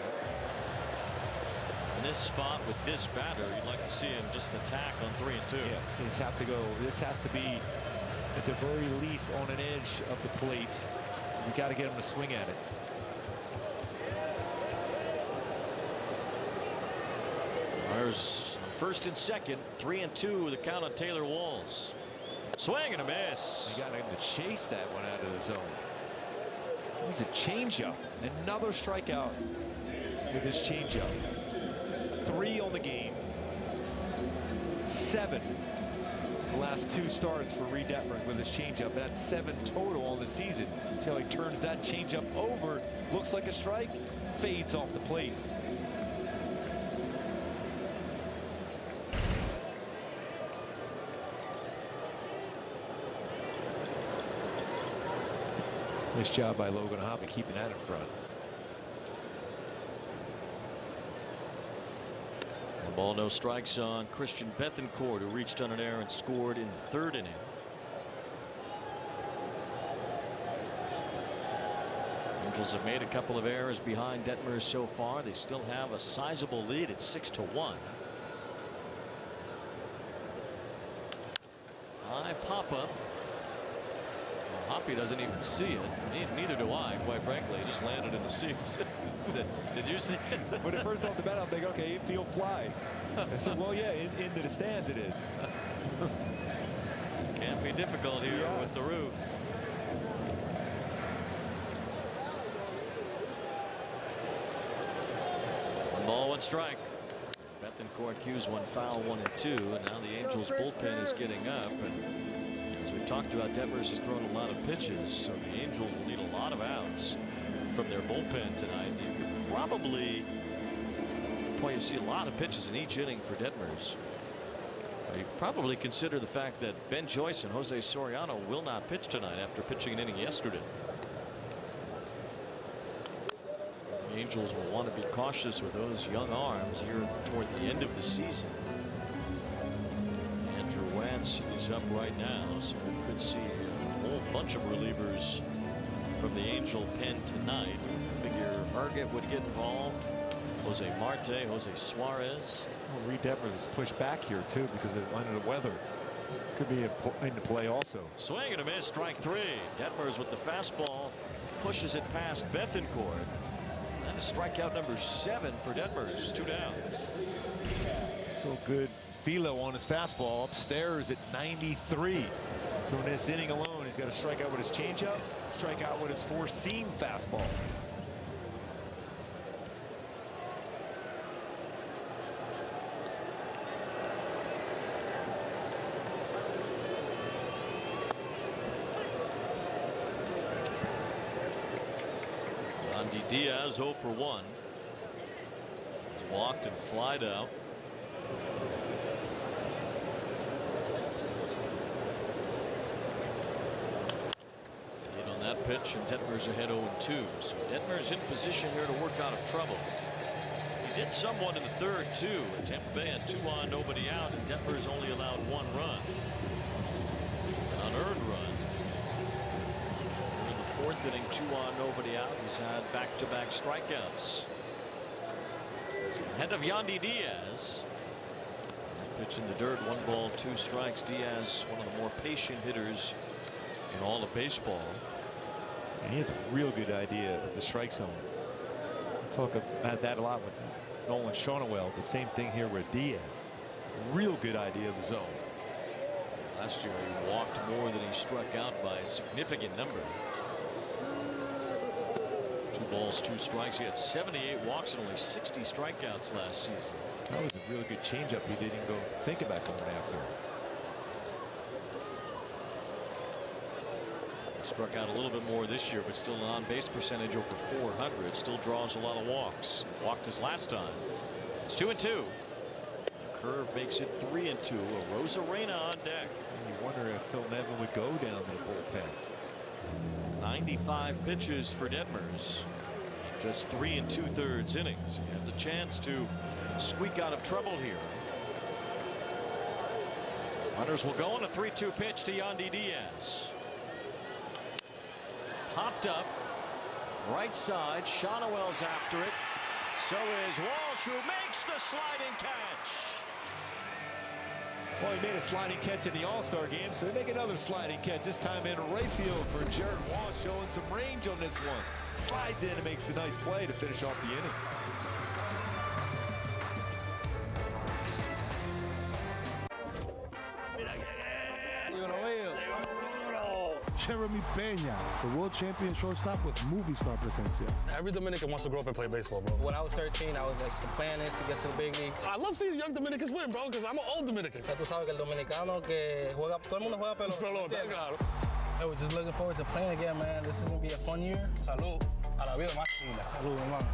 In this spot with this batter, you'd like to see him just attack on 3-2. Yeah, they just have to go. This has to be at the very least on an edge of the plate. You got to get him to swing at it. There's first and second, 3-2, the count on Taylor Walls. Swing and a miss. You got him to chase that one out of the zone. He's a changeup. Another strikeout with his changeup. 3 on the game. 7 the last 2 starts for Reid Detmers with his changeup. That's 7 total on the season. See how he turns that changeup over. Looks like a strike. Fades off the plate. Nice job by Logan Hobby keeping that in front. The ball, no strikes on Christian Bethancourt, who reached on an error and scored in the 3rd inning. Angels have made a couple of errors behind Detmers so far. They still have a sizable lead at 6-1. High pop up. Hoppy doesn't even see it. Neither do I, quite frankly. He just landed in the seats. Did you see it? When it first off the bat, I'm thinking, okay, infield fly. I said, well, yeah, into the stands it is. Can't be difficult here with the roof. One ball, 1 strike. Bethancourt cues 1 foul, 1 and 2, and now the Angels bullpen is getting up. And as we talked about, Detmers has thrown a lot of pitches, so the Angels will need a lot of outs from their bullpen tonight. You could probably, boy, you see a lot of pitches in each inning for Detmers. You probably consider the fact that Ben Joyce and Jose Soriano will not pitch tonight after pitching an inning yesterday. The Angels will want to be cautious with those young arms here toward the end of the season. Is up right now, so we could see a whole bunch of relievers from the Angel pen tonight. Figure Hargett would get involved. Jose Marte, Jose Suarez. Well, Reid Detmers is pushed back here too because of the weather. Could be into play also. Swing and a miss, strike 3. Detmers with the fastball pushes it past Bethancourt. That is strikeout number 7 for Detmers. 2 down. Still good velo on his fastball, upstairs at 93. So in this inning alone, he's got to strike out with his changeup, strike out with his 4-seam fastball. Andy Diaz 0 for 1. Walked and flied out. That pitch, and Detmers ahead 0-2. So Detmers in position here to work out of trouble. He did somewhat in the 3rd too. Tampa Bay had 2 on, nobody out, and Detmers only allowed 1 run. An unearned run. We're in the 4th 4th inning, 2 on, nobody out. He's had back-to-back strikeouts. Head of Yandy Diaz. Pitch in the dirt, 1 ball, 2 strikes. Diaz, one of the more patient hitters in all of baseball. And he has a real good idea of the strike zone. We talk about that a lot with Nolan Shonawell, but same thing here with Diaz. Real good idea of the zone. Last year he walked more than he struck out by a significant number. 2 balls, 2 strikes. He had 78 walks and only 60 strikeouts last season. That was a really good changeup. He didn't go think about going after. He struck out a little bit more this year, but still an on-base percentage over 400. Still draws a lot of walks. Walked his last time. It's 2-2. The curve makes it 3-2. A Rosarena on deck. You wonder if Phil Nevin would go down to the bullpen. 95 pitches for Detmers. Just 3 2/3 innings. He has a chance to squeak out of trouble here. Runners will go on a 3-2 pitch to Yandy Diaz. Popped up. Right side. Shonawell's after it. So is Walsh, who makes the sliding catch. Well, he made a sliding catch in the All-Star game, so they make another sliding catch, this time in right field for Jared Walsh, showing some range on this one. Slides in and makes the nice play to finish off the inning. Jeremy Peña, the world champion shortstop with movie star presencia. Every Dominican wants to grow up and play baseball, bro. When I was 13, I was like, the plan is to get to the big leagues. I love seeing young Dominicans win, bro, because I'm an old Dominican. Ya tú sabes que el dominicano que juega, todo el mundo juega pelota. I was just looking forward to playing again, man. This is going to be a fun year. Salud a la vida más linda. Salud, hermano.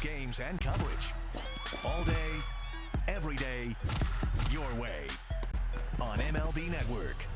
Games and coverage all day, every day, your way on MLB Network.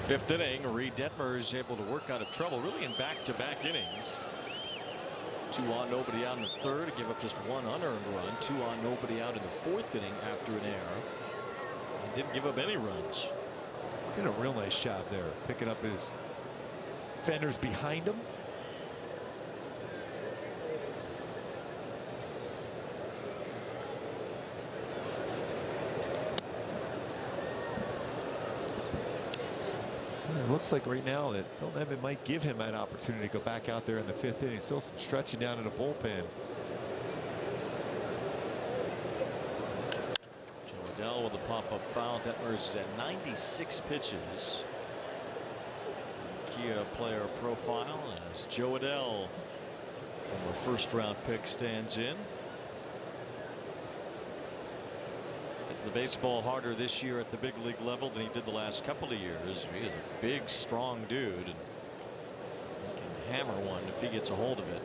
Fifth inning, Reid Detmers able to work out of trouble really in back-to-back innings. 2 on, nobody out in the 3rd, give up just 1 unearned run. 2 on, nobody out in the 4th inning after an error. He didn't give up any runs. Did a real nice job there, picking up his fenders behind him. It looks like right now that Phil Nevin might give him that opportunity to go back out there in the 5th inning. Still some stretching down in the bullpen. Joe Adell with a pop-up foul. Detmers is at 96 pitches. Kia player profile as Joe Adell, former 1st-round pick, stands in. The baseball harder this year at the big league level than he did the last couple of years. He is a big, strong dude, and he can hammer one if he gets a hold of it.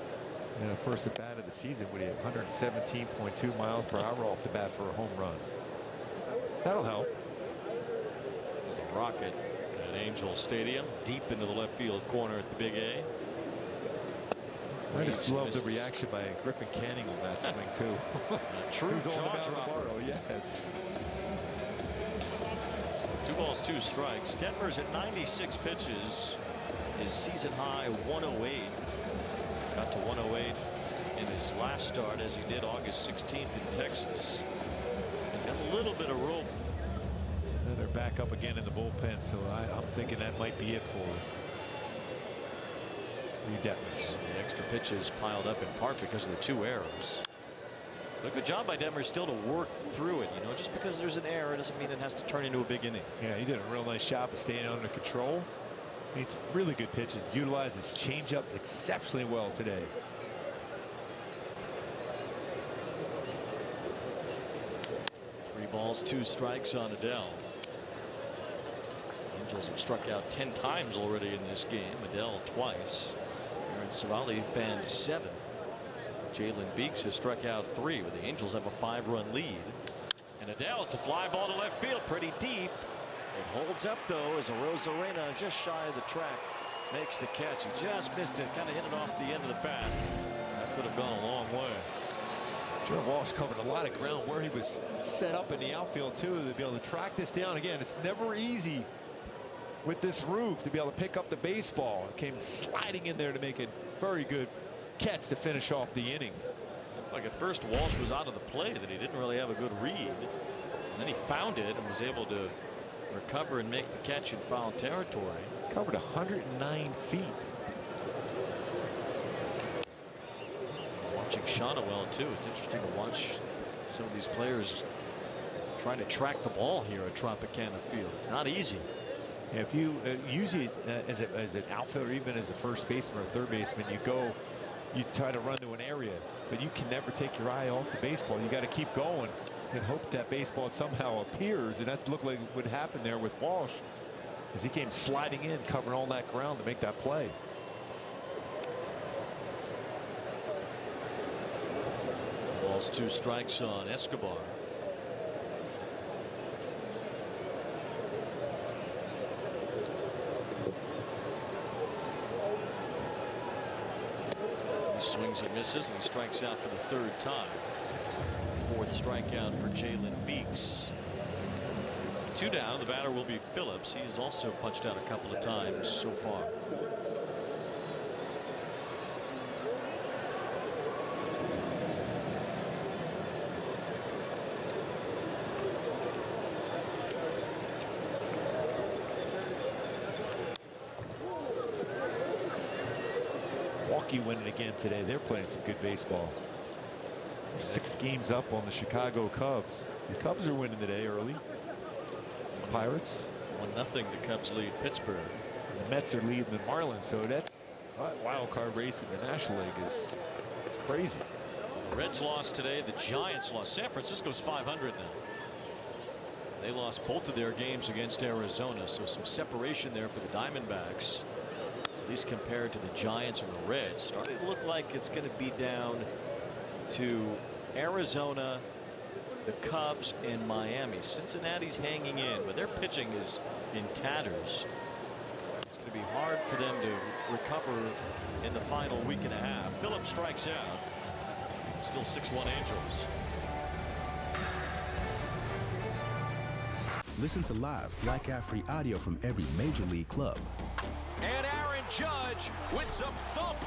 Yeah, first at bat of the season when he had 117.2 miles per hour off the bat for a home run. That'll help. There's a rocket at Angel Stadium, deep into the left field corner at the Big A. I just love the reaction by Griffin Canning on that swing too. True jaw-dropper. Yes. 2 balls, 2 strikes. Detmers at 96 pitches. His season high 108. Got to 108 in his last last start, as he did August 16th in Texas. He's got a little bit of rope. And they're back up again in the bullpen, so I'm thinking that might be it for Reid Detmers. The extra pitches piled up in part because of the 2 errors. But good job by Detmers still to work through it. You know, just because there's an error doesn't mean it has to turn into a big inning. Yeah, he did a real nice job of staying under control. It's really good pitches. Utilized his changeup exceptionally well today. 3 balls, 2 strikes on Adele. Angels have struck out 10 times already in this game. Adele twice. Aaron Civale fanned 7. Jalen Beeks has struck out 3, but the Angels have a 5-run lead. And Adele, it's a fly ball to left field, pretty deep. It holds up though as Arozarena, just shy of the track, makes the catch. He just missed it, kind of hit it off the end of the bat. That could have gone a long way. Joe Walsh covered a lot of ground where he was set up in the outfield too, to be able to track this down. Again, it's never easy with this roof to be able to pick up the baseball. It came sliding in there to make a very good catch to finish off the inning. Like at first Walsh was out of the play, that he didn't really have a good read. And then he found it and was able to recover and make the catch in foul territory. Covered 109 feet. Watching Shonowell too. It's interesting to watch some of these players trying to track the ball here at Tropicana Field. It's not easy. Yeah, if you usually as an outfielder, even as a first baseman or a third baseman, you try to run to an area, but you can never take your eye off the baseball. You got to keep going and hope that baseball somehow appears, and that's looked like what happened there with Walsh as he came sliding in, covering all that ground to make that play. Balls, 2 strikes on Escobar. He swings and misses, and he strikes out for the 3rd time. 4th strikeout for Jalen Beeks. 2 down. The batter will be Phillips. He has also punched out a couple of times so far. Milwaukee winning again today. They're playing some good baseball. 6 games up on the Chicago Cubs. The Cubs are winning today early. The Pirates 1-0. The Cubs lead Pittsburgh. And the Mets are leading the Marlins. So that wild card race in the National League is crazy. The Reds lost today. The Giants lost. San Francisco's 500 now. They lost both of their games against Arizona, so some separation there for the Diamondbacks, at least compared to the Giants and the Reds. Starting to look like it's going to be down to Arizona, the Cubs, and Miami. Cincinnati's hanging in, but their pitching is in tatters. It's going to be hard for them to recover in the final week and a half. Phillips strikes out. Still 6-1 Angels. Listen to live Blackout-free audio from every major league club. And Aaron Judge with some thump.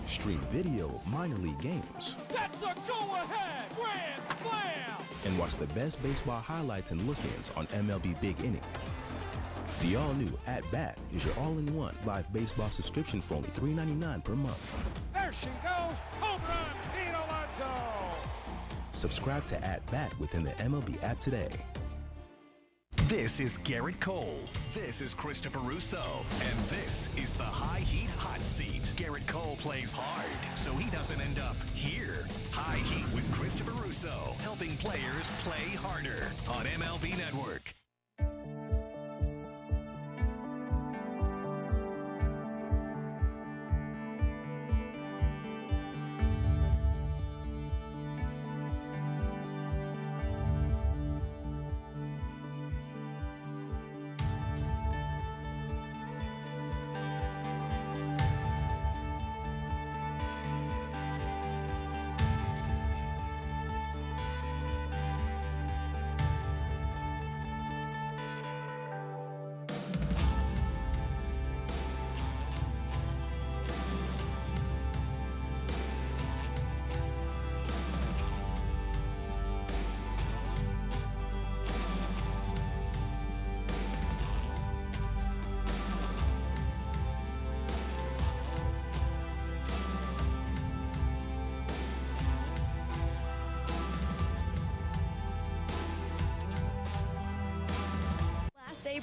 Stream video of minor league games. That's a go-ahead grand slam. And watch the best baseball highlights and look-ins on MLB Big Inning. The all-new At Bat is your all-in-one live baseball subscription for only $3.99 per month. There she goes. Home run, Pete Alonso. Subscribe to At Bat within the MLB app today. This is Garrett Cole. This is Christopher Russo. And this is the High Heat Hot Seat. Garrett Cole plays hard, so he doesn't end up here. High Heat with Christopher Russo, helping players play harder on MLB Network.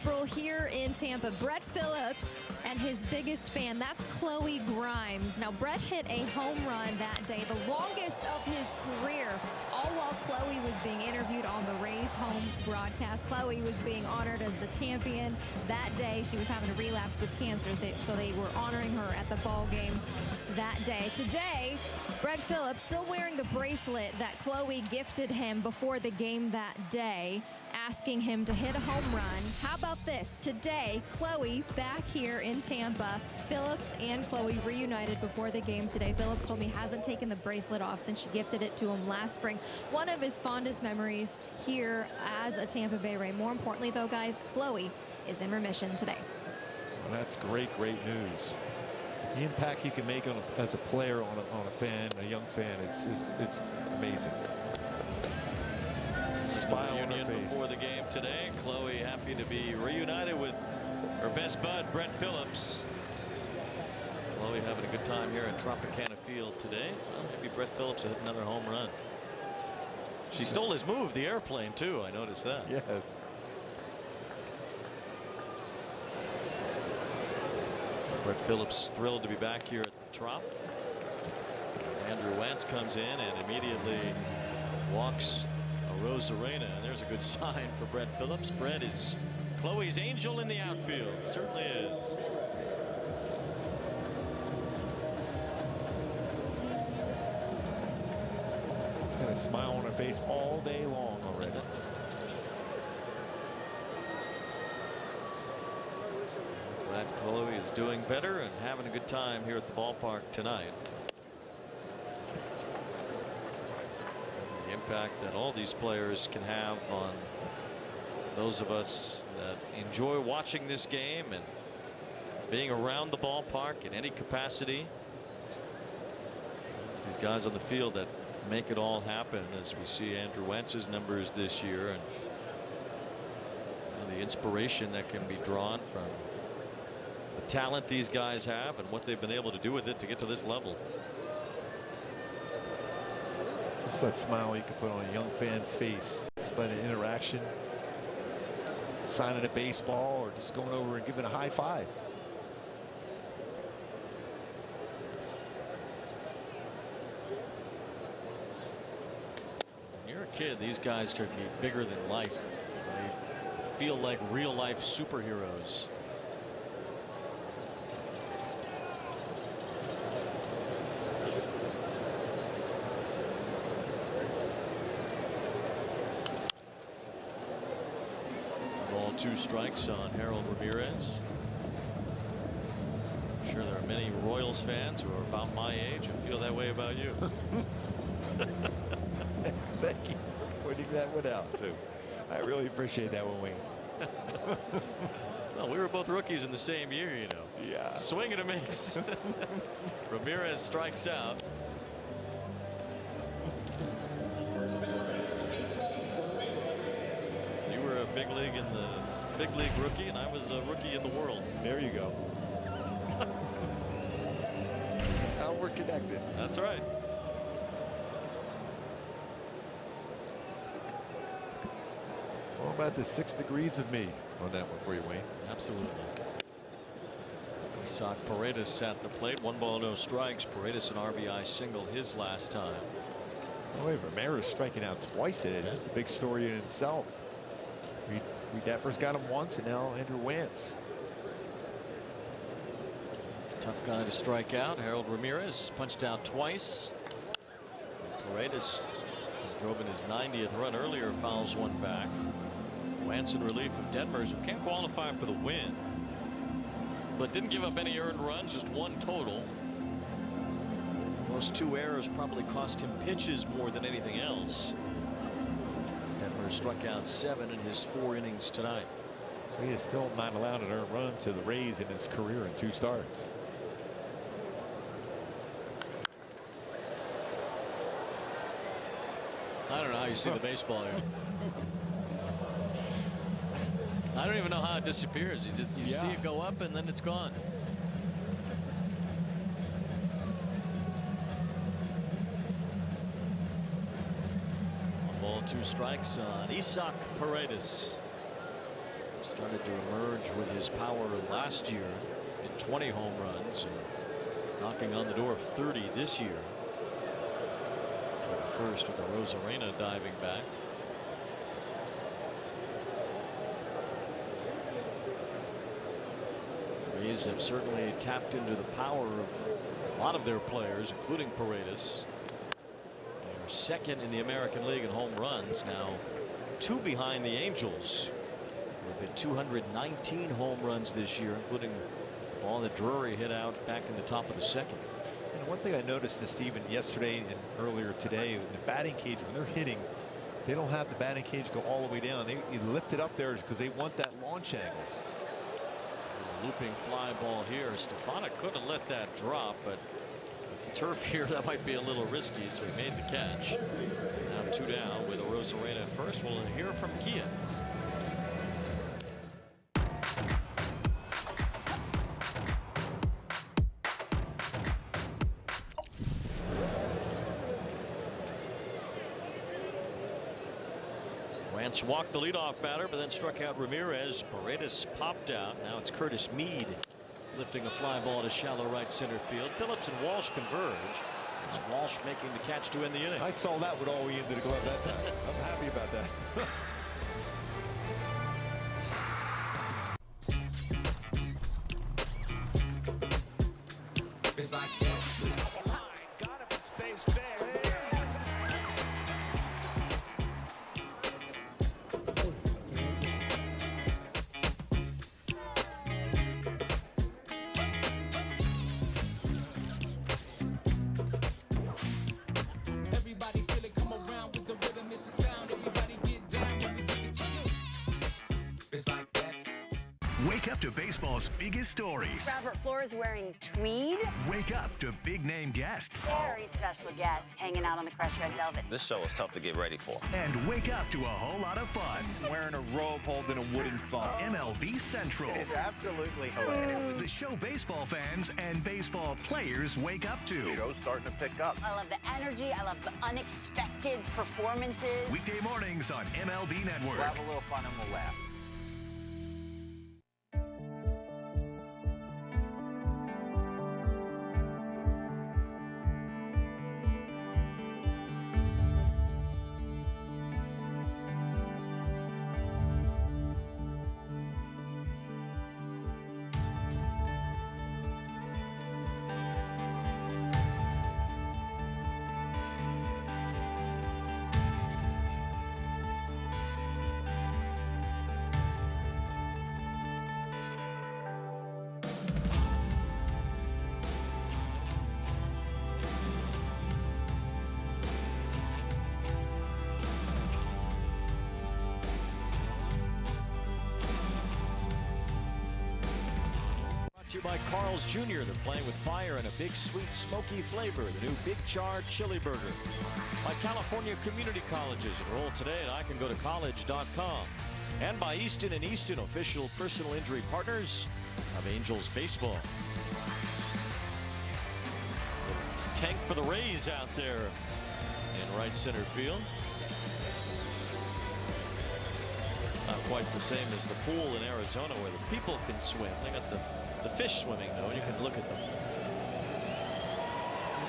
April here in Tampa. Brett Phillips and his biggest fan, that's Chloe Grimes. Now, Brett hit a home run that day, the longest of his career, all while Chloe was being interviewed on the Rays home broadcast. Chloe was being honored as the champion that day. She was having a relapse with cancer, so they were honoring her at the ball game that day. Today, Brett Phillips still wearing the bracelet that Chloe gifted him before the game that day, asking him to hit a home run. How about this? Today, Chloe back here in Tampa. Phillips and Chloe reunited before the game today. Phillips told me he hasn't taken the bracelet off since she gifted it to him last spring. One of his fondest memories here as a Tampa Bay Ray. More importantly, though, guys, Chloe is in remission today. Well, that's great news. The impact you can make as a player on a fan, a young fan, is amazing. Smile on her face. Before the game today. Chloe happy to be reunited with her best bud, Brett Phillips. Chloe having a good time here at Tropicana Field today. Well, maybe Brett Phillips will hit another home run. She stole his move, the airplane, too. I noticed that. Yes. Brett Phillips thrilled to be back here at the Trop. As Andrew Wentz comes in and immediately walks a Rosarena, and there's a good sign for Brett Phillips. Brett is Chloe's angel in the outfield. Certainly is. Got a smile on her face all day long already. Glad Chloe is doing better and having a good time here at the ballpark tonight. The impact that all these players can have on those of us that enjoy watching this game and being around the ballpark in any capacity. It's these guys on the field that make it all happen, as we see Andrew Wentz's numbers this year, and the inspiration that can be drawn from the talent these guys have and what they've been able to do with it to get to this level. Just that smile you can put on a young fan's face, despite an interaction, signing a baseball, or just going over and giving a high five. When you're a kid, these guys could be bigger than life. They feel like real life superheroes. Ball 2 strikes on Harold Ramirez. I'm sure there are many Royals fans who are about my age who feel that way about you. Thank you for pointing that one out too. I really appreciate that one, Wayne. Well, we were both rookies in the same year, you know. Yeah. Swing and a miss. Ramirez strikes out. You were a big league rookie, and I was a rookie in the world. There you go. That's how we're connected. That's right. All about the 6 degrees of me on that one for you, Wayne. Absolutely. Isaac Paredes at the plate. 1 ball, no strikes. Paredes an RBI single his last time. Boy, Ramirez striking out twice today. That's a big story in itself. Reid Detmers got him once, and now Andrew Wentz. Tough guy to strike out. Harold Ramirez punched out twice. Paredes drove in his 90th run earlier, fouls one back. Wentz in relief from Detmers, who can't qualify for the win, but didn't give up any earned runs, just 1 total. Those 2 errors probably cost him pitches more than anything else. Detmers struck out 7 in his 4 innings tonight. So he is still not allowed an earned run to the Rays in his career in 2 starts. I don't know how you see the baseball here. I don't even know how it disappears. You see it go up and then it's gone. 1 ball, 2 strikes on Isaac Paredes. Started to emerge with his power last year in 20 home runs and knocking on the door of 30 this year. First with the Rosarena diving back. Rays have certainly tapped into the power of a lot of their players, including Paredes. They're second in the American League in home runs, now 2 behind the Angels. They've hit 219 home runs this year, including the ball that Drury hit out back in the top of the second. And one thing I noticed is Steven yesterday and earlier today in the batting cage, when they're hitting, they don't have the batting cage go all the way down. They lift it up there because they want that launch angle. Looping fly ball here. Stefanic couldn't let that drop, but the turf here, that might be a little risky, so he made the catch. Now 2 down with Rosarena at first. We'll hear from Kia. Rance walked the leadoff batter, but then struck out Ramirez. Paredes popped out. Now it's Curtis Mead lifting a fly ball to shallow right center field. Phillips and Walsh converge. It's Walsh making the catch to end the inning. I saw that with all we into the glove that time. I'm happy about that. It's like that. Got him. It stays fair. Wake up to baseball's biggest stories. Robert Flores wearing tweed. Wake up to big name guests. Very special guest hanging out on the crushed red velvet. This show is tough to get ready for. And wake up to a whole lot of fun. Wearing a robe holding a wooden phone. MLB Central. It's absolutely hilarious. The show baseball fans and baseball players wake up to. The show's starting to pick up. I love the energy. I love the unexpected performances. Weekday mornings on MLB Network. We'll have a little fun and we'll laugh. By Carl's Jr. They're playing with fire and a big sweet smoky flavor. The new Big Char Chili Burger. By California Community Colleges. Enroll today at iCanGoToCollege.com. And by Easton & Easton, official personal injury partners of Angels baseball. The tank for the Rays out there in right center field. Not quite the same as the pool in Arizona where the people can swim. They got the fish swimming though, and you can look at them.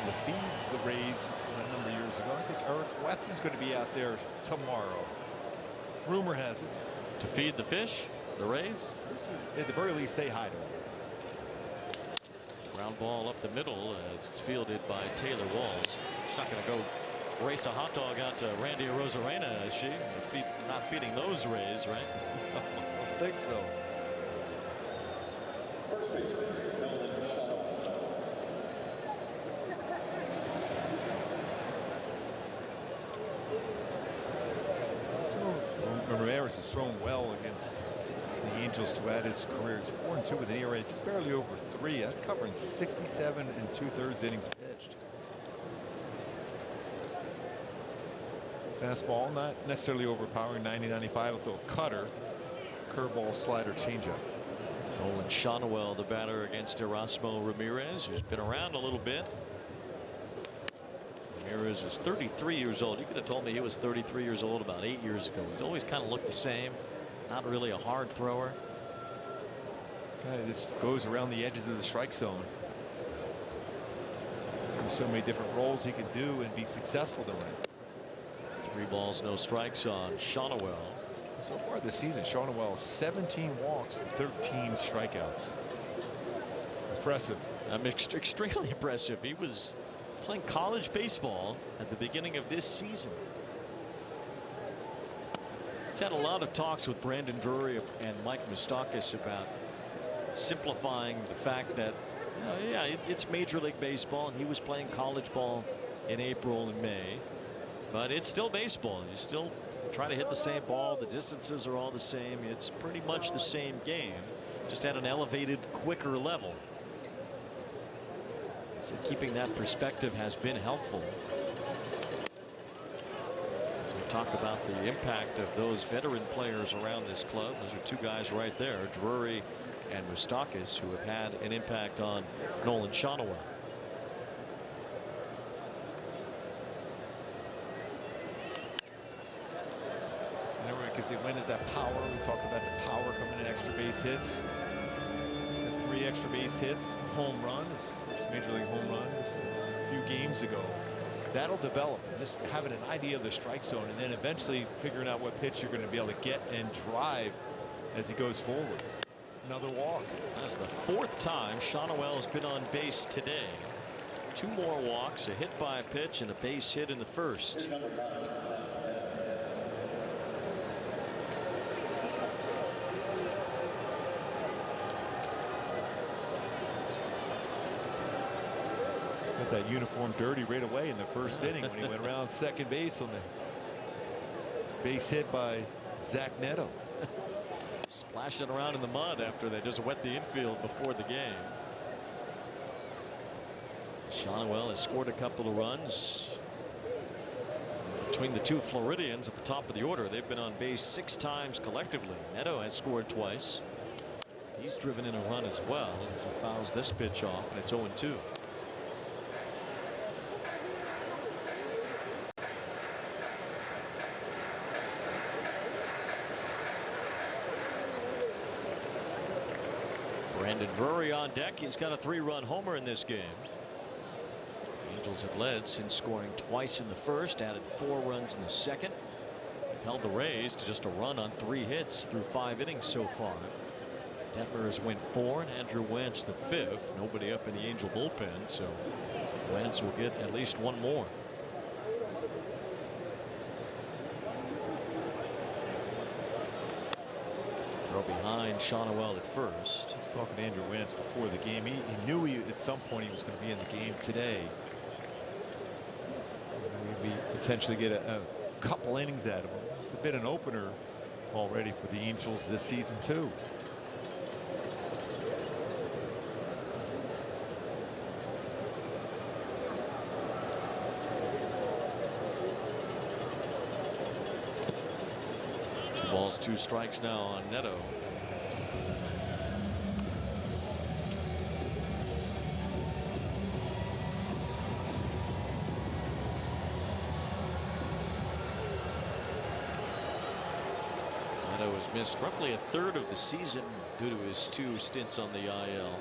To feed the Rays a number of years ago. I think Eric Weston's going to be out there tomorrow. Rumor has it. To feed the fish, the Rays? At the very least, say hi to them. Ground ball up the middle as it's fielded by Taylor Walls. She's not going to go race a hot dog out to Randy Rosarena, is she? Not feeding those Rays, right? I don't think so. Ramirez has thrown well against the Angels throughout his career. He's 4-2 with an ERA just barely over 3. That's covering 67 2/3 innings pitched. Fastball not necessarily overpowering, 90-95 with a cutter, curveball, slider, changeup. Nolan Shonwell, the batter against Erasmo Ramirez, who's been around a little bit. Ramirez is 33 years old. You could have told me he was 33 years old about 8 years ago. He's always kind of looked the same. Not really a hard thrower. This goes around the edges of the strike zone. There's so many different roles he can do and be successful doing it. 3 balls, no strikes on Shawnuel. So far this season, Shawnuel 17 walks and 13 strikeouts. Impressive. Extremely impressive. He was playing college baseball at the beginning of this season. He's had a lot of talks with Brandon Drury and Mike Moustakas about simplifying the fact that, yeah, it's Major League Baseball, and he was playing college ball in April and May, but it's still baseball. You still try to hit the same ball. The distances are all the same. It's pretty much the same game, just at an elevated, quicker level. So keeping that perspective has been helpful. As we talk about the impact of those veteran players around this club, those are 2 guys right there, Drury and Moustakas, who have had an impact on Nolan Shawnuel. Because when is that power? We talked about the power coming in extra base hits. The 3 extra base hits, home run, his first Major League home run a few games ago. That'll develop. Just having an idea of the strike zone, and then eventually figuring out what pitch you're going to be able to get and drive as he goes forward. Another walk. That's the 4th time Shawnuel has been on base today. 2 more walks, a hit by a pitch, and a base hit in the first. Got that uniform dirty right away in the first inning when he went around second base on the base hit by Zach Neto. Splashing around in the mud after they just wet the infield before the game. Shawnuel has scored a couple of runs. Between the 2 Floridians at the top of the order, they've been on base 6 times collectively. Neto has scored twice. He's driven in a run as well as he fouls this pitch off, and it's 0-2. Brandon Drury on deck. He's got a 3-run homer in this game. The Angels have led since scoring twice in the first, added 4 runs in the second. Held the Rays to just a run on 3 hits through 5 innings so far. Detmers went 4 and Andrew Wentz the 5th. Nobody up in the Angel bullpen, so Wentz will get at least 1 more. Throw behind Shawnuel at first. I was talking to Andrew Wentz before the game. He knew at some point he was going to be in the game today. Maybe potentially get a couple innings out of him. It's a bit an opener already for the Angels this season too. Balls, 2 strikes now on Neto. Neto has missed roughly a third of the season due to his 2 stints on the IL.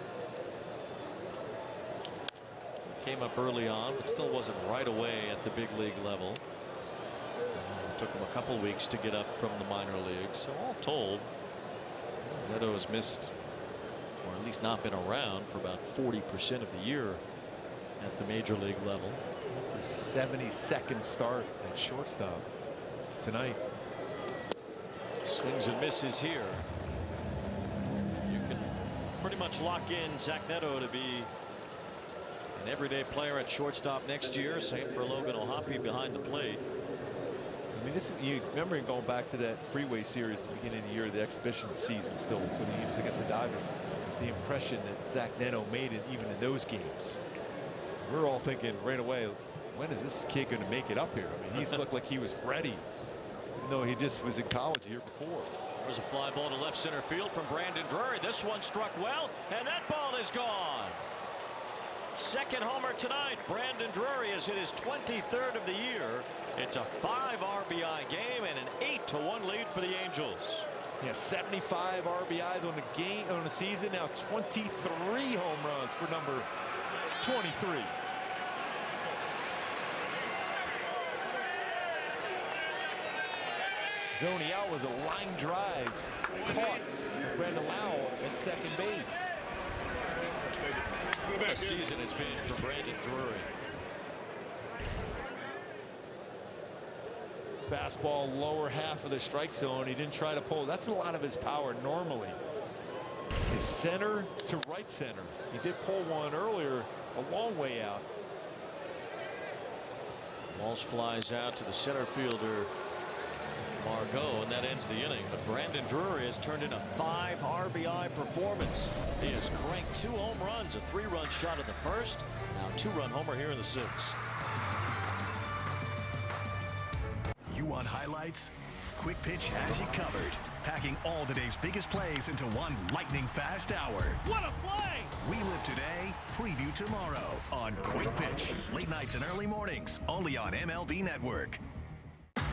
Came up early on, but still wasn't right away at the big league level. Took him a couple weeks to get up from the minor leagues. So all told, Neto has missed, or at least not been around, for about 40% of the year at the major league level. It's a 72nd start at shortstop tonight. Swings and misses here. You can pretty much lock in Zach Neto to be an everyday player at shortstop next year. Same for Logan O'Hoppe behind the plate. I mean, you remember going back to that freeway series at the beginning of the year, the exhibition season still for the Angels against the Dodgers. The impression that Zach Neto made it even in those games. We're all thinking right away, when is this kid going to make it up here? I mean, he's looked like he was ready, even though he just was in college the year before. There's a fly ball to left center field from Brandon Drury. This one struck well, and that ball is gone. Second homer tonight. Brandon Drury has hit his 23rd of the year. It's a 5 RBI game and an 8-1 lead for the Angels. Yeah, 75 RBIs on the game, on the season. Now 23 home runs for number 23. Zoning out was a line drive caught Brandon Lowell at second base. What a season it's been for Brandon Drury. Fastball lower half of the strike zone. He didn't try to pull. That's a lot of his power normally. His center to right center. He did pull one earlier a long way out. Walsh flies out to the center fielder Margot, and that ends the inning. But Brandon Drury has turned in a 5 RBI performance. He has cranked 2 home runs, a 3-run shot in the first, now 2-run homer here in the 6th. You want highlights? Quick Pitch has you covered, packing all the day's biggest plays into one lightning fast hour. What a play! We live today, preview tomorrow on Quick Pitch. Late nights and early mornings, only on MLB Network.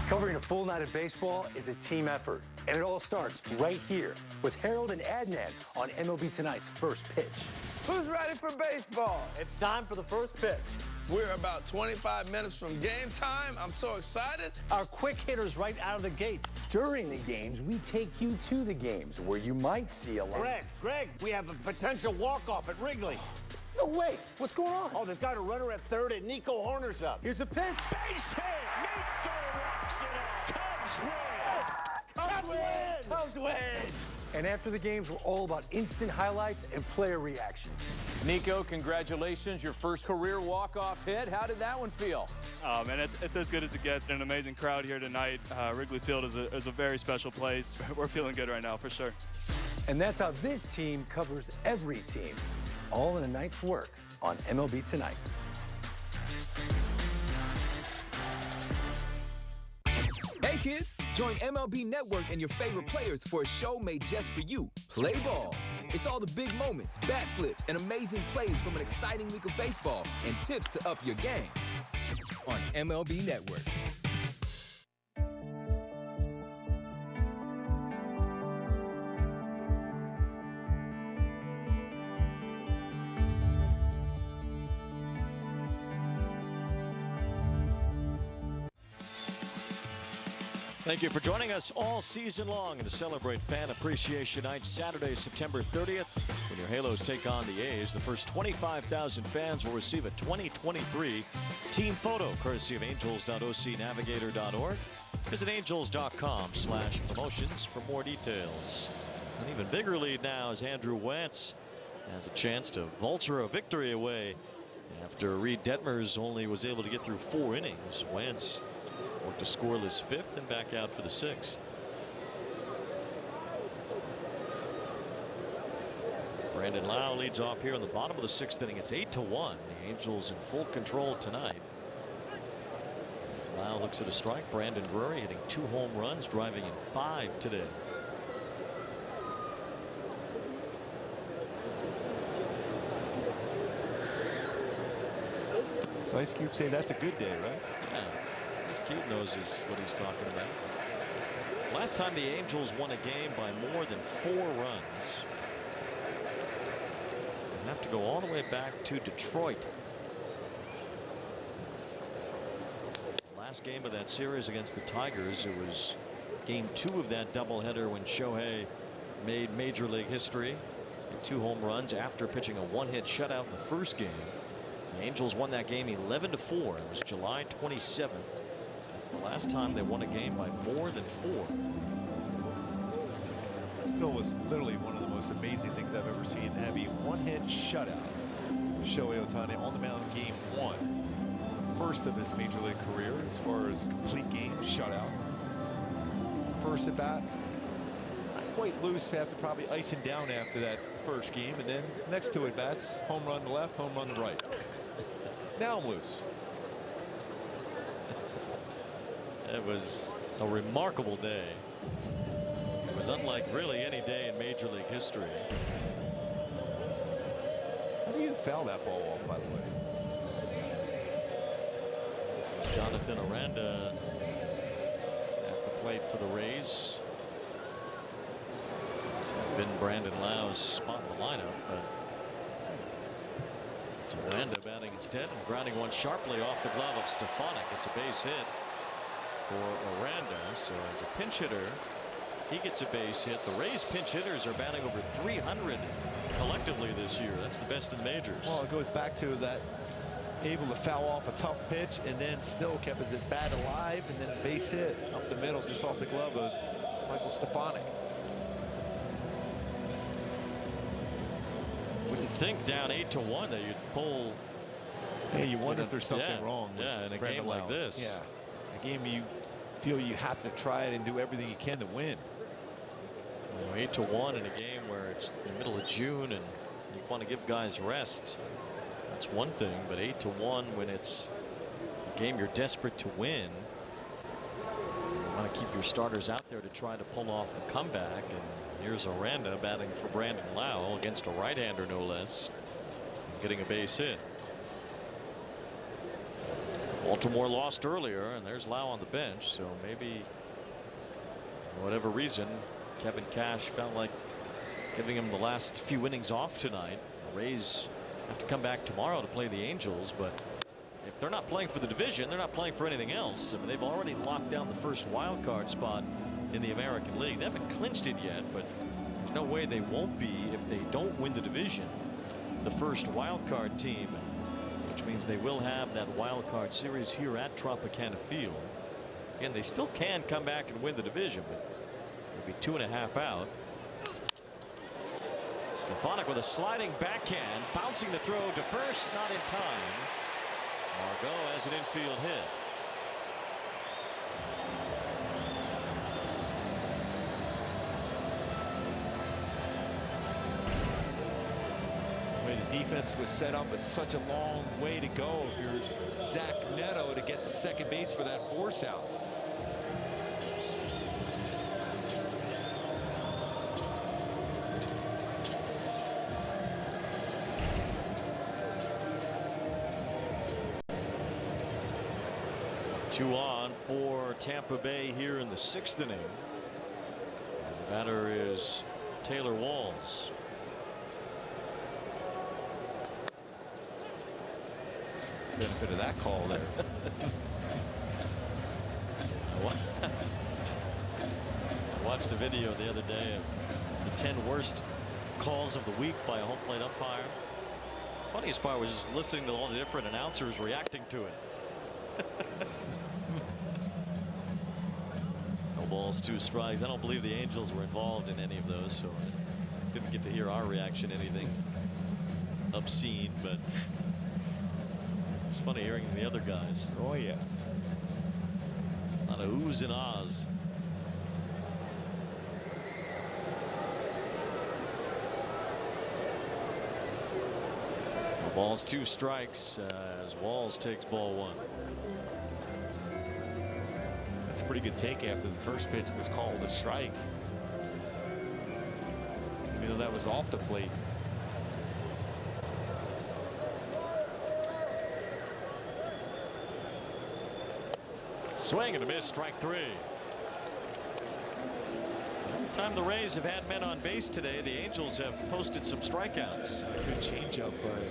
Covering a full night of baseball is a team effort, and it all starts right here with Harold and Adnan on MLB Tonight's First Pitch. Who's ready for baseball? It's time for the first pitch. We're about 25 minutes from game time. I'm so excited. Our quick hitters right out of the gate. During the games, we take you to the games where you might see a lot. Greg, we have a potential walk-off at Wrigley. No way. What's going on? Oh, they've got a runner at third and Nico Horner's up. Here's a pitch. Base hit. Neto rocks it off. Cubs win. Cubs win. And after the games, we're all about instant highlights and player reactions. Nico, congratulations. Your first career walk-off hit. How did that one feel? Man, it's as good as it gets. An amazing crowd here tonight. Wrigley Field is a very special place. We're feeling good right now, for sure. And that's how this team covers every team. All in a night's work on MLB Tonight. Hey kids, join MLB Network and your favorite players for a show made just for you. Play ball. It's all the big moments, bat flips, and amazing plays from an exciting week of baseball and tips to up your game on MLB Network. Thank you for joining us all season long and to celebrate Fan Appreciation Night, Saturday, September 30th, when your Halos take on the A's. The first 25,000 fans will receive a 2023 team photo, courtesy of angels.ocnavigator.org. Visit angels.com/promotions for more details. An even bigger lead now as Andrew Wentz has a chance to vulture a victory away after Reid Detmers only was able to get through 4 innings. Wentz worked a scoreless 5th and back out for the 6th. Brandon Lau leads off here in the bottom of the 6th inning. It's 8-1. The Angels in full control tonight. As Lau looks at a strike, Brandon Drury hitting 2 home runs, driving in 5 today. So Ice Cube saying that's a good day, right? Yeah. This kid knows what he's talking about. Last time the Angels won a game by more than 4 runs. They have to go all the way back to Detroit. Last game of that series against the Tigers, it was game 2 of that doubleheader when Shohei made Major League history. 2 home runs after pitching a 1-hit shutout in the first game. The Angels won that game 11-4. It was July 27th. That's the last time they won a game by more than 4. Still was literally one of the most amazing things I've ever seen. Have a 1-hit shutout. Shohei Ohtani on the mound game 1. First of his major league career as far as complete game shutout. First at bat. Not quite loose after probably icing down after that first game. And then next 2 at bats, home run to left, home run to right. Now I'm loose. It was a remarkable day. It was unlike really any day in Major League history. How do you foul that ball off, by the way? This is Jonathan Aranda at the plate for the Rays. It's been Brandon Lau's spot in the lineup, but it's Aranda batting instead and grounding one sharply off the glove of Stefanik. It's a base hit for Aranda. So as a pinch hitter, he gets a base hit. The Rays pinch hitters are batting over 300 collectively this year. That's the best in the majors. Well, it goes back to that able to foul off a tough pitch and then still kept his bat alive, and then a base hit up the middle just off the glove of Michael Stefanik. Wouldn't think down 8-1 that you'd pull. Hey, you wonder if there's something wrong with in a Brandon game like Lau. this. Yeah, a game you feel you have to try it and do everything you can to win. 8-1 in a game where it's the middle of June and you want to give guys rest. That's one thing, but 8-1 when it's a game you're desperate to win. You want to keep your starters out there to try to pull off the comeback. And here's Aranda batting for Brandon Lau against a right-hander, no less, getting a base hit. Baltimore lost earlier, and there's Lau on the bench, so maybe for whatever reason Kevin Cash felt like giving him the last few innings off tonight. The Rays have to come back tomorrow to play the Angels, but if they're not playing for the division, they're not playing for anything else. I mean, they've already locked down the first wild card spot in the American League. They haven't clinched it yet, but there's no way they won't be if they don't win the division. The first wild card team, which means they will have that wild card series here at Tropicana Field. Again, they still can come back and win the division, but they'll be 2.5 out. Stefanik with a sliding backhand, bouncing the throw to first, not in time. Margot has an infield hit. The way the defense was set up, it's such a long way to go if you're Zach Neto to get to second base for that force out. Two on for Tampa Bay here in the 6th inning. The batter is Taylor Walls. Benefit of that call there. I watched a video the other day of the 10 worst calls of the week by a home plate umpire. Funniest part was just listening to all the different announcers reacting to it. No balls, 2 strikes. I don't believe the Angels were involved in any of those, so I didn't get to hear our reaction, anything obscene, but it's funny hearing the other guys. Oh yes. A lot of oohs and ahs. Balls, 2 strikes as Walls takes ball 1. That's a pretty good take after the first pitch was called a strike. Even though that was off the plate. Swing and a miss, strike 3. Every time the Rays have had men on base today, the Angels have posted some strikeouts. A good changeup by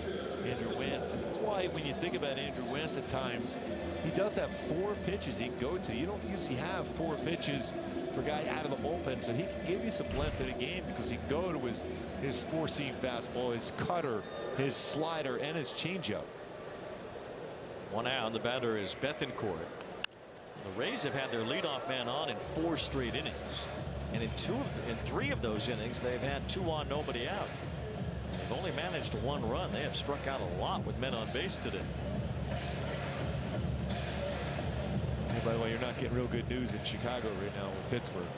Andrew Wentz. And that's why when you think about Andrew Wentz at times, he does have 4 pitches he can go to. You don't usually have 4 pitches for a guy out of the bullpen, so he can give you some length in the game because he can go to his 4-seam fastball, his cutter, his slider, and his changeup. 1 out. The batter is Bethencourt. The Rays have had their leadoff man on in 4 straight innings. And in 3 of those innings, they've had 2 on, nobody out. They've only managed 1 run. They have struck out a lot with men on base today. And by the way, you're not getting real good news in Chicago right now with Pittsburgh.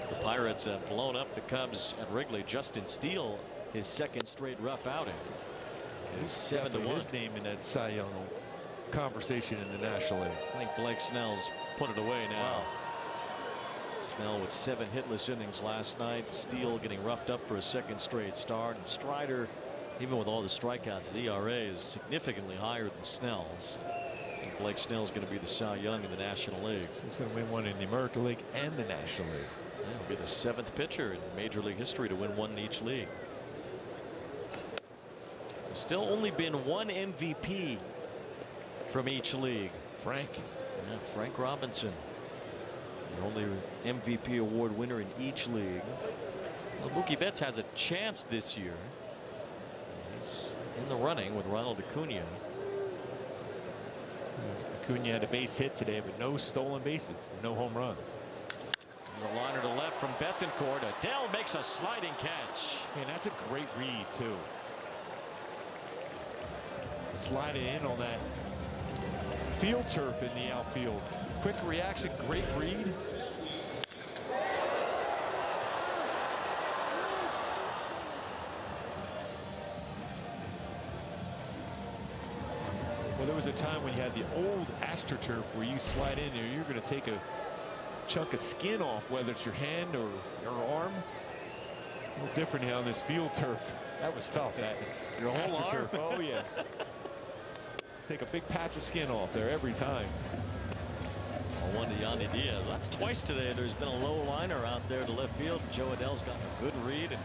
The Pirates have blown up the Cubs at Wrigley. Justin Steele, his 2nd straight rough outing. He's 7-1. his name in that Cy Young conversation in the National League. I think Blake Snell's put it away now. Wow. Snell with 7 hitless innings last night. Steele getting roughed up for a 2nd straight start. And Strider, even with all the strikeouts, his ERA is significantly higher than Snell's. And Blake Snell's going to be the Cy Young in the National League. So he's going to win one in the American League and the National League. He'll be the 7th pitcher in Major League history to win one in each league. There's still only been one MVP from each league. Frank. Yeah, Frank Robinson, the only MVP award winner in each league. Well, Mookie Betts has a chance this year. He's in the running with Ronald Acuna. Acuna had a base hit today, but no stolen bases, no home runs. There's a liner to left from Bethencourt. Adele makes a sliding catch. And that's a great read, too. Sliding in on that field turf in the outfield. Quick reaction, great read. Well, there was a time when you had the old AstroTurf where you slide in there, you're going to take a chunk of skin off, whether it's your hand or your arm. A little different now on this field turf. That was tough. That your whole arm. Oh yes. Let's take a big patch of skin off there every time. One to Yandy Diaz. That's twice today. There's been a low liner out there to left field. Joe Adele's gotten a good read and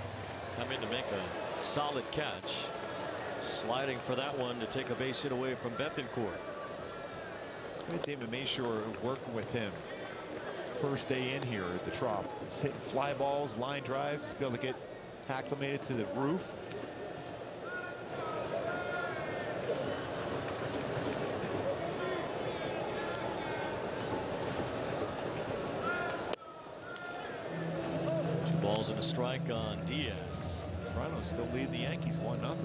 come in to make a solid catch. Sliding for that one to take a base hit away from Bethencourt. David Mayshore working with him. First day in here at the Trop. He's hitting fly balls, line drives, be able to get acclimated to the roof. Two balls and a strike on Diaz. Toronto's still leading the Yankees 1-0.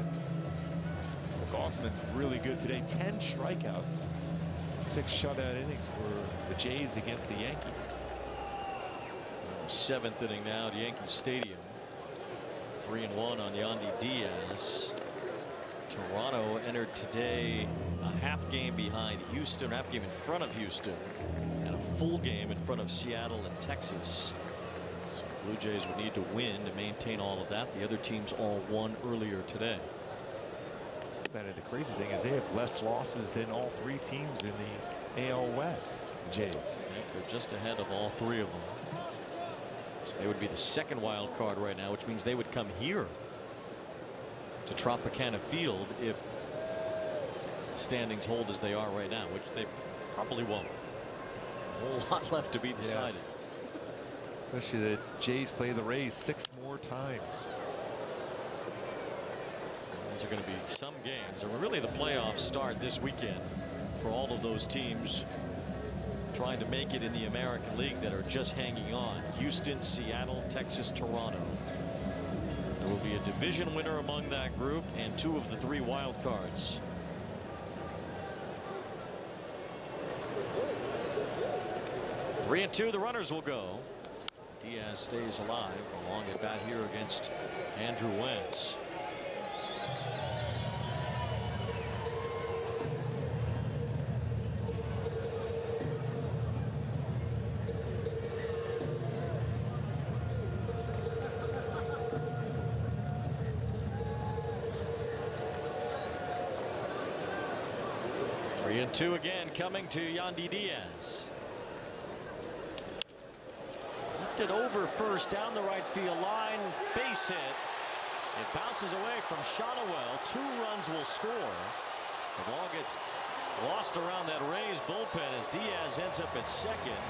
Gossman's really good today. 10 strikeouts. 6 shutout innings for the Jays against the Yankees. 7th inning now at Yankee Stadium. 3-1 on Yandy Diaz. Toronto entered today a half game behind Houston, half game in front of Houston, and a full game in front of Seattle and Texas. So the Blue Jays would need to win to maintain all of that. The other teams all won earlier today. The crazy thing is they have less losses than all 3 teams in the AL West. Jays. They're just ahead of all 3 of them. So they would be the 2nd wild card right now, which means they would come here to Tropicana Field if the standings hold as they are right now, which they probably won't. A whole lot left to be decided. Yes. Especially the Jays play the Rays 6 more times. These are going to be some games, and really the playoffs start this weekend for all of those teams trying to make it in the American League that are just hanging on. Houston, Seattle, Texas, Toronto. There will be a division winner among that group and 2 of the 3 wild cards. Three and 2, the runners will go. Diaz stays alive. A long at bat here against Andrew Wentz. And 2 again coming to Yandy Diaz. Lifted over first down the right field line. Base hit. It bounces away from Shotwell. 2 runs will score. The ball gets lost around that Rays bullpen as Diaz ends up at 2nd.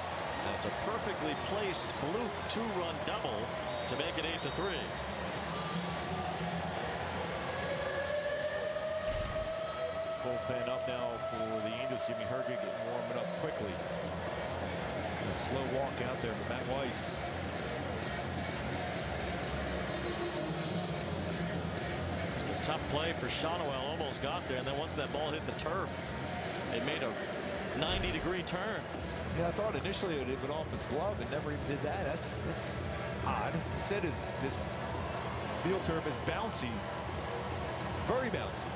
That's a perfectly placed blue 2-run double to make it 8-3. Bullpen up now for the Angels. Jimmy Herget getting warming up quickly. A slow walk out there for Matt Weiss. Just a tough play for Shotwell. Almost got there, and then once that ball hit the turf, it made a 90-degree turn. Yeah, I thought initially it went off his glove and never even did that. That's odd. He said this field turf is bouncy, very bouncy.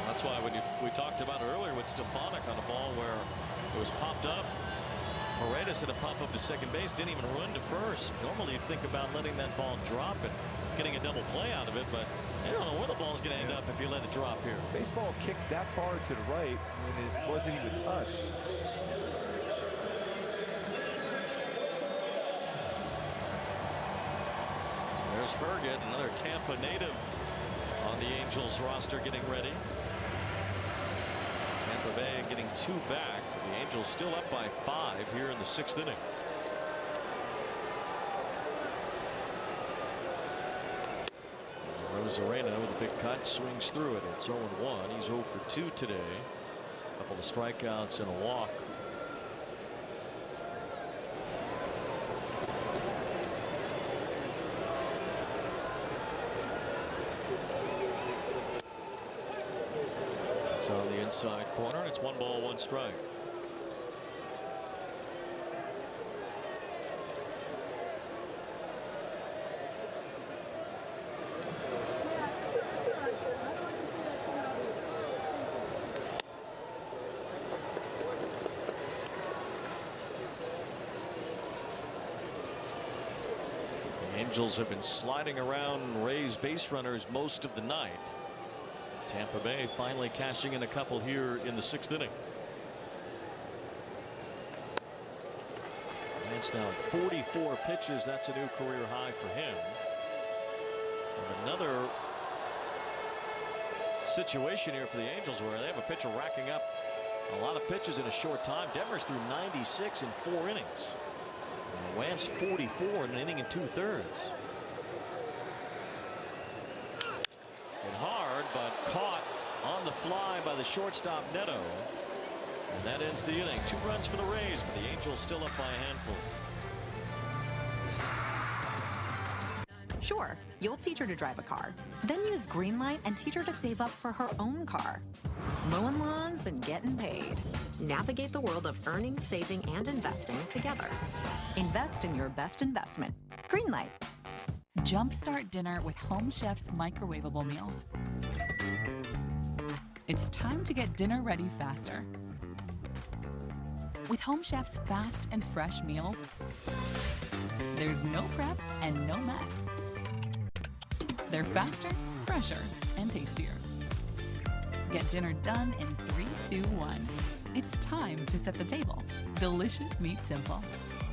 That's why when we talked about it earlier with Stefanik on a ball where it was popped up. Paredes had to pop up to second base, didn't even run to first. Normally you'd think about letting that ball drop and getting a double play out of it, but I don't know where the ball's going to end up if you let it drop here. Baseball kicks that far to the right when it wasn't even touched. There's Herget, another Tampa native on the Angels roster getting ready. Tampa Bay getting 2 back. The Angels still up by 5 here in the 6th inning. Rosarena with a big cut, swings through it. It's 0-1. He's 0 for 2 today. A couple of strikeouts and a walk. It's on the inside corner, and it's 1 ball, 1 strike. The Angels have been sliding around Rays base runners most of the night. Tampa Bay finally cashing in a couple here in the 6th inning. Lance now at 44 pitches. That's a new career high for him. And another situation here for the Angels where they have a pitcher racking up a lot of pitches in a short time. Detmers threw 96 in 4 innings. And Wance 44 in an inning and 2/3. Hard, but caught on the fly by the shortstop Neto. And that ends the inning. 2 runs for the Rays, but the Angels still up by a handful. Sure, you'll teach her to drive a car. Then use Greenlight and teach her to save up for her own car. Mowing lawns and getting paid. Navigate the world of earning, saving, and investing together. Invest in your best investment. Greenlight. Jumpstart dinner with Home Chef's microwavable meals. It's time to get dinner ready faster. With Home Chef's fast and fresh meals, there's no prep and no mess. They're faster, fresher, and tastier. Get dinner done in 3, 2, 1. It's time to set the table. Delicious meat simple.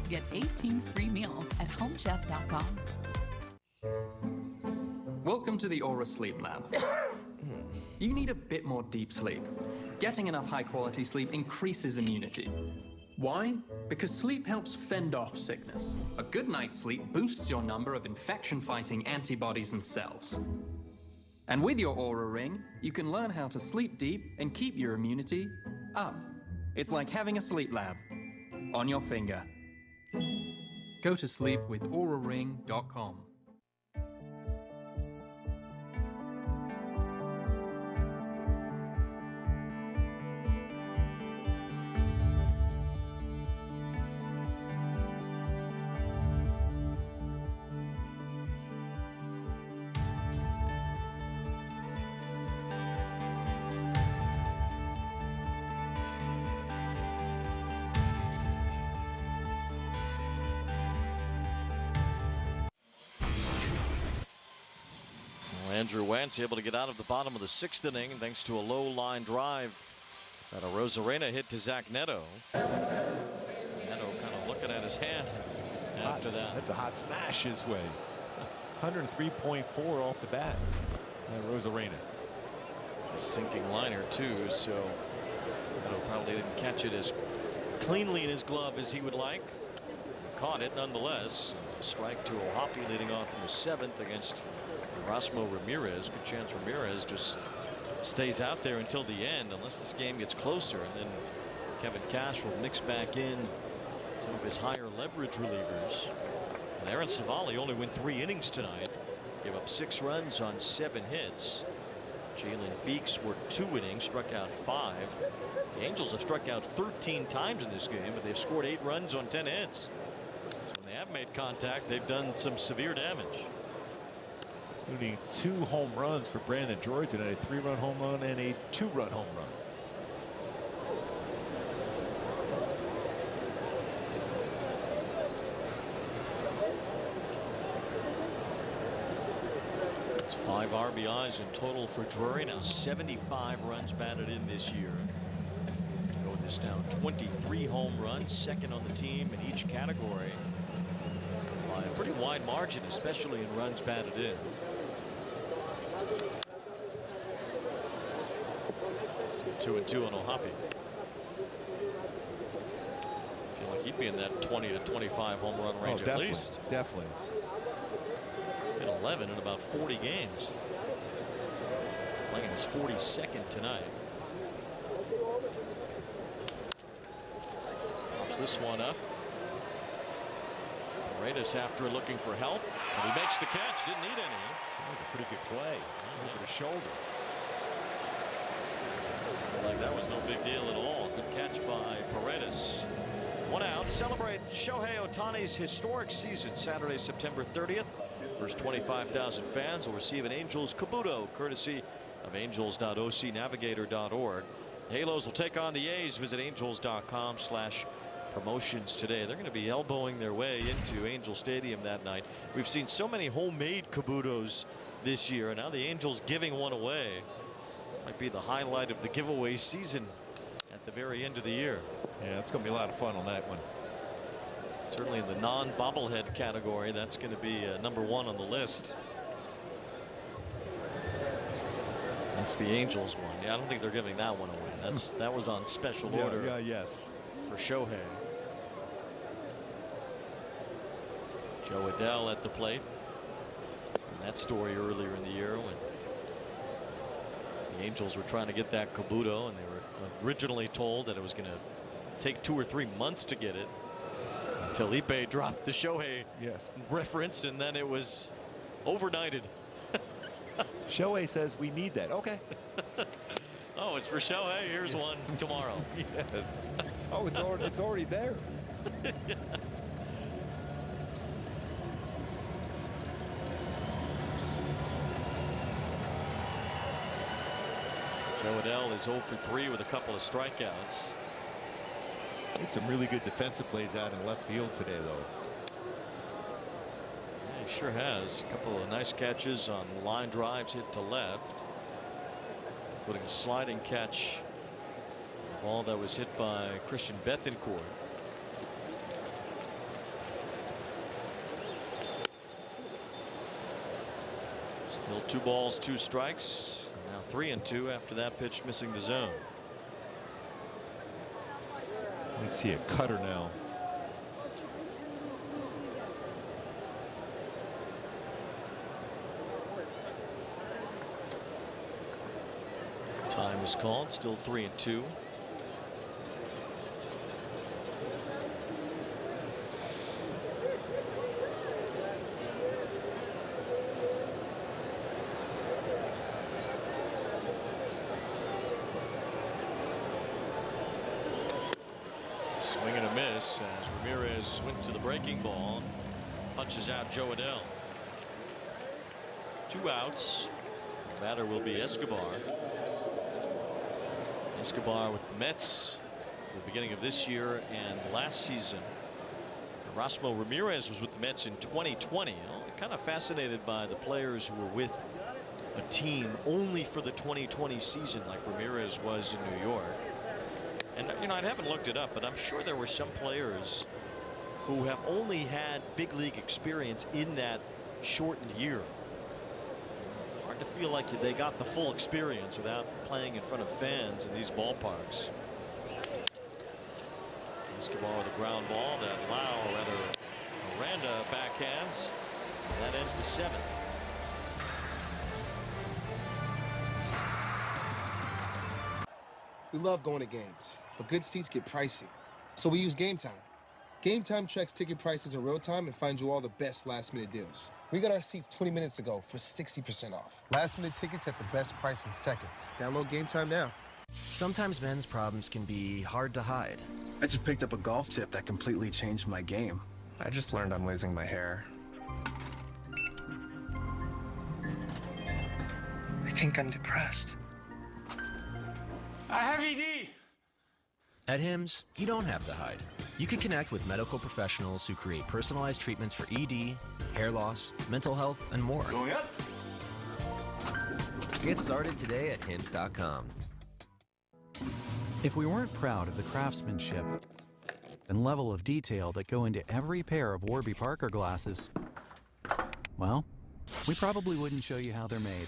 Get 18 free meals at homechef.com. Welcome to the Aura Sleep Lab. You need a bit more deep sleep. Getting enough high-quality sleep increases immunity. Why? Because sleep helps fend off sickness. A good night's sleep boosts your number of infection-fighting antibodies and cells. And with your Aura Ring, you can learn how to sleep deep and keep your immunity up. It's like having a sleep lab on your finger. Go to sleep with auraring.com. Andrew Wance able to get out of the bottom of the 6th inning thanks to a low line drive that a Rosarena hit to Zach Neto. Neto kind of looking at his hand after that. That's a hot smash his way. 103.4 off the bat. Rosarena. A sinking liner too, so Neto probably didn't catch it as cleanly in his glove as he would like. Caught it nonetheless. A strike to O'Hoppe leading off in the 7th against Erasmo Ramirez. Good chance Ramirez just stays out there until the end unless this game gets closer, and then Kevin Cash will mix back in some of his higher leverage relievers. And Aaron Civale only went 3 innings tonight, gave up 6 runs on 7 hits. Jalen Beeks worked 2 innings, struck out 5. The Angels have struck out 13 times in this game, but they've scored 8 runs on 10 hits. So when they have made contact, they've done some severe damage. Including 2 home runs for Brandon Drury tonight, a 3-run home run and a 2-run home run. It's 5 RBIs in total for Drury. Now 75 runs batted in this year. Going this now 23 home runs, second on the team in each category. By pretty wide margin, especially in runs batted in. 2-2 on Ohapi. Feel like he'd be in that 20 to 25 home run range at least. Definitely. He's hit 11 in about 40 games. He's playing his 42nd tonight. Pops this one up. Reid after looking for help, and he makes the catch. Didn't need any. That was a pretty good play over the shoulder. Like that was no big deal at all. Good catch by Paredes. 1 out. Celebrate Shohei Ohtani's historic season Saturday, September 30th. First 25,000 fans will receive an Angels Kabuto, courtesy of angels.ocnavigator.org. Halos will take on the A's. Visit angels.com/promotions today. They're going to be elbowing their way into Angel Stadium that night. We've seen so many homemade Kabutos this year, and now the Angels giving one away. Might be the highlight of the giveaway season at the very end of the year. Yeah, it's going to be a lot of fun on that one. Certainly in the non-bobblehead category, that's going to be #1 on the list. That's the Angels one. Yeah, I don't think they're giving that one away. That was on special order. Yeah, yes. For Shohei. Joe Adell at the plate. And that story earlier in the year when the Angels were trying to get that Kabuto, and they were originally told that it was going to take 2 or 3 months to get it, until Ippei dropped the Shohei reference, and then it was overnighted. Shohei says we need that. Okay. Oh, it's for Shohei. Here's one tomorrow. Yes. Oh, it's already there. Joe Adell is 0 for 3 with a couple of strikeouts. Made some really good defensive plays out in left field today, though. Yeah, he sure has. A couple of nice catches on line drives hit to left, including a sliding catch. A ball that was hit by Christian Bethencourt. Still 2 balls, 2 strikes. Now 3-2 after that pitch missing the zone. Let's see a cutter now. Time is called. Still 3-2. Swing and a miss as Ramirez went to the breaking ball. Punches out Joe Adell. 2 outs. The batter will be Escobar. Escobar with the Mets at the beginning of this year and last season. Erasmo Ramirez was with the Mets in 2020. Kind of fascinated by the players who were with a team only for the 2020 season, like Ramirez was in New York. And I haven't looked it up, but I'm sure there were some players who have only had big league experience in that shortened year. Hard to feel like they got the full experience without playing in front of fans in these ballparks. Escobar with a ground ball that Miranda backhands. And that ends the 7th. We love going to games, but good seats get pricey. So we use Game Time. Game Time checks ticket prices in real time and finds you all the best last-minute deals. We got our seats 20 minutes ago for 60% off. Last-minute tickets at the best price in seconds. Download Game Time now. Sometimes men's problems can be hard to hide. I just picked up a golf tip that completely changed my game. I just learned I'm losing my hair. I think I'm depressed. I have ED. At Hims, you don't have to hide. You can connect with medical professionals who create personalized treatments for ED, hair loss, mental health, and more. Going up. Get started today at Hims.com. If we weren't proud of the craftsmanship and level of detail that go into every pair of Warby Parker glasses, Well, we probably wouldn't show you how they're made,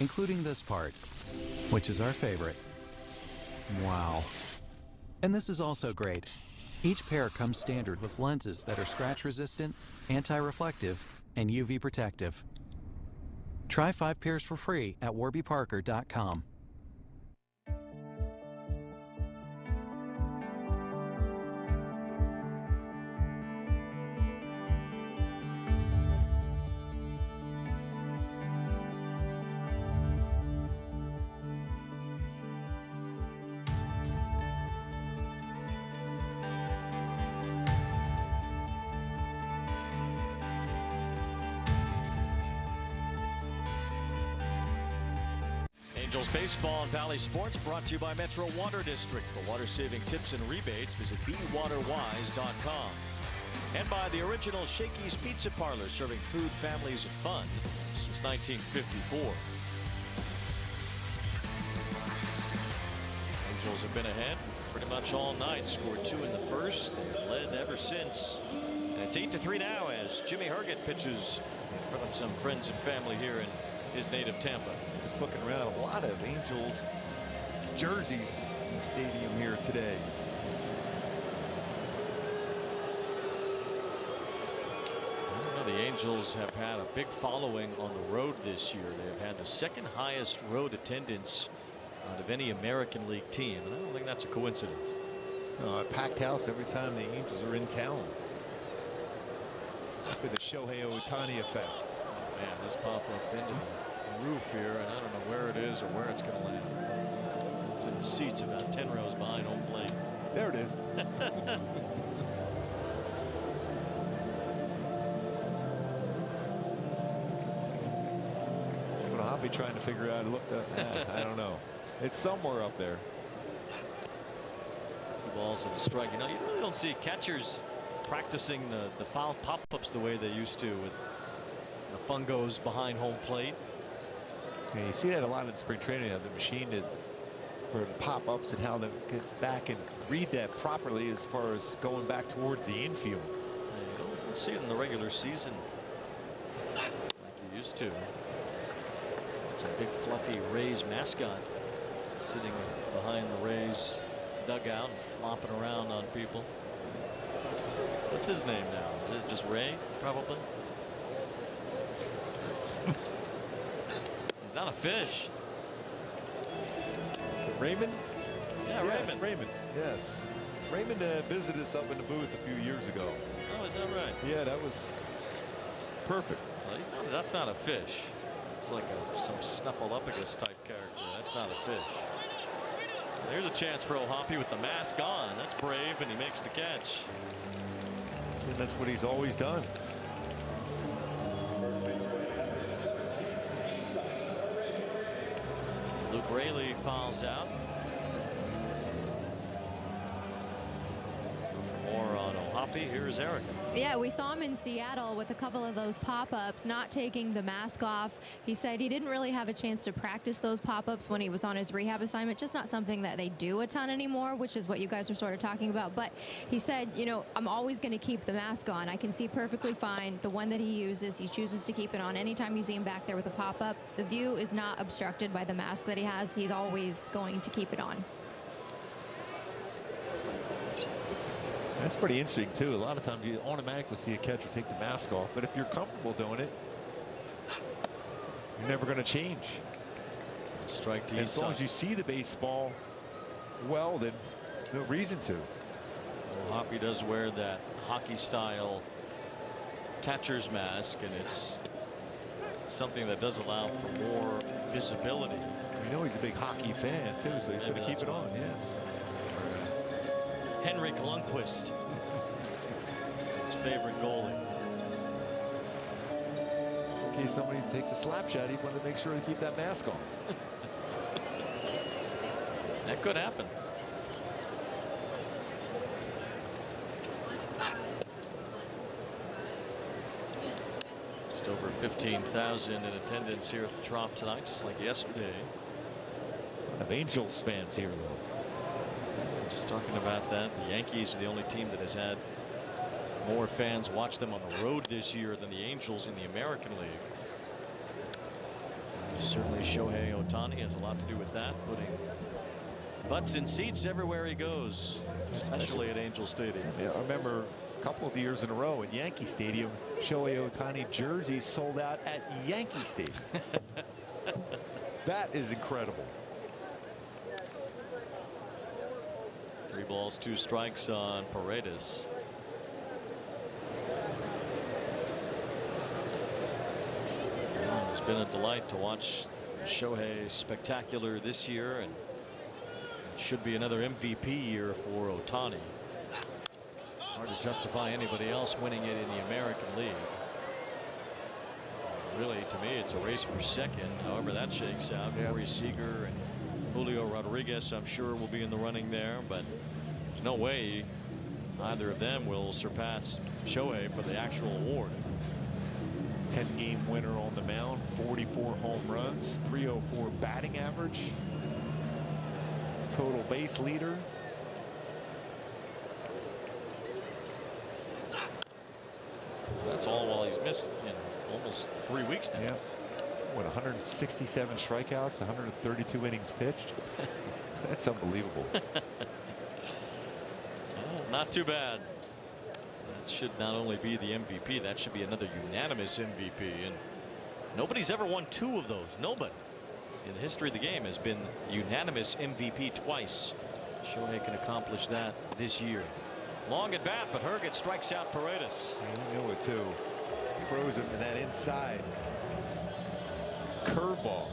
including this part, which is our favorite. Wow. And this is also great. Each pair comes standard with lenses that are scratch-resistant, anti-reflective, and UV protective. Try 5 pairs for free at warbyparker.com. Angels baseball and Valley Sports brought to you by Metro Water District. For water-saving tips and rebates, visit bewaterwise.com. And by the original Shakey's Pizza Parlor, serving food, families, and fun since 1954. Angels have been ahead pretty much all night. Scored 2 in the first, and led ever since. And it's 8-3 now as Jimmy Herget pitches in front of some friends and family here in his native Tampa. Just looking around, a lot of Angels jerseys in the stadium here today. The Angels have had a big following on the road this year. They've had the second highest road attendance out of any American League team, and I don't think that's a coincidence. No, a packed house every time the Angels are in town. For the Shohei Ohtani effect. Oh man, this pop up into the roof here, and I don't know where it is or where it's going to land. It's in the seats about 10 rows behind home plate. There it is. I'll be trying to figure out. Look, I don't know. It's somewhere up there. 2 balls and a strike. You know, you really don't see catchers practicing the foul pop-ups the way they used to with the fungos behind home plate. Yeah, you see that a lot in spring training. The machine for the pop-ups and how to get back and read that properly as far as going back towards the infield. Yeah, you don't see it in the regular season like you used to. It's a big fluffy Rays mascot sitting behind the Rays dugout and flopping around on people. What's his name now? Is it just Ray? Probably. He's not a fish. Raymond? Yeah, yes, Raymond. Raymond. Yes. Raymond visited us up in the booth a few years ago. Oh, is that right? Yeah, that was perfect. Well, that's not a fish. It's like some Snuffleupagus type character. That's not a fish. There's a chance for O'Hoppe with the mask on. That's brave, and he makes the catch. And that's what he's always done. Luke Raley fouls out. For more on O'Hoppe, here's Erica. Yeah, we saw him in Seattle with a couple of those pop-ups, not taking the mask off. He said he didn't really have a chance to practice those pop-ups when he was on his rehab assignment. Just not something that they do a ton anymore, which is what you guys are sort of talking about. But he said, you know, I'm always going to keep the mask on. I can see perfectly fine. The one that he uses, he chooses to keep it on. Anytime you see him back there with a pop-up, the view is not obstructed by the mask that he has. He's always going to keep it on. That's pretty interesting too. A lot of times you automatically see a catcher take the mask off, but if you're comfortable doing it, you're never going to change. Strike to as long as you see the baseball well, then no reason to. O'Hoppe does wear that hockey style catcher's mask, and it's something that does allow for more visibility. We know he's a big hockey fan too, so he's going to keep it on. Yes. Henrik Lundqvist, his favorite goalie. Just in case somebody takes a slap shot, he'd want to make sure to keep that mask on. That could happen. Just over 15,000 in attendance here at the Trop tonight, just like yesterday. A lot of Angels fans here, though. Just talking about that, the Yankees are the only team that has had more fans watch them on the road this year than the Angels in the American League. And certainly Shohei Ohtani has a lot to do with that, putting butts in seats everywhere he goes, especially at Angel Stadium. Yeah, I remember a couple of years in a row at Yankee Stadium, Shohei Ohtani jerseys sold out at Yankee Stadium. That is incredible. 3 balls, 2 strikes on Paredes. Well, it's been a delight to watch Shohei spectacular this year, and it should be another MVP year for Ohtani. Hard to justify anybody else winning it in the American League. Really, to me, it's a race for second. However that shakes out. Corey Seager and Julio Rodriguez, I'm sure, will be in the running there, but there's no way either of them will surpass Shohei for the actual award. 10-game winner on the mound, 44 home runs, 304 batting average, total base leader. That's all while he's missed in almost 3 weeks now. Yeah. What, 167 strikeouts, 132 innings pitched. That's unbelievable. Well, not too bad. That should not only be the MVP, that should be another unanimous MVP, and nobody's ever won 2 of those. Nobody in the history of the game has been unanimous MVP twice. Shohei can accomplish that this year. Long at bat, but Herget strikes out Paredes. You know it too. Throws him to that inside curveball.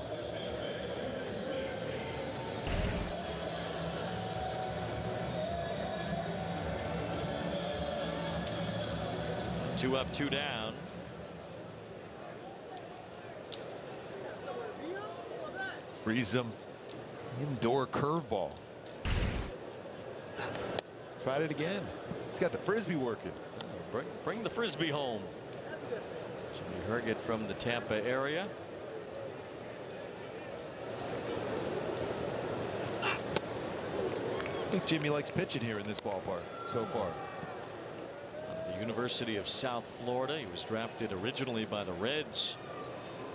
Two up, 2 down. Frees him. Indoor curveball. Tried it again. He's got the frisbee working. Bring the frisbee home. Jimmy Herget from the Tampa area. I think Jimmy likes pitching here in this ballpark so far. The University of South Florida. He was drafted originally by the Reds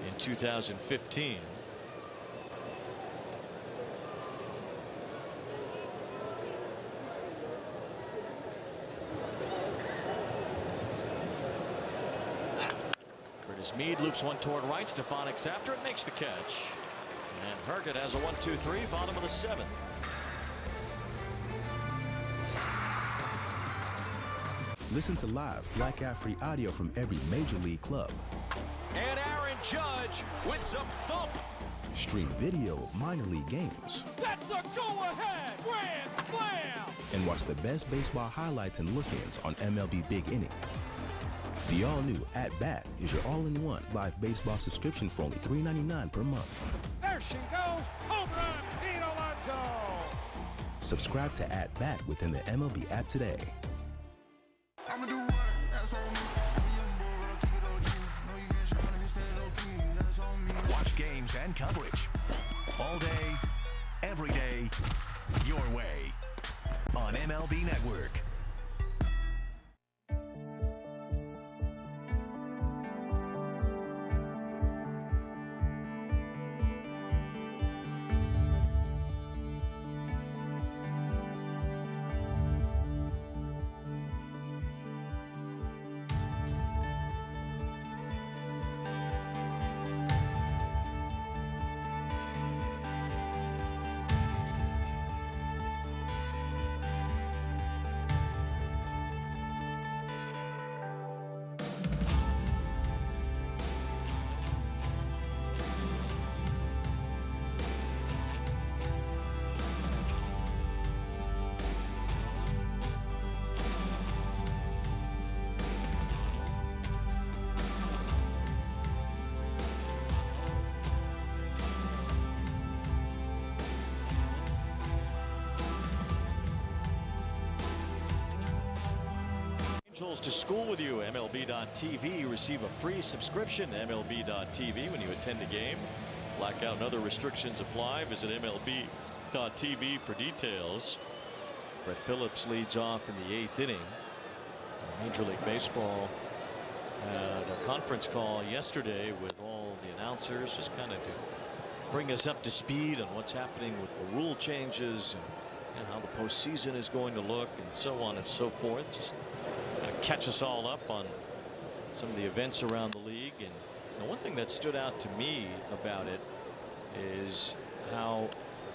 in 2015. Meade loops one toward right. Stefanik's after it, makes the catch. And Herget has a 1-2-3, bottom of the 7th. Listen to live Black Ad-free audio from every major league club. And Aaron Judge with some thump. Stream video of minor league games. That's a go-ahead grand slam. And watch the best baseball highlights and look-ins on MLB Big Inning. The all-new At Bat is your all-in-one live baseball subscription for only $3.99 per month. There she goes. Home run, Pete Alonso. Subscribe to At Bat within the MLB app today. I'ma do what? That's on me. Watch games and coverage all day, every day, your way on MLB Network. Angels to school with you. MLB.tv. Receive a free subscription to MLB.tv when you attend a game. Blackout and other restrictions apply. Visit MLB.tv for details. Brett Phillips leads off in the 8th inning. Major League Baseball had a conference call yesterday with all the announcers, just kind of to bring us up to speed on what's happening with the rule changes and how the postseason is going to look and so on and so forth. Just to catch us all up on some of the events around the league. And one thing that stood out to me about it is how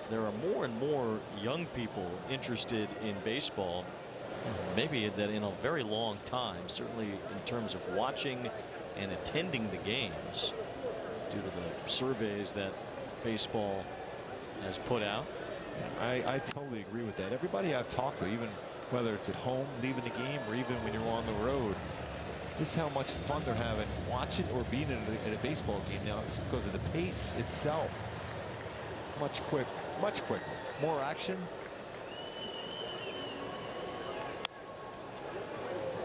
there are more and more young people interested in baseball, maybe that in a very long time, certainly in terms of watching and attending the games, due to the surveys that baseball has put out. I totally agree with that. Everybody I've talked to, even whether it's at home, leaving the game, or even when you're on the road, just how much fun they're having watching or being in a baseball game now, just because of the pace itself. Much quicker, more action.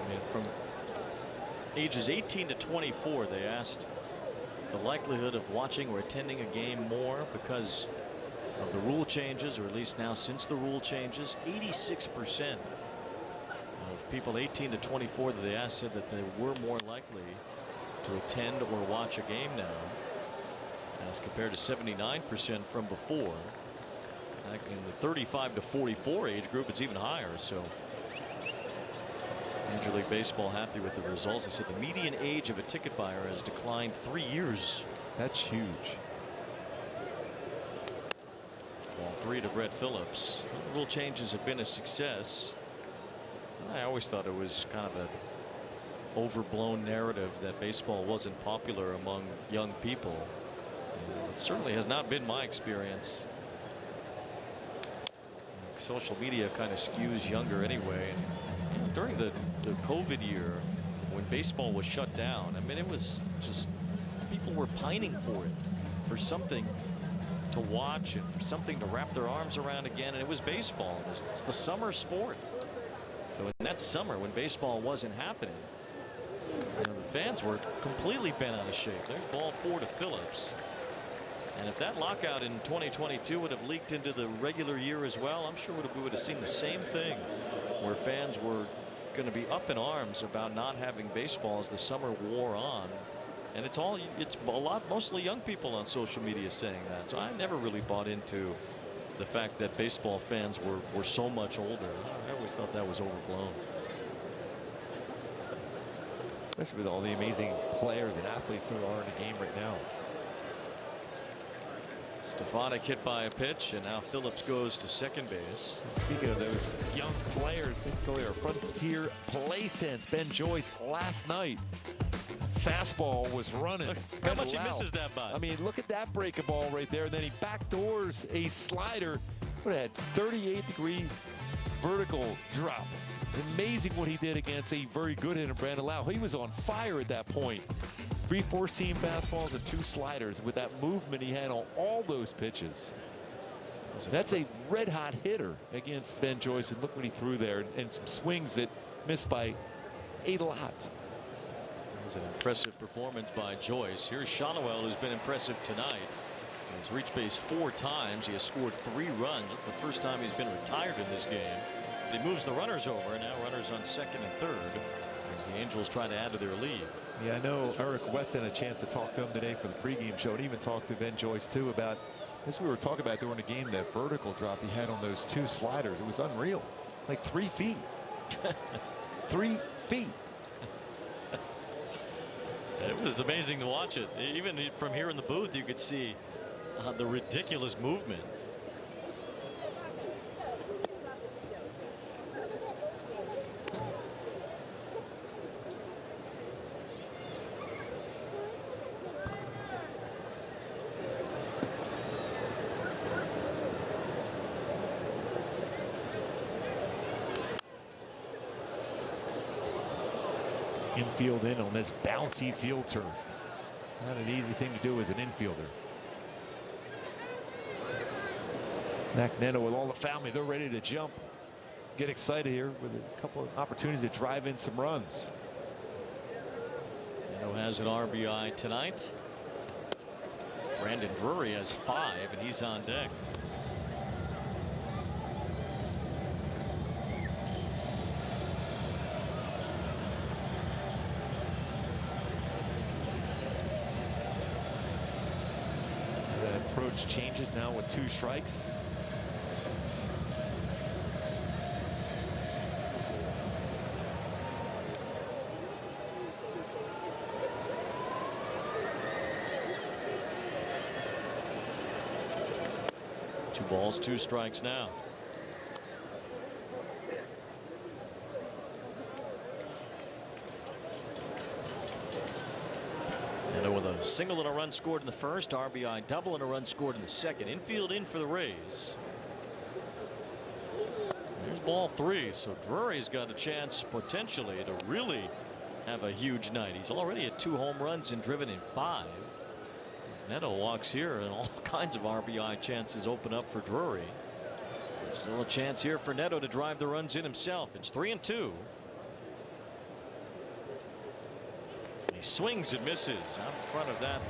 I mean, from ages 18 to 24, they asked the likelihood of watching or attending a game more because of the rule changes, or at least now since the rule changes. 86% of people 18 to 24 that they asked said that they were more likely to attend or watch a game now, as compared to 79% from before. In the 35 to 44 age group, it's even higher. So Major League Baseball happy with the results. They said the median age of a ticket buyer has declined 3 years. That's huge. Ball 3 to Brett Phillips. The rule changes have been a success. I always thought it was kind of an overblown narrative that baseball wasn't popular among young people. It certainly has not been my experience. Social media kind of skews younger anyway. And during the COVID year, when baseball was shut down, I mean, it was just, people were pining for it, for something to watch and for something to wrap their arms around again. And it was baseball. It's the summer sport. So in that summer, when baseball wasn't happening, the fans were completely bent out of shape. There's ball 4 to Phillips. And if that lockout in 2022 would have leaked into the regular year as well, I'm sure we would have seen the same thing, where fans were going to be up in arms about not having baseball as the summer wore on. And it's a lot, mostly young people on social media saying that. So I never really bought into the fact that baseball fans were so much older. I always thought that was overblown. Especially with all the amazing players and athletes who are in the game right now. Stefanik hit by a pitch, and now Phillips goes to second base. Speaking of those young players, think of their frontier play sense. Ben Joyce last night, fastball was running. Look how much he misses that by. I mean, look at that breaking ball right there. And then he backdoors a slider. What had 38-degree vertical drop. Amazing what he did against a very good hitter, Brandon Lau. He was on fire at that point. 3 4-seam fastballs and 2 sliders. With that movement he had on all those pitches. That's a red-hot hitter against Ben Joyce, and look what he threw there, and some swings that missed by a lot. It was an impressive performance by Joyce. Here's Shotwell, who's been impressive tonight. He's reached base 4 times. He has scored 3 runs. That's the first time he's been retired in this game. He moves the runners over, and now runners on second and third as the Angels try to add to their lead. Yeah, I know Eric West had a chance to talk to him today for the pregame show, and even talked to Ben Joyce too about, as we were talking about during the game, that vertical drop he had on those 2 sliders. It was unreal, like 3 feet. 3 feet. It was amazing to watch it. Even from here in the booth, you could see the ridiculous movement. Infield in on this bouncy field turf. Not an easy thing to do as an infielder. Neto with all the family, they're ready to jump. Get excited here with a couple of opportunities to drive in some runs. Neto has an RBI tonight. Brandon Drury has 5, and he's on deck. Pitch changes now with 2 strikes. Two balls, 2 strikes now. And with a single and a run scored in the first, RBI double and a run scored in the second. Infield in for the Rays. There's ball 3, so Drury's got a chance potentially to really have a huge night. He's already at 2 home runs and driven in 5. Neto walks here and all kinds of RBI chances open up for Drury. Still a chance here for Neto to drive the runs in himself. It's 3-2. He swings and misses out in front of that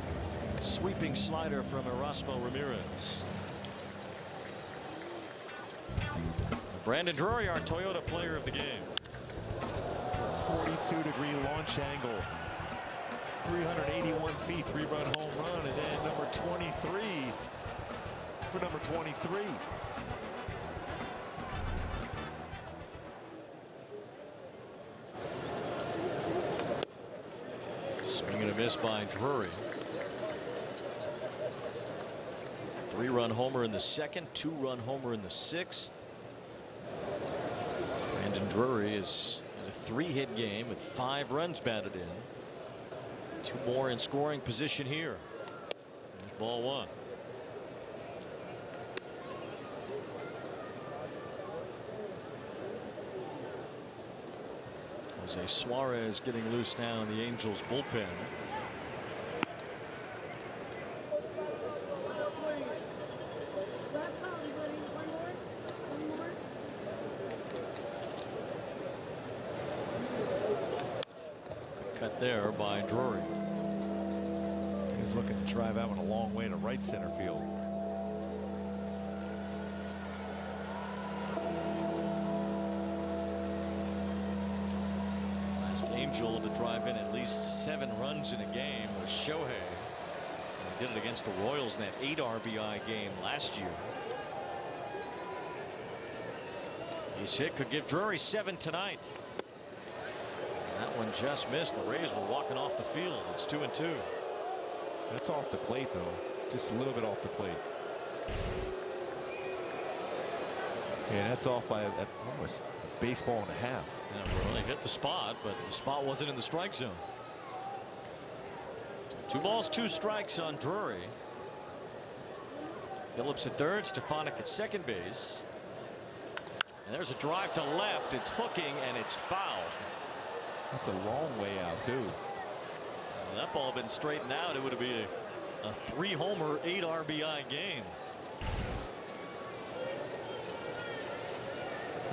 sweeping slider from Erasmo Ramirez. Brandon Drury, our Toyota player of the game. 42-degree launch angle. 381 feet, 3-run home run, and then number 23 for number 23. Swing and a miss by Drury. 3-run homer in the second, 2-run homer in the 6th. Brandon Drury is in a 3-hit game with 5 runs batted in. 2 more in scoring position here. There's ball 1. Jose Suarez getting loose now in the Angels bullpen. Cut there by Drury. He's looking to drive that one a long way to right center field. Last Angel to drive in at least 7 runs in a game was Shohei. He did it against the Royals in that 8 RBI game last year. His hit could give Drury 7 tonight. That one just missed. The Rays were walking off the field. It's 2-2. That's off the plate, though. Just a little bit off the plate. Yeah, that's off by almost a baseball and a half. Yeah, well, they hit the spot, but the spot wasn't in the strike zone. 2 balls, 2 strikes on Drury. Phillips at third, Stefanik at second base. And there's a drive to left. It's hooking and it's foul. That's a long way out, too. Well, that ball had been straightened out. It would have been a 3-homer, 8 RBI game.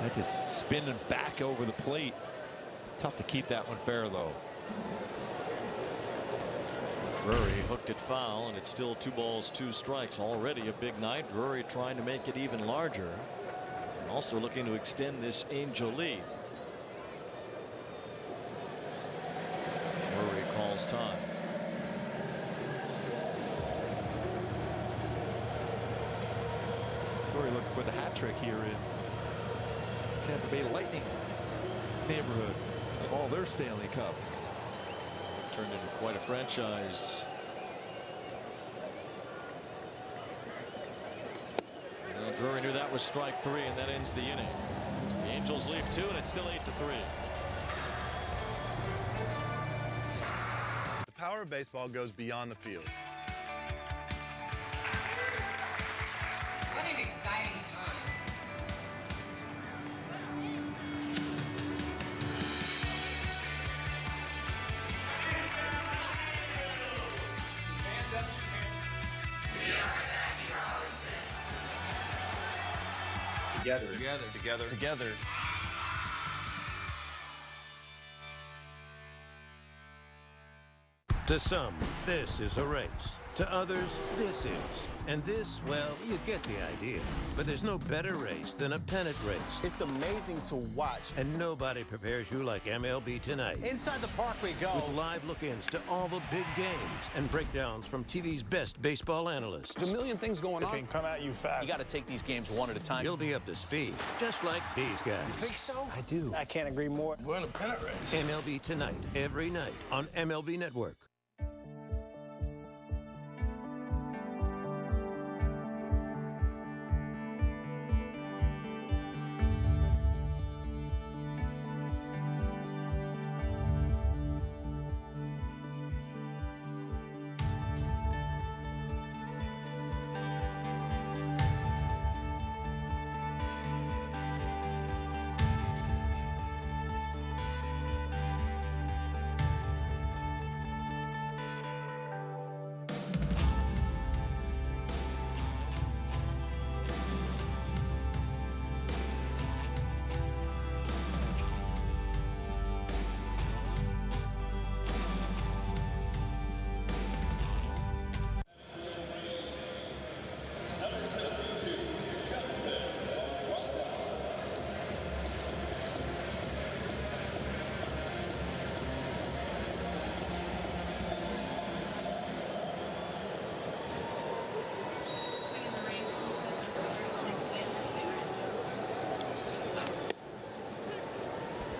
I just spinning back over the plate. Tough to keep that one fair, though. Drury hooked it foul, and it's still 2 balls, 2 strikes. Already a big night. Drury trying to make it even larger, and also looking to extend this Angel lead. Drury calls time. Drury looking for the hat trick here in Tampa Bay Lightning neighborhood of all their Stanley Cups. Turned into quite a franchise. Well, Drury knew that was strike 3, and that ends the inning. The Angels lead 2, and it's still 8-3. The power of baseball goes beyond the field. What an exciting time. Stand up, New Hampshire. Together. Together. Together. Together. To some, this is a race. To others, this is. And this, well, you get the idea. But there's no better race than a pennant race. It's amazing to watch. And nobody prepares you like MLB Tonight. Inside the park we go. With live look-ins to all the big games and breakdowns from TV's best baseball analysts. There's a million things going on. They can come at you fast. You got to take these games one at a time. You'll be up to speed, just like these guys. You think so? I do. I can't agree more. We're in a pennant race. MLB Tonight, every night on MLB Network.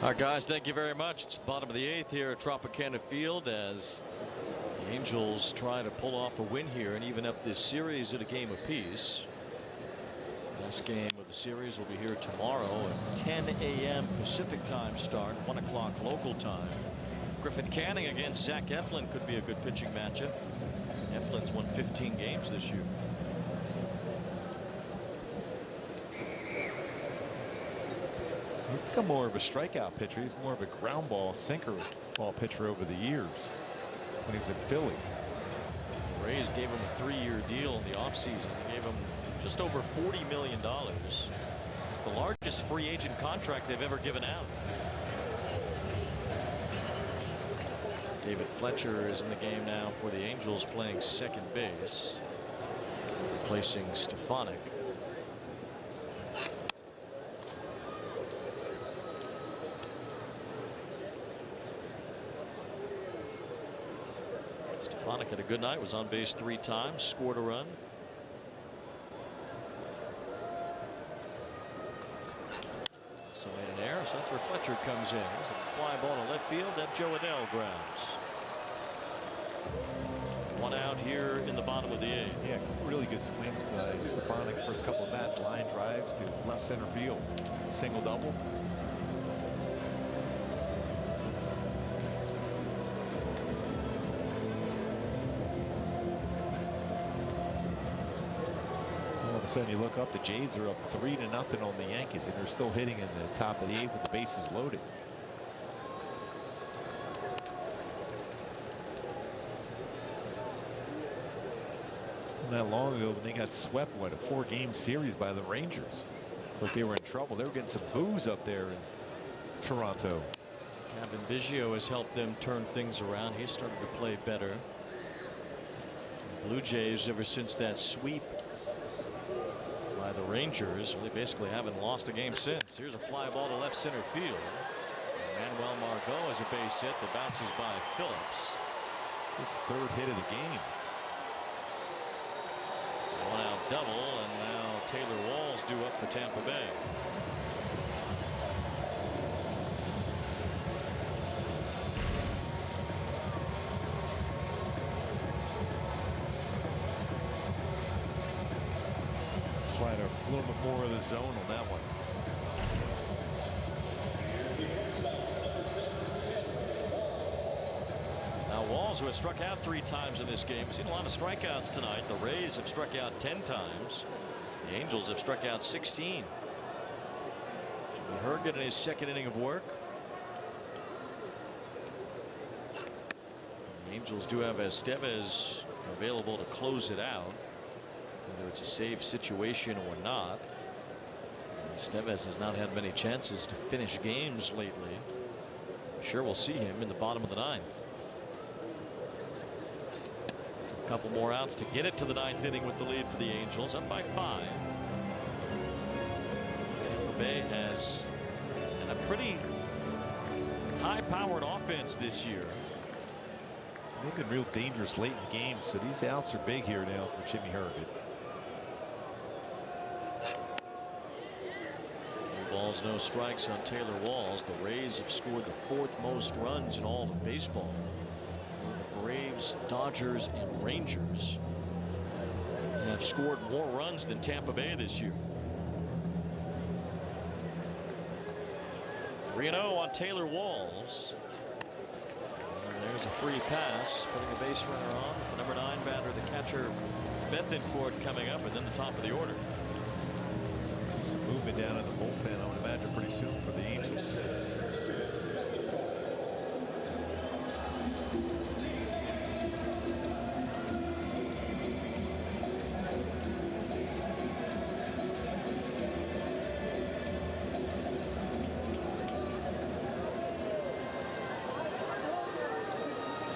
All right, guys, thank you very much. It's the bottom of the 8th here at Tropicana Field as the Angels try to pull off a win here and even up this series at a game apiece. Last game of the series will be here tomorrow at 10 a.m. Pacific time start, 1 o'clock local time. Griffin Canning against Zach Eflin could be a good pitching matchup. Eflin's won 15 games this year. He's become more of a strikeout pitcher. He's more of a ground ball, sinker ball pitcher over the years when he was in Philly. The Rays gave him a 3-year deal in the offseason. They gave him just over $40 million. It's the largest free agent contract they've ever given out. David Fletcher is in the game now for the Angels, playing second base, replacing Stefanik. Stefanik had a good night, was on base 3 times, scored a run. So made an error, so that's where Fletcher comes in. It's a fly ball to left field that Joe Adell grabs. 1 out here in the bottom of the 8th. Yeah, really good swings by Stefanik. First couple of bats, line drives to left center field. Single double. And you look up, the Jays are up 3-0 on the Yankees, and they're still hitting in the top of the 8th with the bases loaded. Not that long ago, when they got swept, what, a 4-game series by the Rangers. Like they were in trouble. They were getting some boos up there in Toronto. Gavin Biggio has helped them turn things around. He's started to play better. The Blue Jays, ever since that sweep by the Rangers, they basically haven't lost a game since. Here's a fly ball to left center field. Manuel Margot has a base hit that bounces by Phillips. His 3rd hit of the game. 1 out double, and now Taylor Walls due up for Tampa Bay. A little bit more of the zone on that one. Now Walls, who has struck out 3 times in this game, seen a lot of strikeouts tonight. The Rays have struck out 10 times. The Angels have struck out 16. Jimmy Herget in his 2nd inning of work. The Angels do have Estevez available to close it out. Whether it's a save situation or not. Estevez has not had many chances to finish games lately. I'm sure we'll see him in the bottom of the 9th. A couple more outs to get it to the 9th inning with the lead for the Angels, up by 5. Tampa Bay has a pretty high-powered offense this year. They've been real dangerous late in the game, so these outs are big here now for Jimmy Herget. No balls, no strikes on Taylor Walls. The Rays have scored the 4th most runs in all of baseball. The Braves, Dodgers, and Rangers have scored more runs than Tampa Bay this year. 3-0 on Taylor Walls. And there's a free pass, putting a base runner on. The number 9 batter, the catcher, Bethencourt, coming up, and then the top of the order. Some movement down in the bullpen, I would imagine, pretty soon for the Angels.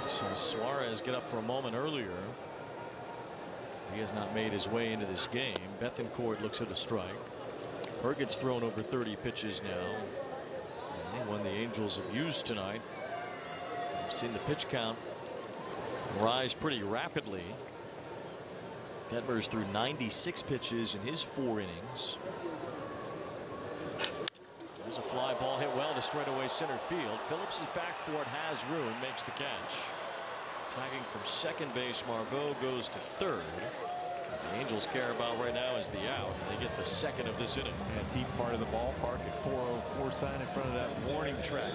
Saw Suarez get up for a moment earlier. He has not made his way into this game. Bethencourt looks at a strike. Herget's thrown over 30 pitches now. One the Angels have used tonight. We've seen the pitch count rise pretty rapidly. Detmers threw 96 pitches in his 4 innings. There's a fly ball hit well to straightaway center field. Phillips is back for it, has room, makes the catch. Tagging from second base, Margot goes to third. What the Angels care about right now is the out. They get the second of this inning. And deep part of the ballpark at 404 sign in front of that warning track.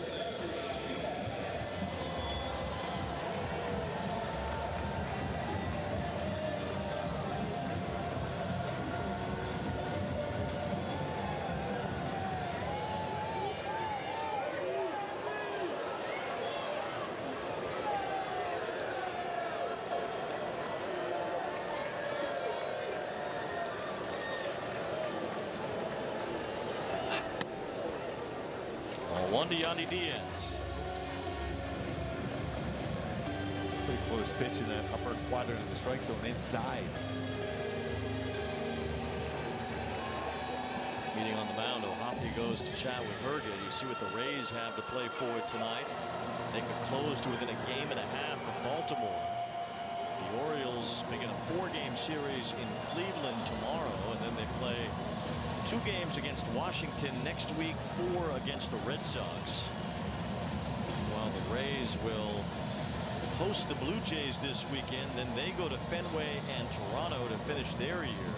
One to Yandy Diaz. Pretty close pitch in that upper quadrant of the strike zone inside. Meeting on the mound, O'Hoppe goes to chat with Herget. You see what the Rays have to play for tonight. They could close to within a game and a half of Baltimore. The Orioles begin a 4-game series in Cleveland tomorrow, and then they play 2 games against Washington next week, 4 against the Red Sox. While the Rays will host the Blue Jays this weekend, then they go to Fenway and Toronto to finish their year.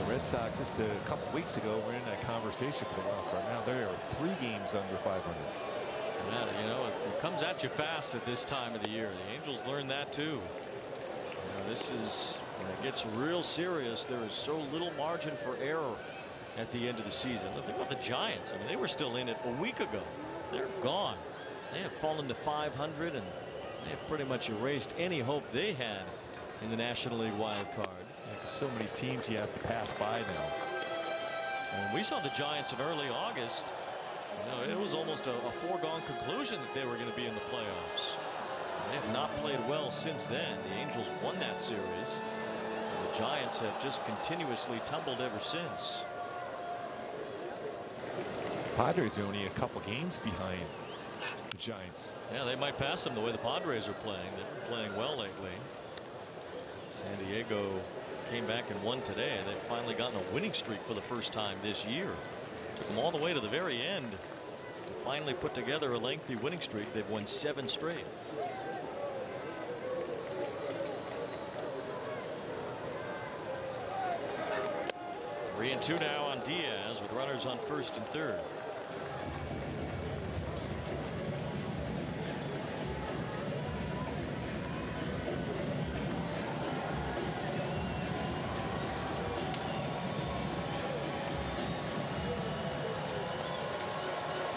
The Red Sox, just a couple weeks ago, we're in that conversation for the wild card. Now there are 3 games under 500. Yeah, you know, it comes at you fast at this time of the year. The Angels learned that too. This is when it gets real serious. There is so little margin for error at the end of the season. Think about the Giants. I mean, they were still in it a week ago. They're gone. They have fallen to 500, and they have pretty much erased any hope they had in the National League wild card. Yeah, so many teams you have to pass by now. And we saw the Giants in early August. You know, it was almost a foregone conclusion that they were going to be in the playoffs. They have not played well since then. The Angels won that series. The Giants have just continuously tumbled ever since. Padres are only a couple games behind the Giants. Yeah, they might pass them the way the Padres are playing. They've been playing well lately. San Diego came back and won today. They've finally gotten a winning streak for the first time this year. Took them all the way to the very end to finally put together a lengthy winning streak. They've won 7 straight. Three and 2 now on Diaz with runners on first and third.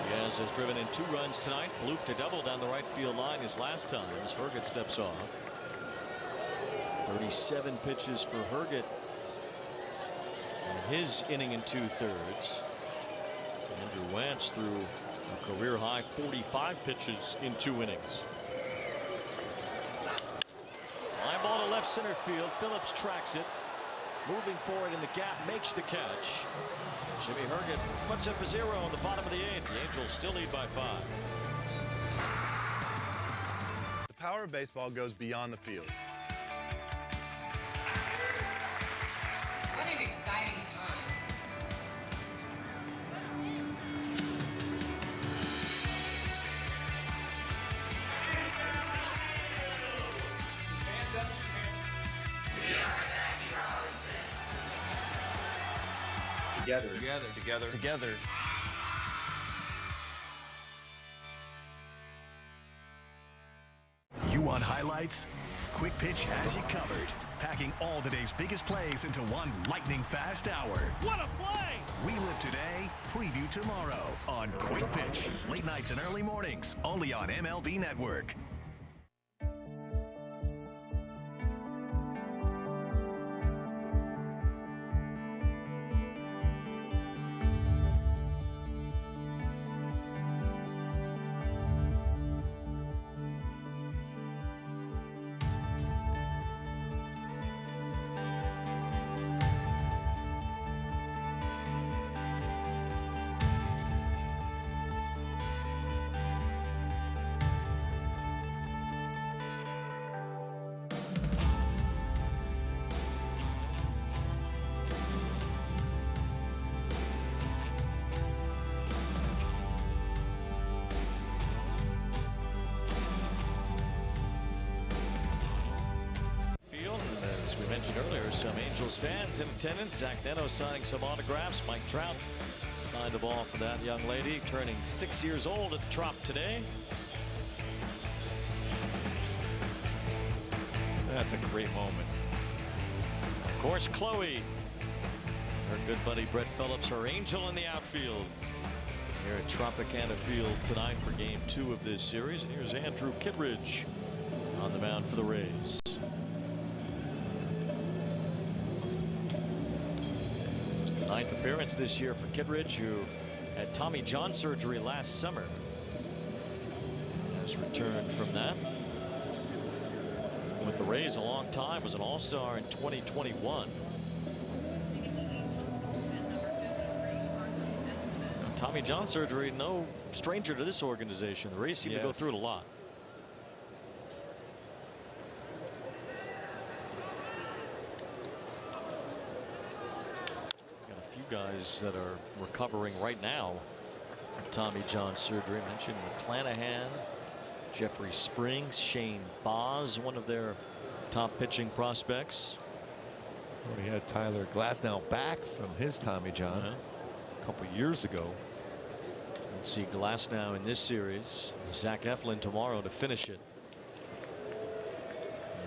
Diaz has driven in 2 runs tonight. Blooped a double down the right field line his last time as Herget steps off. 37 pitches for Herget. His inning and 2/3. Andrew Wantz threw A career high 45 pitches in 2 innings. Fly ball to left center field. Phillips tracks it. Moving forward in the gap, makes the catch. Jimmy Herget puts up a 0 in the bottom of the 8th. The Angels still lead by 5. The power of baseball goes beyond the field. What an exciting time. Stand up, we are the Together. Together. Together. Together. You want highlights? Quick Pitch has you covered, packing all today's biggest plays into one lightning-fast hour. What a play! We live today, preview tomorrow on Quick Pitch. Late nights and early mornings, only on MLB Network. Earlier, some Angels fans in attendance. Zach Neto signing some autographs. Mike Trout signed a ball for that young lady, turning 6 years old at the Trop today. That's a great moment. Of course, Chloe, her good buddy Brett Phillips, her angel in the outfield here at Tropicana Field tonight for Game 2 of this series. And here's Andrew Kittredge on the mound for the Rays. Ninth appearance this year for Kittredge, who had Tommy John surgery last summer. Has returned from that. With the Rays a long time, was an all-star in 2021. Tommy John surgery, no stranger to this organization. The Rays seem to go through it a lot. Guys that are recovering right now from Tommy John surgery. I mentioned McClanahan, Jeffrey Springs, Shane Baz, one of their top pitching prospects. Well, we had Tyler Glasnow back from his Tommy John a couple years ago. Let's see Glasnow in this series. Zach Eflin tomorrow to finish it.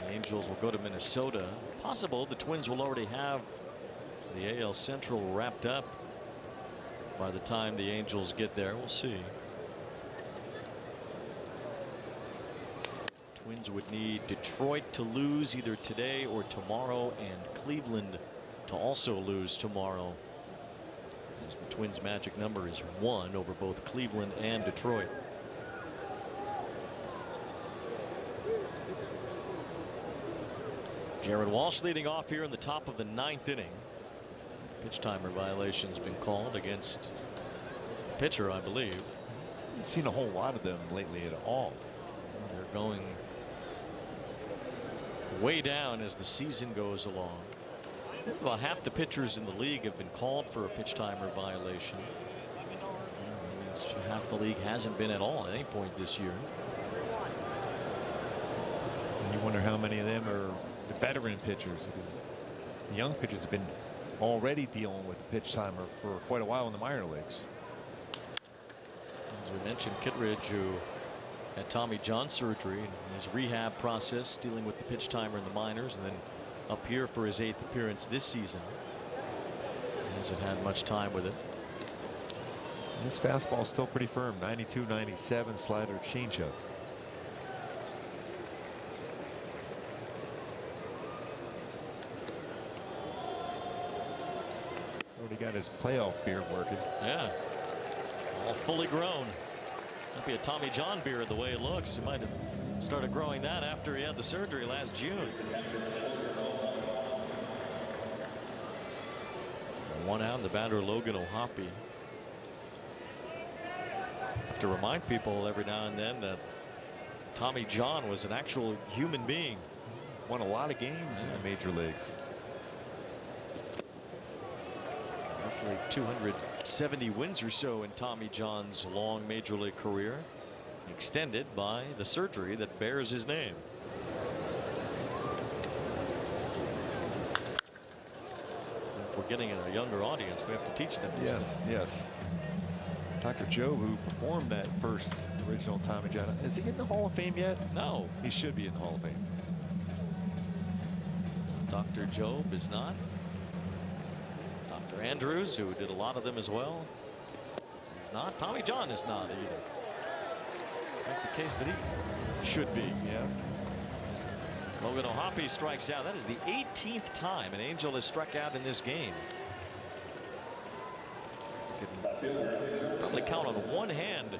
The Angels will go to Minnesota. Possible the Twins will already have the AL Central wrapped up by the time the Angels get there. We'll see. Twins would need Detroit to lose either today or tomorrow, and Cleveland to also lose tomorrow, as the Twins' magic number is 1 over both Cleveland and Detroit. Jared Walsh leading off here in the top of the 9th inning. Pitch timer violation has been called against the pitcher, I believe. I've seen a whole lot of them lately at all. They're going way down as the season goes along. About half the pitchers in the league have been called for a pitch timer violation. That means half the league hasn't been at all at any point this year. And you wonder how many of them are the veteran pitchers. The young pitchers have been already dealing with the pitch timer for quite a while in the minor leagues. As we mentioned, Kittredge, who had Tommy John surgery and his rehab process, dealing with the pitch timer in the minors, and then up here for his 8th appearance this season. Hasn't had much time with it. And this fastball is still pretty firm. 92, 97, slider, changeup. Already got his playoff beard working. Yeah, all fully grown. Might be a Tommy John beard the way it looks. He might have started growing that after he had the surgery last June. 1 out, the batter Logan O'Hoppe. Have to remind people every now and then that Tommy John was an actual human being. Won a lot of games in the major leagues. Roughly 270 wins or so in Tommy John's long major league career, extended by the surgery that bears his name. If we're getting a younger audience, we have to teach them these things. Yes. Dr. Joe, who performed that first original Tommy John, is he in the Hall of Fame yet? No. He should be in the Hall of Fame. Dr. Job is not. Dr. Andrews, who did a lot of them as well, is not. Tommy John is not either. Make the case that he should be. Yeah. Logan O'Hoppe strikes out. That is the 18th time an Angel has struck out in this game. You can probably count on one hand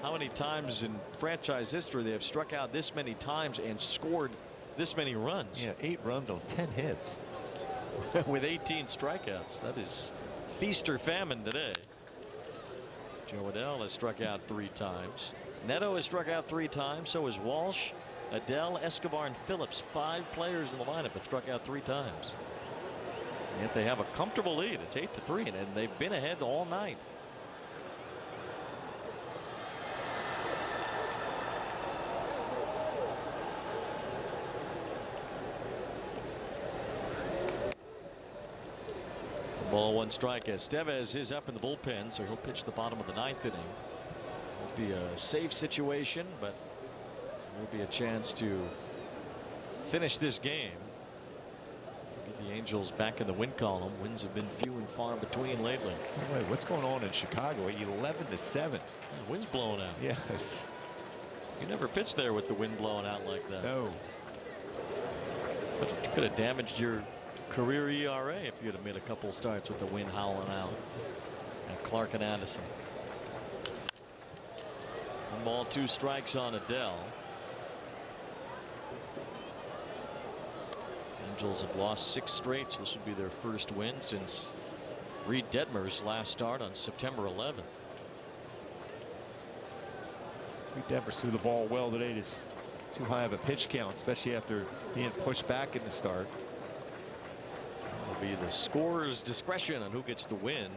how many times in franchise history they have struck out this many times and scored this many runs. Yeah, 8 runs on 10 hits. With 18 strikeouts. That is feast or famine today. Joe Adell has struck out 3 times. Neto has struck out 3 times. So has Walsh, Adell, Escobar, and Phillips. 5 players in the lineup have struck out 3 times. And yet they have a comfortable lead. It's 8-3, and they've been ahead all night. Ball 1 strike. Estevez is up in the bullpen, so he'll pitch the bottom of the 9th inning. Won't be a safe situation, but there'll be a chance to finish this game. Get the Angels back in the win column. Wins have been few and far between lately. Wait, what's going on in Chicago? 11-7. The wind's blowing out. Yes. You never pitched there with the wind blowing out like that. No. But it could have damaged your career ERA if you'd have made a couple starts with the wind howling out. And Clark and Addison. 1 ball, 2 strikes on Adell. Angels have lost 6 straight. So this would be their first win since Reid Detmers' last start on September 11th. Reid Detmers threw the ball well today. It's too high of a pitch count, especially after being pushed back in the start. Will be the scorer's discretion on who gets the win.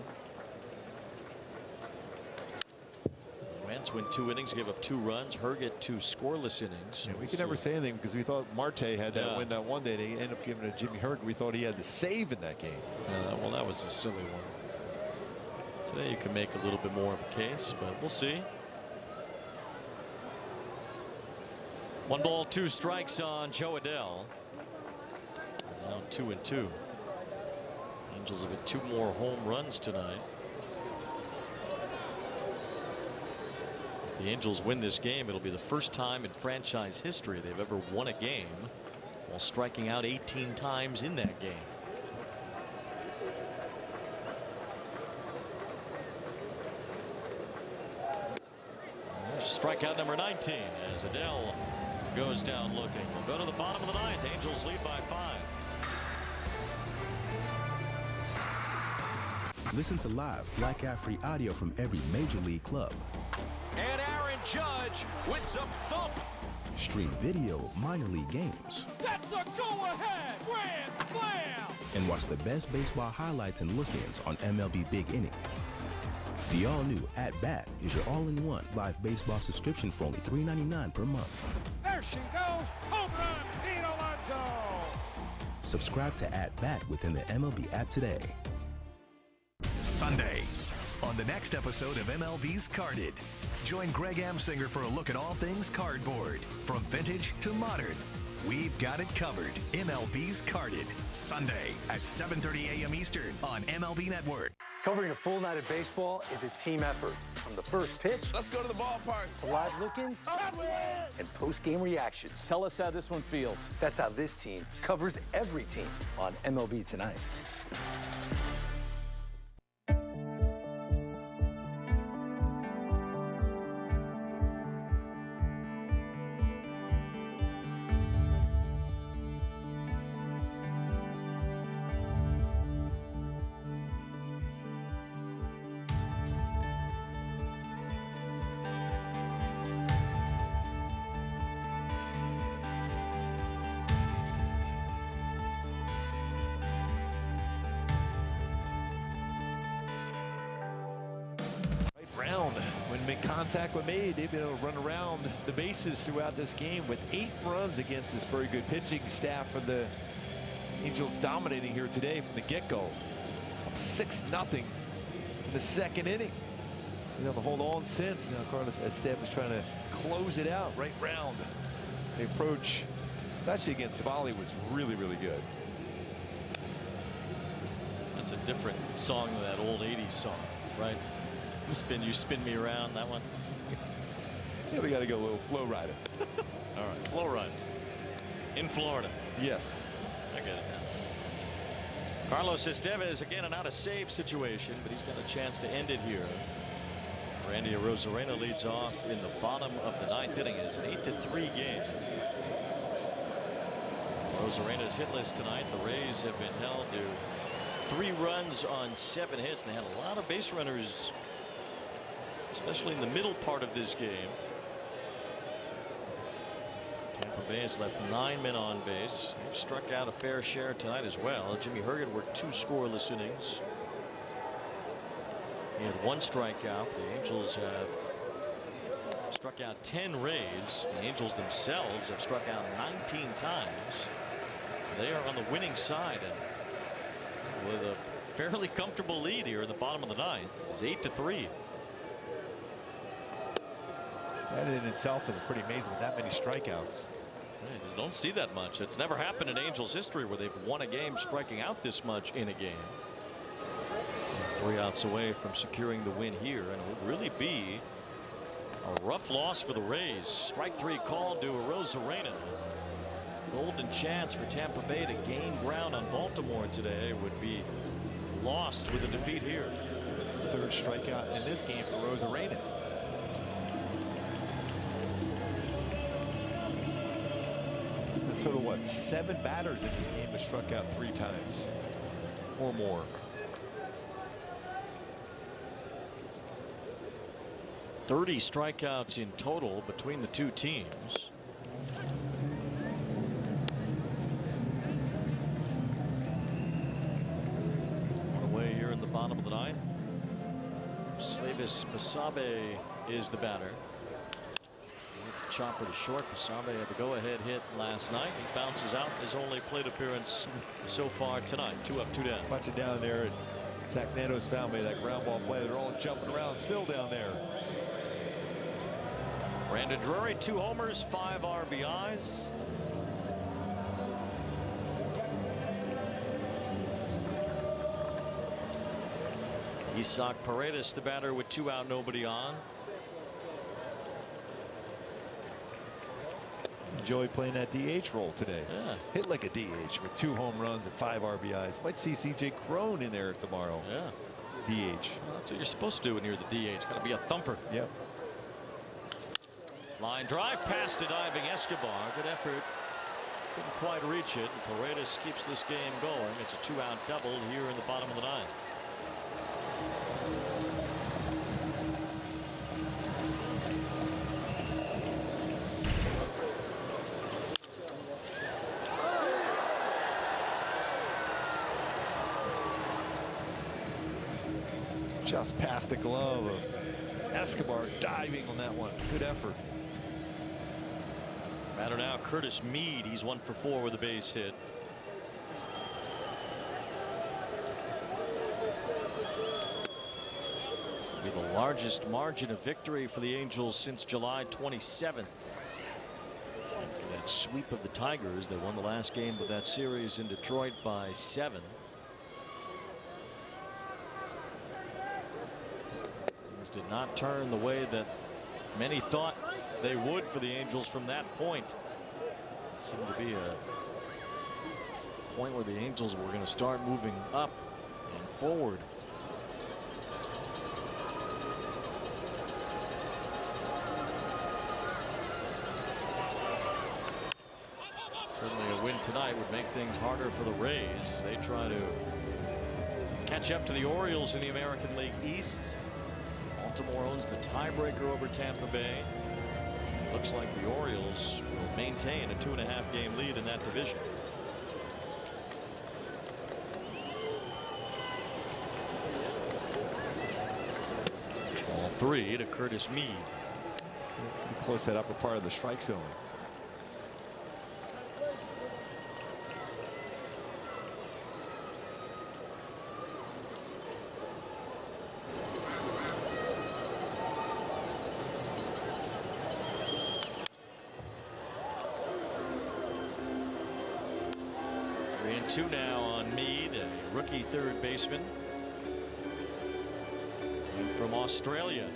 Wentz went 2 innings, gave up 2 runs. Herget 2 scoreless innings. Yeah, we could never say anything because we thought Marte had that win that one day. They ended up giving it to Jimmy Herget. We thought he had the save in that game. Well, that was a silly one. Today you can make a little bit more of a case, but we'll see. 1 ball, 2 strikes on Joe Adell. Now 2-2. Angels have hit 2 more home runs tonight. If the Angels win this game, it'll be the first time in franchise history they've ever won a game while striking out 18 times in that game. Strikeout number 19 as Adell goes down looking. We'll go to the bottom of the 9th. Angels lead by 5. Listen to live, black ad-free audio from every major league club. And Aaron Judge with some thump. Stream video of minor league games. That's a go-ahead grand slam. And watch the best baseball highlights and look-ins on MLB Big Inning. The all-new At Bat is your all-in-one live baseball subscription for only $3.99 per month. There she goes. Home run, Pete Alonso. Subscribe to At Bat within the MLB app today. Sunday on the next episode of MLB's Carded. Join Greg Amsinger for a look at all things cardboard. From vintage to modern, we've got it covered. MLB's Carded, Sunday at 7:30 a.m. Eastern on MLB Network. Covering a full night of baseball is a team effort. From the first pitch, Let's go to the ballpark. to live look-ins, and post-game reactions. Tell us how this one feels. That's how this team covers every team on MLB Tonight. haven't been contact with made. They've been able to run around the bases throughout this game with 8 runs against this very good pitching staff for the Angels, dominating here today from the get-go. Up 6-0 in the second inning. Been able to hold on since. Now Carlos Estevez trying to close it out right round. The approach, especially against Civale, was really, really good. That's a different song than that old 80s song, right? You spin me around, that one. Yeah, we got to go a little Flow Rider. All right, Flow Rider. In Florida. Yes. I get it now. Carlos Estevez again, an out-of-save situation, but he's got a chance to end it here. Randy Arozarena leads off in the bottom of the 9th inning. It's an 8-3 game. Arozarena's hitless tonight. The Rays have been held to 3 runs on 7 hits. They had a lot of base runners, especially in the middle part of this game. Tampa Bay has left 9 men on base. They've struck out a fair share tonight as well. Jimmy Herget worked 2 scoreless innings. He had 1 strikeout. The Angels have struck out 10 Rays. The Angels themselves have struck out 19 times. They are on the winning side, and with a fairly comfortable lead here in the bottom of the 9th. It's 8-3. That in itself is pretty amazing with that many strikeouts. You don't see that much. It's never happened in Angels history where they've won a game striking out this much in a game. 3 outs away from securing the win here, and it would really be a rough loss for the Rays. Strike 3 called to Arozarena. Golden chance for Tampa Bay to gain ground on Baltimore today would be lost with a defeat here. 3rd strikeout in this game for Arozarena. A total, what, 7 batters in this game have struck out 3 times or more. 30 strikeouts in total between the 2 teams. One away here in the bottom of the 9th. Slavis Basabe is the batter. It's a chopper to short. Basabe had the go-ahead hit last night. He bounces out his only plate appearance so far tonight. 2 up, 2 down. Watching down there, and Zach Neto's found by that ground ball play. They're all jumping around still down there. Brandon Drury, 2 homers, 5 RBIs. Isaac Paredes, the batter, with 2 out, nobody on. Enjoy playing that DH role today. Yeah. Hit like a DH with 2 home runs and 5 RBIs. Might see CJ Crone in there tomorrow. Yeah. DH. Well, that's what you're supposed to do when you're the DH. Got to be a thumper. Yep. Line drive past a diving Escobar. Good effort. Couldn't quite reach it. And Paredes keeps this game going. It's a 2-out double here in the bottom of the 9th. Just past the glove of Escobar, diving on that one. Good effort. Batter now Curtis Mead. He's 1 for 4 with a base hit. This will be the largest margin of victory for the Angels since July 27th. That sweep of the Tigers. They won the last game of that series in Detroit by 7. Things did not turn the way that many thought they would for the Angels from that point. It seemed to be a point where the Angels were going to start moving up and forward. Certainly a win tonight would make things harder for the Rays as they try to catch up to the Orioles in the American League East. Baltimore owns the tiebreaker over Tampa Bay. Looks like the Orioles will maintain a 2.5 game lead in that division. Ball 3 to Curtis Mead. Close that upper part of the strike zone. Two now on Mead, a rookie third baseman from Australia.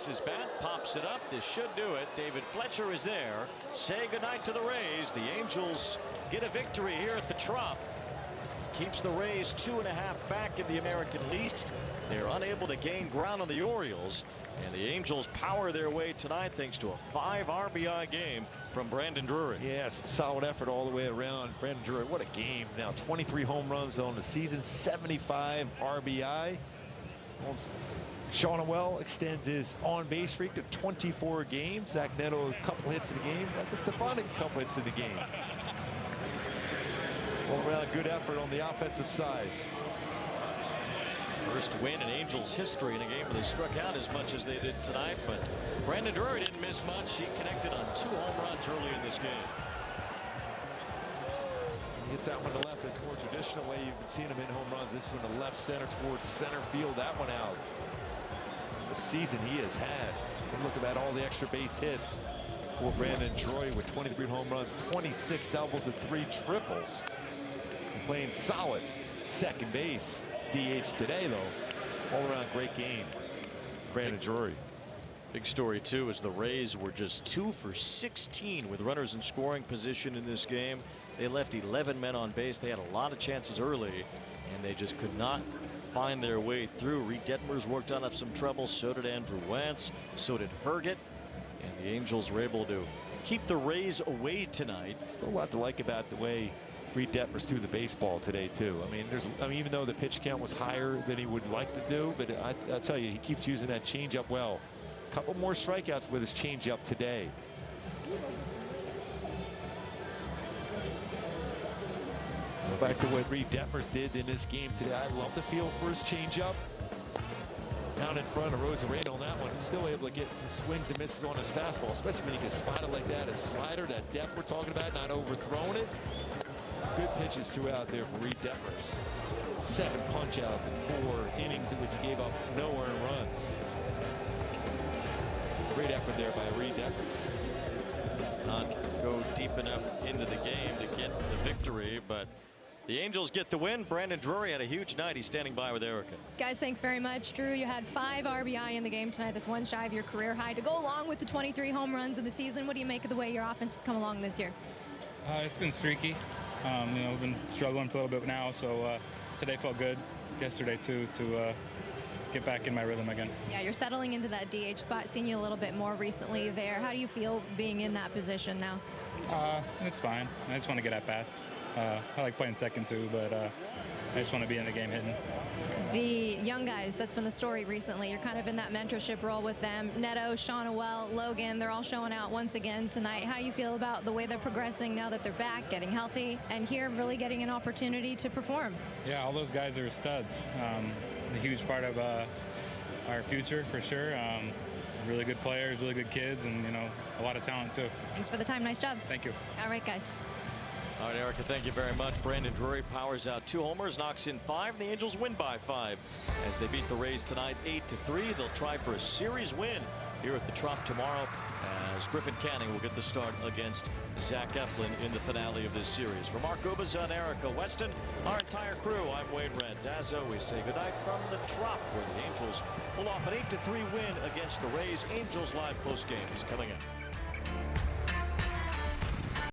His bat, pops it up. This should do it. David Fletcher is there. Say goodnight to the Rays. The Angels get a victory here at the Trop. Keeps the Rays 2.5 back in the American League. They're unable to gain ground on the Orioles, and the Angels power their way tonight thanks to a 5 RBI game from Brandon Drury. Yeah, some solid effort all the way around. Brandon Drury, what a game. Now 23 home runs on the season, 75 RBI. Civale extends his on-base streak to 24 games. Zach Neto, a couple hits in the game. Stefanic, a couple hits in the game. All around good effort on the offensive side. First win in Angels history in a game where they struck out as much as they did tonight. But Brandon Drury didn't miss much. He connected on 2 home runs early in this game. He hits that one to left. It's more traditional way you've been seeing him in home runs. This one to left center towards center field. That one out. The season he has had. And look about all the extra base hits for Brandon Drury with 23 home runs, 26 doubles, and 3 triples. And playing solid second base. DH today, though. All around great game. Brandon Drury. Big story, too, is the Rays were just 2 for 16 with runners in scoring position in this game. They left 11 men on base. They had a lot of chances early, and they just could not find their way through. Reid Detmers worked out of some trouble. So did Andrew Wentz. So did Herget. And the Angels were able to keep the Rays away tonight. Still a lot to like about the way Reid Detmers threw the baseball today, too. I mean, even though the pitch count was higher than he would like to do, but I'll tell you, he keeps using that changeup well. A couple more strikeouts with his changeup today. Back to what Reid Detmers did in this game today. I love the feel for his changeup. Down in front of Rosareno on that one. He's still able to get some swings and misses on his fastball, especially when he gets spotted like that. His slider, that depth we're talking about, not overthrowing it. Good pitches throughout there for Reid Detmers. 7 punch outs in 4 innings in which he gave up no earned runs. Great effort there by Reid Detmers. Not go deep enough into the game to get the victory, but the Angels get the win. Brandon Drury had a huge night. He's standing by with Erica. Guys, thanks very much. Drew, you had 5 RBI in the game tonight. That's 1 shy of your career high. To go along with the 23 home runs of the season, what do you make of the way your offense has come along this year? It's been streaky. We've been struggling for a little bit now, so today felt good. Yesterday, too, to get back in my rhythm again. Yeah, you're settling into that DH spot. Seen you a little bit more recently there. How do you feel being in that position now? It's fine. I just want to get at bats. I like playing second too, but I just want to be in the game hitting. The young guys, that's been the story recently. You're kind of in that mentorship role with them. Neto, Civale, Logan, they're all showing out once again tonight. How you feel about the way they're progressing now that they're back, getting healthy, and here really getting an opportunity to perform? Yeah, all those guys are studs. A huge part of our future for sure. Really good players, really good kids, and a lot of talent too. Thanks for the time. Nice job. Thank you. All right, guys. All right, Erica, thank you very much. Brandon Drury powers out 2 homers, knocks in 5. The Angels win by 5 as they beat the Rays tonight 8-3. They'll try for a series win here at the Trop tomorrow as Griffin Canning will get the start against Zach Eflin in the finale of this series. For Mark Gubas and Erica Weston, our entire crew, I'm Wade Randazzo. We say goodnight from the Trop, where the Angels pull off an 8-3 win against the Rays. Angels live postgame is coming up.